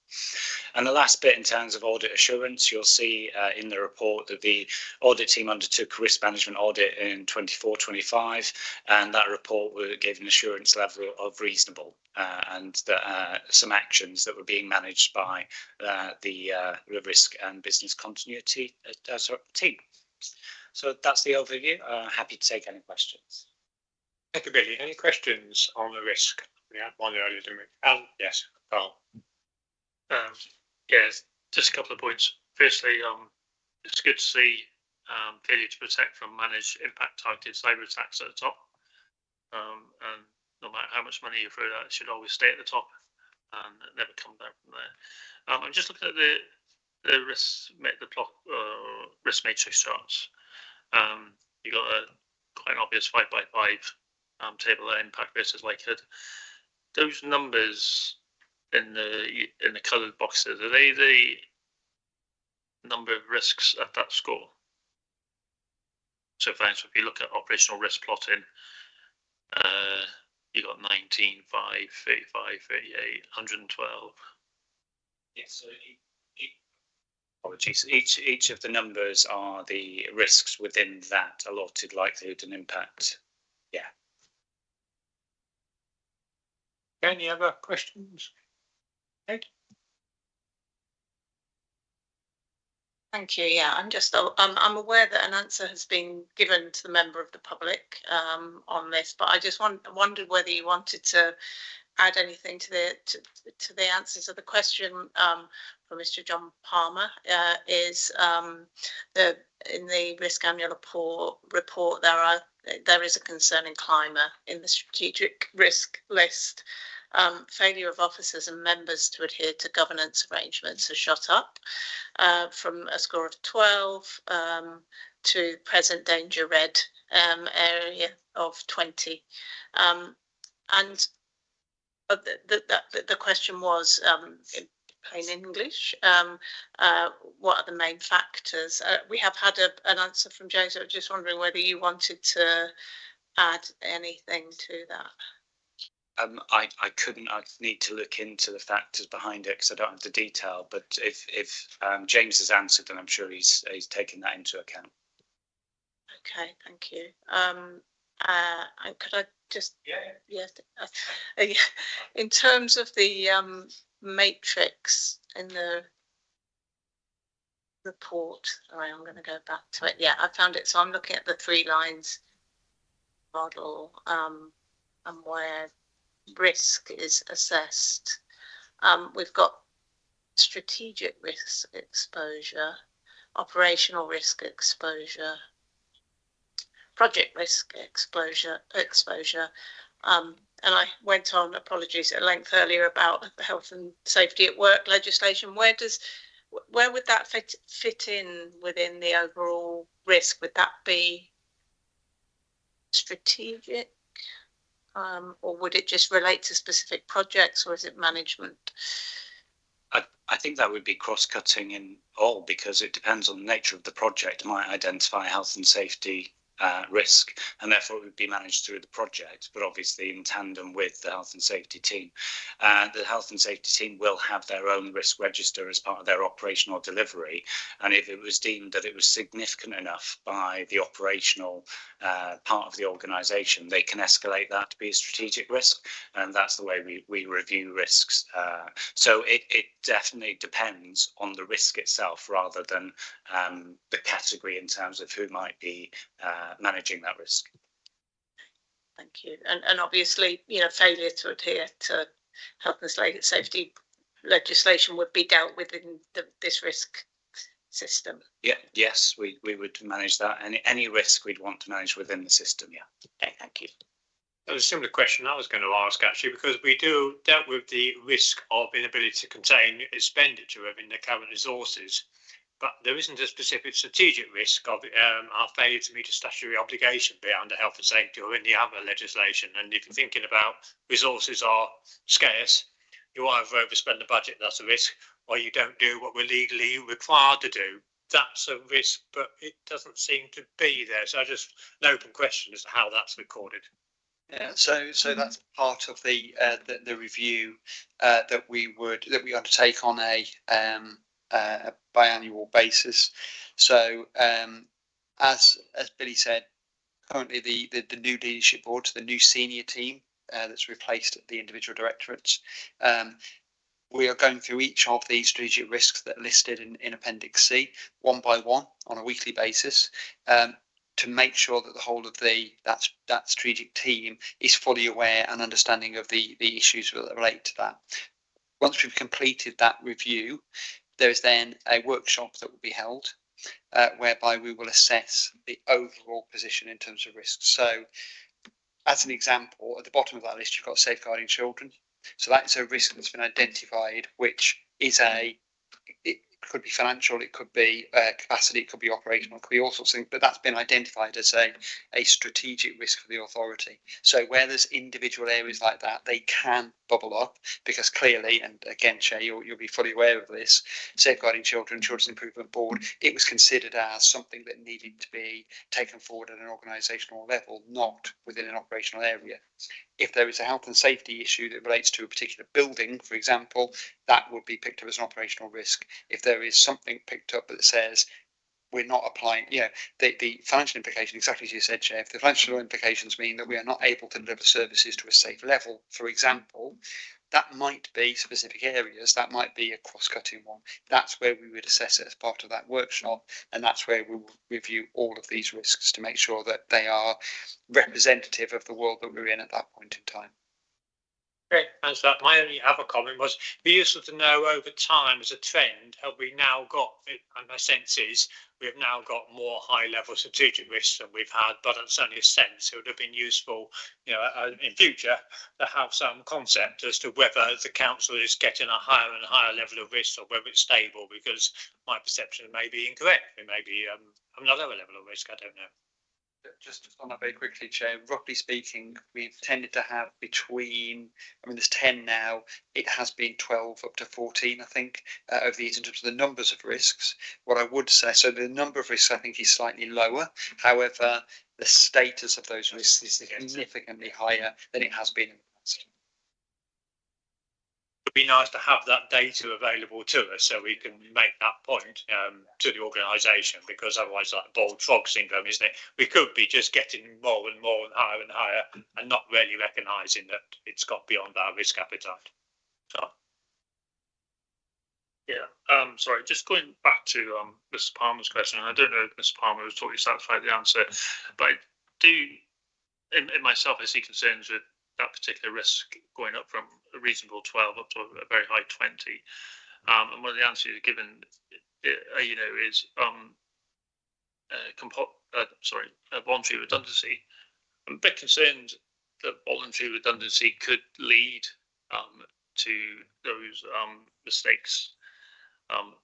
And the last bit in terms of audit assurance, you'll see in the report that the audit team undertook a risk management audit in 24-25, and that report gave an assurance level of reasonable and some actions that were being managed by the risk and business continuity team. So that's the overview. Happy to take any questions. Thank you, Billy. Any questions on the risk? We had one earlier, didn't we? Yes, Carl. Yes, Just a couple of points. Firstly, it's good to see failure to protect from manage impact targeted cyber attacks at the top. And no matter how much money you throw at it, should always stay at the top and never come down from there. I'm just looking at the risk matrix charts. You got a quite an obvious 5x5 table there, impact versus likelihood. Those numbers in the coloured boxes, are they the number of risks at that score? So for instance, if you look at operational risk plotting, you got 19, 5, 35, 38, 112. Yes, so apologies. Each of the numbers are the risks within that allotted likelihood and impact. Yeah. Any other questions? Ed? Thank you. Yeah, I'm aware that an answer has been given to the member of the public on this, but I just wondered whether you wanted to add anything to the answers of the question from Mr. John Palmer. Is in the risk annual report there is a concerning climate in the strategic risk list. Failure of officers and members to adhere to governance arrangements has shot up from a score of 12 to present danger red area of 20. And the question was, in plain English, what are the main factors? We have had an answer from James. I was just wondering whether you wanted to add anything to that. I couldn't. I need to look into the factors behind it because I don't have the detail. But if James has answered, then I'm sure he's taken that into account. Okay, thank you. And could I just in terms of the matrix in the report. Sorry, I'm going to go back to it. Yeah, I found it. So I'm looking at the 3 lines model and where risk is assessed. We've got strategic risk exposure, operational risk exposure, project risk exposure. And I went on, apologies, at length earlier about the health and safety at work legislation. Where would that fit in within the overall risk? Would that be strategic? Or would it just relate to specific projects, or is it management? I think that would be cross-cutting in all, because it depends on the nature of the project. It might identify health and safety risk, and therefore it would be managed through the project, but obviously in tandem with the health and safety team. The health and safety team will have their own risk register as part of their operational delivery, and if it was deemed that it was significant enough by the operational part of the organisation, they can escalate that to be a strategic risk, and that's the way we review risks. So it definitely depends on the risk itself rather than the category in terms of who might be managing that risk. Thank you. And obviously, failure to adhere to health and safety legislation would be dealt with in this risk system. Yeah, yes, we would manage that. Any risk we'd want to manage within the system. Yeah. Okay, thank you. That was a similar question I was going to ask, actually, because we dealt with the risk of inability to contain expenditure within the current resources. But there isn't a specific strategic risk of our failure to meet a statutory obligation, be it under health and safety or in the other legislation. And if you're thinking about resources are scarce, you either overspend the budget, that's a risk, or you don't do what we're legally required to do. That's a risk, but it doesn't seem to be there. So just an open question as to how that's recorded. Yeah, so that's part of the review that we undertake on a biannual basis. So as Billy said, currently the new leadership board, the new senior team that's replaced the individual directorates, we are going through each of the strategic risks that are listed in Appendix C one by one on a weekly basis, to make sure that the whole of that strategic team is fully aware and understanding of the issues that relate to that. Once we've completed that review, There is then a workshop that will be held whereby we will assess the overall position in terms of risks. So as an example, at the bottom of that list, you've got safeguarding children. So that is a risk that's been identified, which is it could be financial, it could be capacity, it could be operational, it could be all sorts of things, but that's been identified as a strategic risk for the authority. So where there's individual areas like that, they can bubble up because clearly, and again, Chair, you'll be fully aware of this, Safeguarding Children, Children's Improvement Board, it was considered as something that needed to be taken forward at an organisational level, not within an operational area. If there is a health and safety issue that relates to a particular building, for example, that would be picked up as an operational risk. If there is something picked up that says we're not applying, the financial implication, exactly as you said, Chair, if the financial implications mean that we are not able to deliver services to a safe level, for example, that might be specific areas, that might be a cross-cutting one. That's where we would assess it as part of that workshop, and that's where we will review all of these risks to make sure that they are representative of the world that we're in at that point in time. Okay, thanks for that. My only other comment was be useful to know over time as a trend, have we now got, and my sense is, we have now got more high-level strategic risks than we've had, but it's only a sense. It would have been useful, in future to have some concept as to whether the council is getting a higher and higher level of risk or whether it's stable, because my perception may be incorrect. It may be another level of risk, I don't know. Just on that very quickly, Chair, roughly speaking, we've tended to have between, there's 10 now, it has been 12 up to 14, I think, over the years in terms of the numbers of risks. What I would say, so the number of risks I think is slightly lower. However, the status of those risks is significantly higher than it has been in the past. It would be nice to have that data available to us so we can make that point to the organisation, because otherwise, like bald frog syndrome, isn't it? We could be just getting more and more and higher and not really recognising that it's got beyond our risk appetite. So. Yeah, sorry, just going back to Mr. Palmer's question, and I don't know if Mr. Palmer was totally satisfied with the answer, but I do, in myself, I see concerns with that particular risk going up from a reasonable 12 up to a very high 20. And one of the answers you've given, is voluntary redundancy. I'm a bit concerned that voluntary redundancy could lead to those mistakes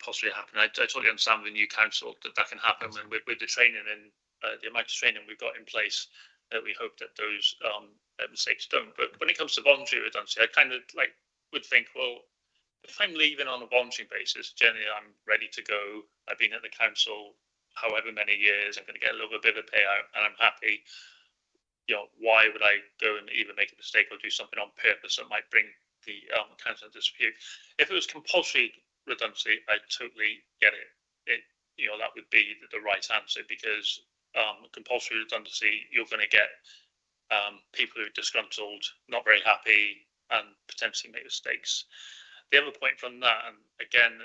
possibly happening. I totally understand with the new council that can happen, and with the training and the amount of training we've got in place, we hope that those mistakes don't. But when it comes to voluntary redundancy, I kind of would think, well, if I'm leaving on a voluntary basis, generally I'm ready to go. I've been at the council however many years. I'm going to get a little bit of a payout, and I'm happy. Why would I go and either make a mistake or do something on purpose that might bring the council into dispute? If it was compulsory redundancy, I totally get it. That would be the right answer, because compulsory redundancy, you're going to get people who are disgruntled, not very happy, and potentially make mistakes. The other point from that, and again,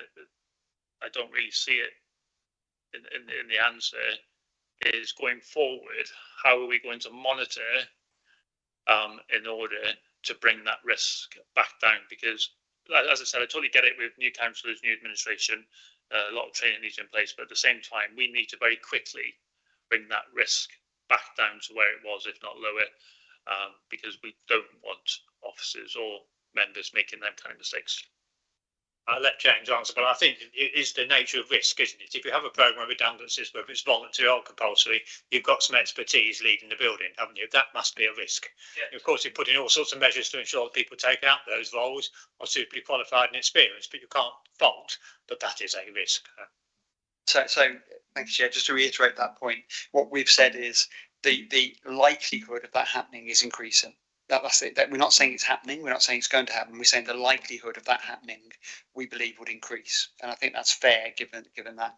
I don't really see it in the answer, is going forward, how are we going to monitor in order to bring that risk back down? Because, as I said, I totally get it with new councillors, new administration, a lot of training needs in place, but at the same time, we need to very quickly bring that risk back down to where it was, if not lower, because we don't want officers or members making them kind of mistakes. I'll let James answer, but I think it is the nature of risk, isn't it? If you have a programme of redundancies, whether it's voluntary or compulsory, you've got some expertise leading the building, haven't you? That must be a risk. Yeah. Of course, you put in all sorts of measures to ensure that people take out those roles are suitably qualified and experienced, but you can't fault that is a risk. So thank you, Chair. Just to reiterate that point, what we've said is the likelihood of that happening is increasing. That's it. That we're not saying it's happening. We're not saying it's going to happen. We're saying the likelihood of that happening, we believe, would increase, and I think that's fair given that.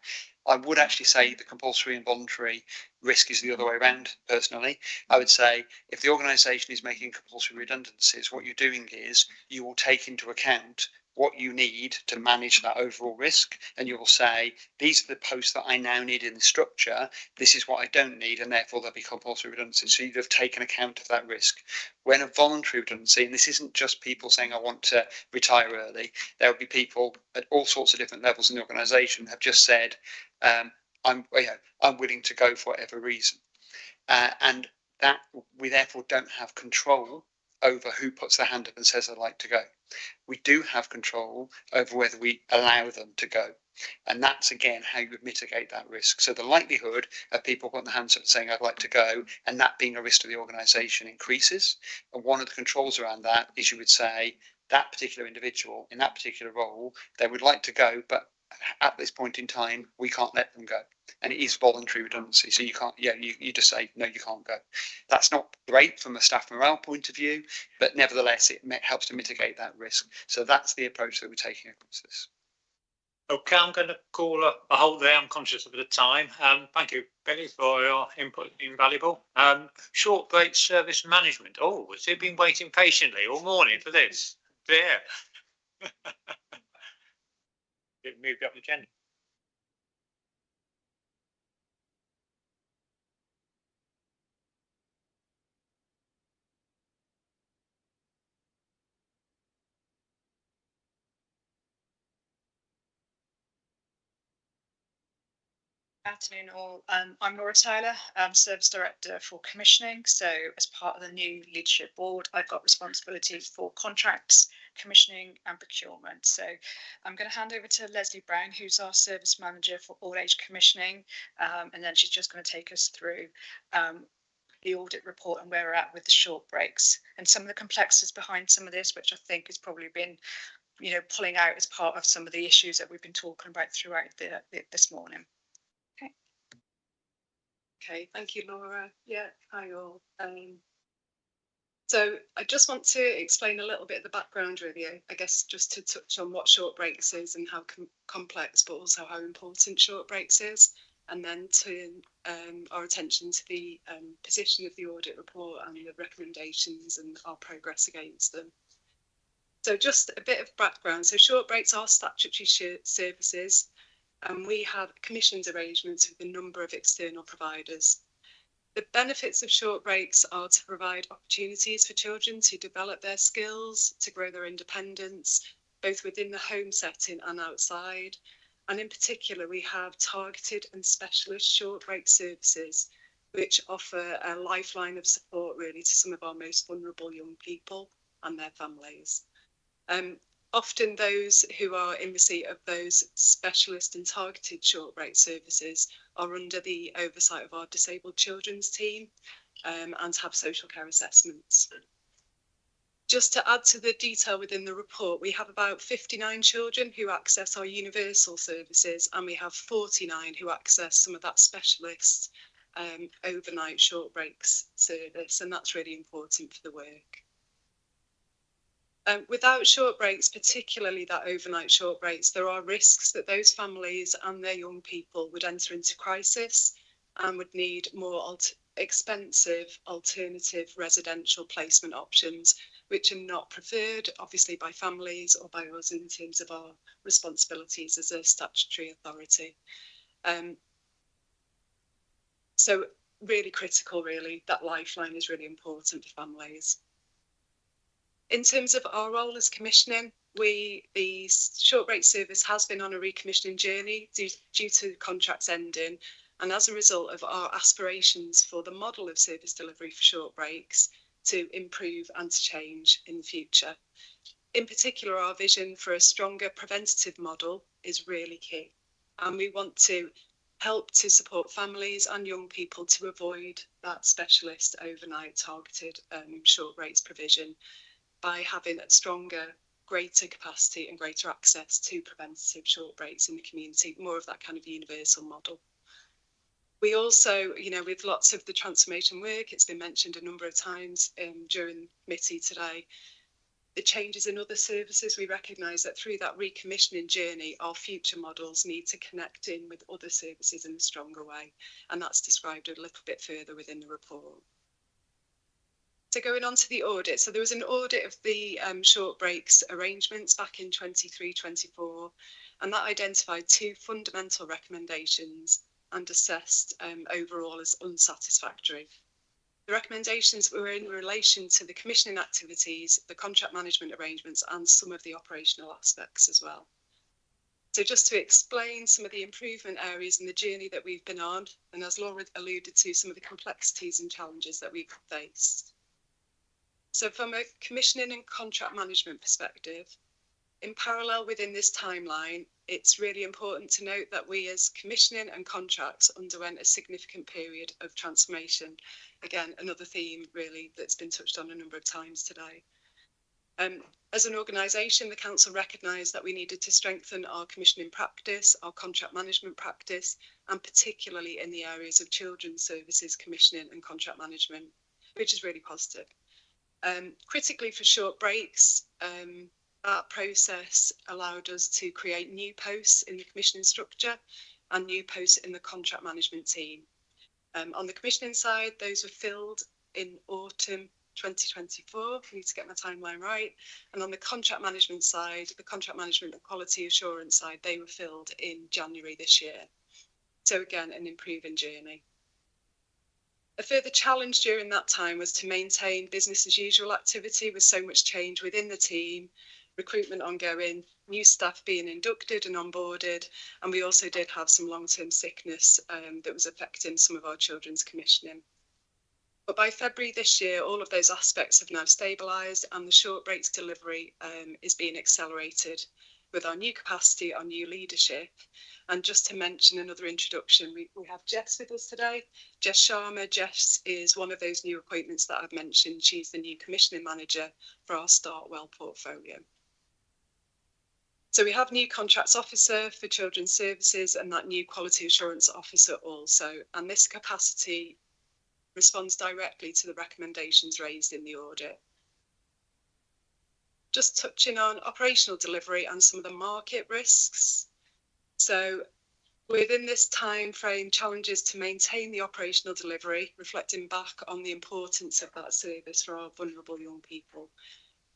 I would actually say the compulsory and voluntary risk is the other way around. Personally, I would say if the organisation is making compulsory redundancies, what you're doing is you will take into account what you need to manage that overall risk, and you'll say, these are the posts that I now need in the structure, this is what I don't need, and therefore there'll be compulsory redundancy. So you'd have taken account of that risk. When a voluntary redundancy, and this isn't just people saying I want to retire early, there will be people at all sorts of different levels in the organisation have just said, I'm willing to go for whatever reason. And that we therefore don't have control over who puts their hand up and says I'd like to go. We do have control over whether we allow them to go. And that's, again, how you would mitigate that risk. So the likelihood of people putting their hands up and saying I'd like to go, and that being a risk to the organisation, increases. And one of the controls around that is you would say that particular individual in that particular role, they would like to go, but at this point in time, we can't let them go. And it is voluntary redundancy. So you can't, you just say, no, you can't go. That's not great from a staff morale point of view, but nevertheless, it helps to mitigate that risk. So that's the approach that we're taking across this. Okay, I'm going to call a halt there. I'm conscious of the time. Thank you, Billy, for your input. Invaluable. Short break service management. Oh, has it been waiting patiently all morning for this? There. It moved up the agenda. Afternoon all. I'm Laura Taylor, Service Director for Commissioning. So as part of the new leadership board, I've got responsibility for contracts, commissioning and procurement. So I'm going to hand over to Leslie Brown, who's our Service Manager for All Age Commissioning. And then she's just going to take us through the audit report and where we're at with the short breaks and some of the complexities behind some of this, which I think has probably been, pulling out as part of some of the issues that we've been talking about throughout this morning. Okay, thank you, Laura. Yeah, hi all. So I just want to explain a little bit of the background, really, I guess, just to touch on what short breaks is and how complex, but also how important short breaks is, and then turn our attention to the position of the audit report and the recommendations and our progress against them. So just a bit of background. So short breaks are statutory services. And we have commissions arrangements with a number of external providers. The benefits of short breaks are to provide opportunities for children to develop their skills, to grow their independence, both within the home setting and outside. And in particular, we have targeted and specialist short break services, which offer a lifeline of support really to some of our most vulnerable young people and their families. Often those who are in receipt of those specialist and targeted short break services are under the oversight of our disabled children's team and have social care assessments. Just to add to the detail within the report, we have about 59 children who access our universal services, and we have 49 who access some of that specialist overnight short breaks service, and that's really important for the work. Without short breaks, particularly that overnight short breaks, there are risks that those families and their young people would enter into crisis and would need more expensive alternative residential placement options, which are not preferred, obviously, by families or by us in terms of our responsibilities as a statutory authority. So really critical, really, that lifeline is really important for families. In terms of our role as commissioning, the short break service has been on a recommissioning journey due to contracts ending, and as a result of our aspirations for the model of service delivery for short breaks to improve and to change in the future. In particular, our vision for a stronger preventative model is really key, and we want to help to support families and young people to avoid that specialist overnight targeted short breaks provision by having a stronger, greater capacity and greater access to preventative short breaks in the community, more of that kind of universal model. We also, with lots of the transformation work, it's been mentioned a number of times during committee today, the changes in other services, we recognise that through that recommissioning journey, our future models need to connect in with other services in a stronger way. And that's described a little bit further within the report. So going on to the audit, so there was an audit of the short breaks arrangements back in 23-24, and that identified 2 fundamental recommendations and assessed overall as unsatisfactory. The recommendations were in relation to the commissioning activities, the contract management arrangements, and some of the operational aspects as well. So just to explain some of the improvement areas and the journey that we've been on, and as Laura alluded to, some of the complexities and challenges that we've faced. So from a commissioning and contract management perspective, in parallel within this timeline, it's really important to note that we as commissioning and contracts underwent a significant period of transformation. Again, another theme really that's been touched on a number of times today. As an organisation, the council recognised that we needed to strengthen our commissioning practice, our contract management practice, and particularly in the areas of children's services commissioning and contract management, which is really positive. Critically for short breaks, that process allowed us to create new posts in the commissioning structure and new posts in the contract management team. On the commissioning side, those were filled in autumn 2024. I need to get my timeline right. And on the contract management side, the contract management and quality assurance side, they were filled in January this year. So again, an improving journey. A further challenge during that time was to maintain business as usual activity with so much change within the team, recruitment ongoing, new staff being inducted and onboarded, and we also did have some long-term sickness that was affecting some of our children's commissioning. But by February this year, all of those aspects have now stabilised and the short breaks delivery is being accelerated with our new capacity, our new leadership. And just to mention another introduction, we have Jess with us today. Jess Sharma. Jess is one of those new appointments that I've mentioned. She's the new commissioning manager for our Start Well portfolio. So we have new contracts officer for children's services and that new quality assurance officer also. And this capacity responds directly to the recommendations raised in the audit. Just touching on operational delivery and some of the market risks. So within this time frame, challenges to maintain the operational delivery, reflecting back on the importance of that service for our vulnerable young people,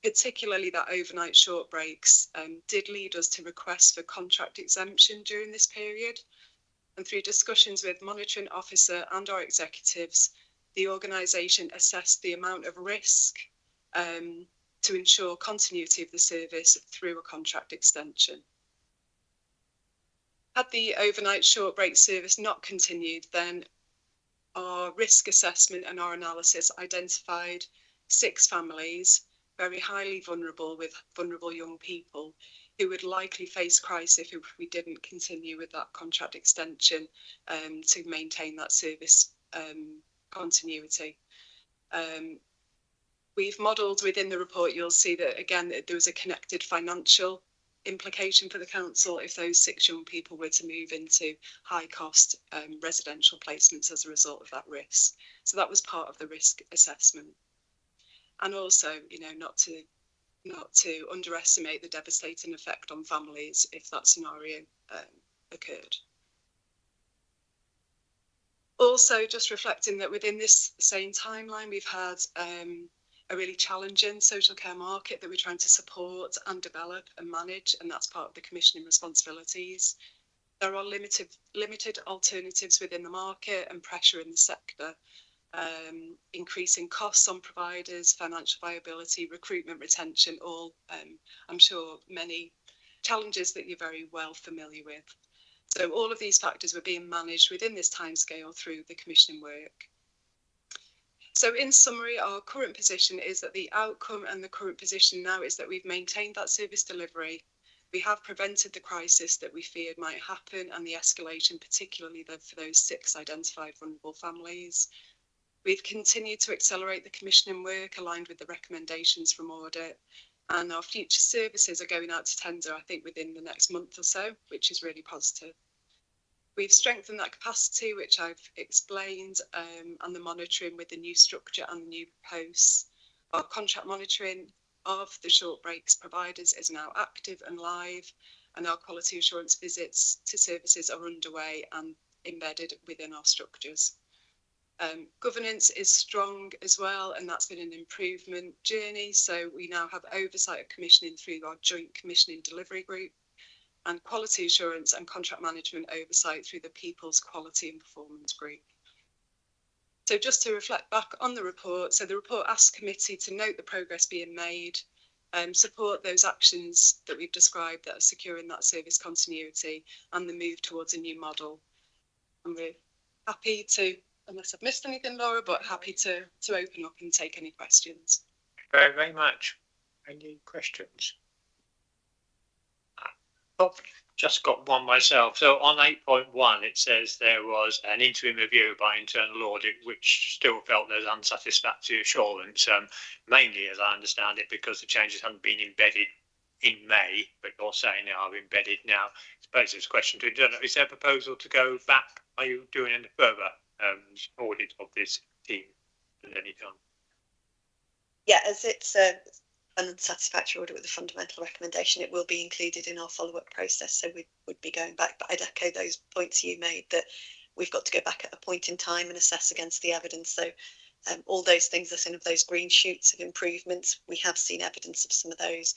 particularly that overnight short breaks, did lead us to requests for contract exemption during this period. And through discussions with monitoring officer and our executives, the organisation assessed the amount of risk to ensure continuity of the service through a contract extension. Had the overnight short break service not continued, then our risk assessment and our analysis identified 6 families, very highly vulnerable with vulnerable young people, who would likely face crisis if we didn't continue with that contract extension to maintain that service continuity. We've modelled within the report, you'll see that again, there was a connected financial implication for the council if those 6 young people were to move into high cost residential placements as a result of that risk. So that was part of the risk assessment. And also, you know, not to underestimate the devastating effect on families if that scenario occurred. Also, just reflecting that within this same timeline, we've had a really challenging social care market that we're trying to support and develop and manage, and that's part of the commissioning responsibilities. There are limited alternatives within the market and pressure in the sector, increasing costs on providers, financial viability, recruitment, retention, all, I'm sure, many challenges that you're very well familiar with. So all of these factors were being managed within this timescale through the commissioning work. So in summary, our current position is that the outcome and the current position now is that we've maintained that service delivery. We have prevented the crisis that we feared might happen and the escalation, particularly for those 6 identified vulnerable families. We've continued to accelerate the commissioning work aligned with the recommendations from audit, and our future services are going out to tender, I think, within the next month or so, which is really positive. We've strengthened that capacity, which I've explained, and the monitoring with the new structure and the new posts. Our contract monitoring of the short breaks providers is now active and live, and our quality assurance visits to services are underway and embedded within our structures. Governance is strong as well, and that's been an improvement journey. So we now have oversight of commissioning through our joint commissioning delivery group, and quality assurance and contract management oversight through the People's Quality and Performance Group. So just to reflect back on the report, so the report asks committee to note the progress being made, support those actions that we've described that are securing that service continuity and the move towards a new model. And we're happy to, unless I've missed anything, Laura, but happy to open up and take any questions. Very, very much. Any questions? I've just got one myself. So on 8.1, it says there was an interim review by internal audit, which still felt there's unsatisfactory assurance, mainly, as I understand it, because the changes hadn't been embedded in May, but you're saying they are embedded now. I suppose there's a question to do. Is there a proposal to go back? Are you doing any further audit of this team at any time? Yeah, as it's an unsatisfactory audit with a fundamental recommendation, it will be included in our follow-up process. So we would be going back, but I'd echo those points you made that we've got to go back at a point in time and assess against the evidence. So all those things are sort of those green shoots of improvements. We have seen evidence of some of those.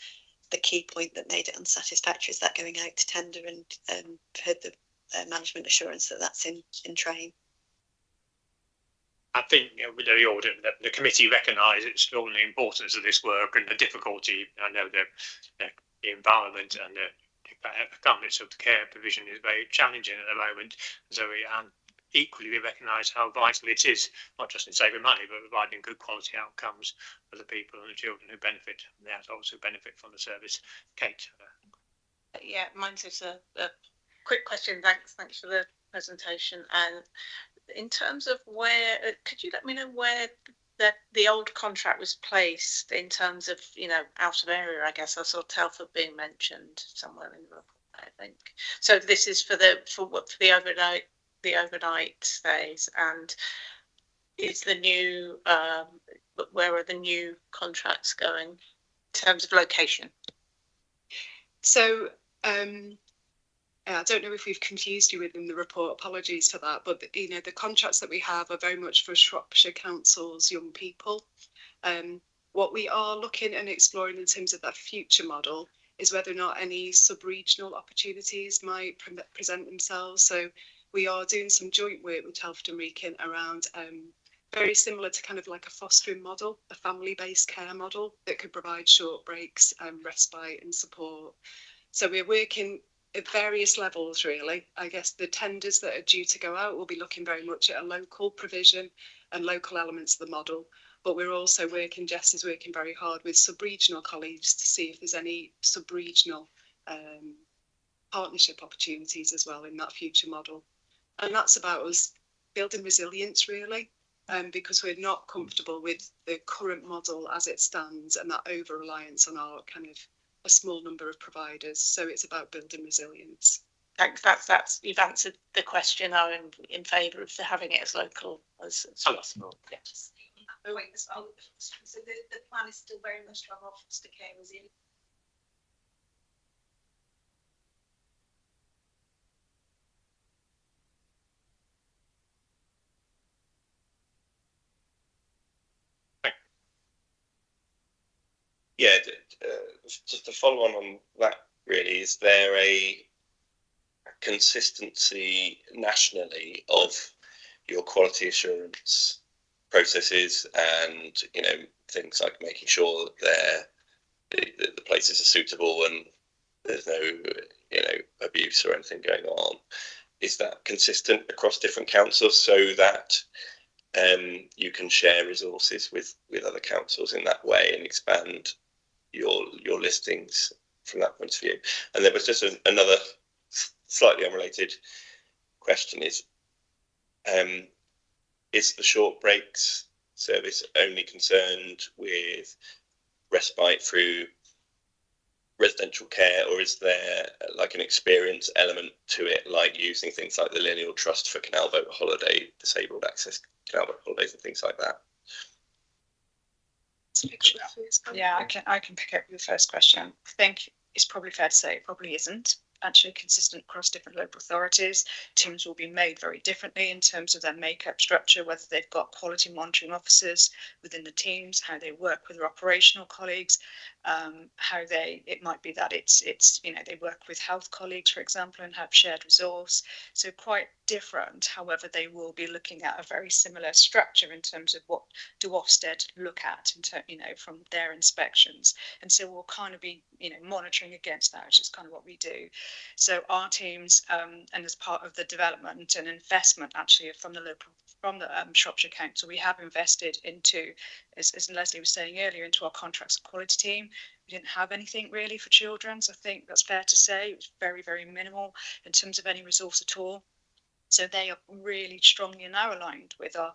The key point that made it unsatisfactory is that going out to tender and heard the management assurance that that's in train. I think with the audit, the committee recognise it's still the importance of this work and the difficulty. I know the environment and the economics of the care provision is very challenging at the moment. So equally we recognise how vital it is, not just in saving money, but providing good quality outcomes for the people and the children who benefit, and the adults who benefit from the service. Kate. Yeah, mine's just a quick question. Thanks for the presentation. And in terms of where, could you let me know where the old contract was placed in terms of, out of area? I guess I saw Telford being mentioned somewhere in the report, I think. So this is for the overnight stays, and is the new where are the new contracts going in terms of location? So I don't know if we've confused you within the report, apologies for that, but the contracts that we have are very much for Shropshire Council's young people. What we are looking and exploring in terms of that future model is whether or not any sub-regional opportunities might present themselves. So we are doing some joint work with Telford and Wrekin around very similar to kind of like a fostering model, a family-based care model that could provide short breaks, respite and support. So we're working at various levels, really. I guess the tenders that are due to go out will be looking very much at a local provision and local elements of the model. But we're also working, Jess is working very hard with sub-regional colleagues to see if there's any sub-regional partnership opportunities as well in that future model. And that's about us building resilience, really, because we're not comfortable with the current model as it stands and that over-reliance on our kind of a small number of providers. So it's about building resilience. Thanks. That's you've answered the question. I'm in favour of having it as local as possible. Yeah. So the plan is still very much to have our foster care resilient. Yeah, just to follow on that, really, is there a consistency nationally of your quality assurance processes and, things like making sure that the places are suitable and there's no, abuse or anything going on? Is that consistent across different councils so that you can share resources with other councils in that way and expand your listings from that point of view? And there was just another slightly unrelated question: is the short breaks service only concerned with respite through residential care, or is there like an experience element to it, like using things like the Lineal Trust for canal boat holiday, disabled access canal boat holidays and things like that? Yeah, I can pick up your first question. I think it's probably fair to say it probably isn't. actually consistent across different local authorities. Teams will be made very differently in terms of their makeup structure, whether they've got quality monitoring officers within the teams, how they work with their operational colleagues, how it might be that it's they work with health colleagues, for example, and have shared resource. So quite different. However, they will be looking at a very similar structure in terms of what do Ofsted look at from their inspections. And so we'll kind of be monitoring against that, which is kind of what we do. So our teams, and as part of the development and investment actually from the Shropshire Council, we have invested into, as Leslie was saying earlier, into our contracts and quality team. We didn't have anything really for children, so I think that's fair to say. It was very, very minimal in terms of any resource at all. So they are really strongly now aligned with our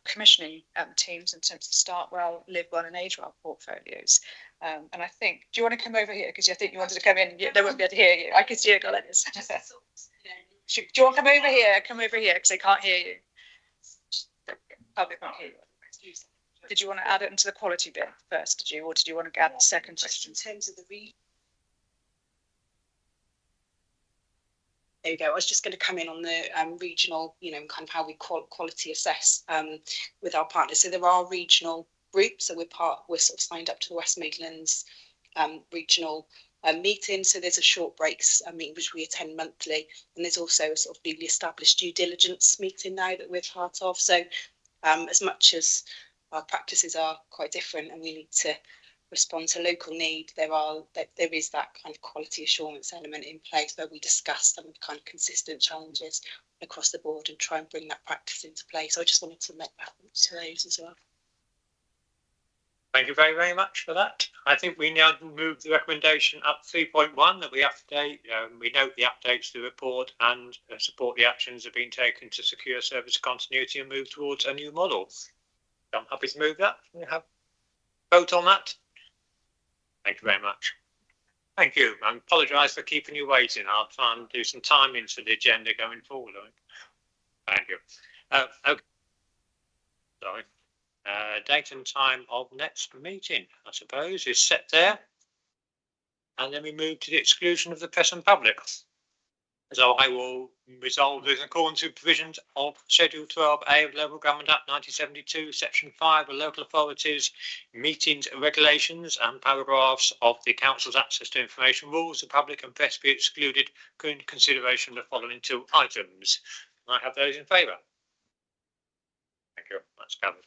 commissioning teams in terms of Start Well, Live Well and Age Well portfolios. And I think, do you want to come over here? Because I think you wanted to come in. They won't be able to hear you. I can see your letters. Do you want to come over here? Come over here because they can't hear you. Public can't hear you. Did you want to add it into the quality bit first, did you? Or did you want to add the second question? In terms of the there you go. I was just going to come in on the regional, kind of how we quality assess with our partners. So there are regional groups. So we're sort of signed up to the West Midlands regional meeting. So there's a short breaks meeting which we attend monthly, and there's also a sort of newly established due diligence meeting now that we're part of. So as much as our practices are quite different and we need to respond to local need, there is that kind of quality assurance element in place where we discuss some of the kind of consistent challenges across the board and try and bring that practice into place. So I just wanted to make that to those as well. Thank you very, very much for that. I think we now move the recommendation up 3.1 that we update. We note the updates to the report and support the actions that have been taken to secure service continuity and move towards a new model. I'm happy to move that. We have vote on that. Thank you very much. Thank you. I apologise for keeping you waiting. I'll try and do some time into the agenda going forward. Thank you. Okay. Sorry. Date and time of next meeting, I suppose, is set there. And then we move to the exclusion of the press and public. So I will resolve in accordance with provisions of Schedule 12A of Local Government Act 1972, Section 5 of Local Authorities, Meetings and Regulations, and paragraphs of the Council's Access to Information Rules, the public and press be excluded in consideration of the following two items. I have those in favour. Thank you. That's covered.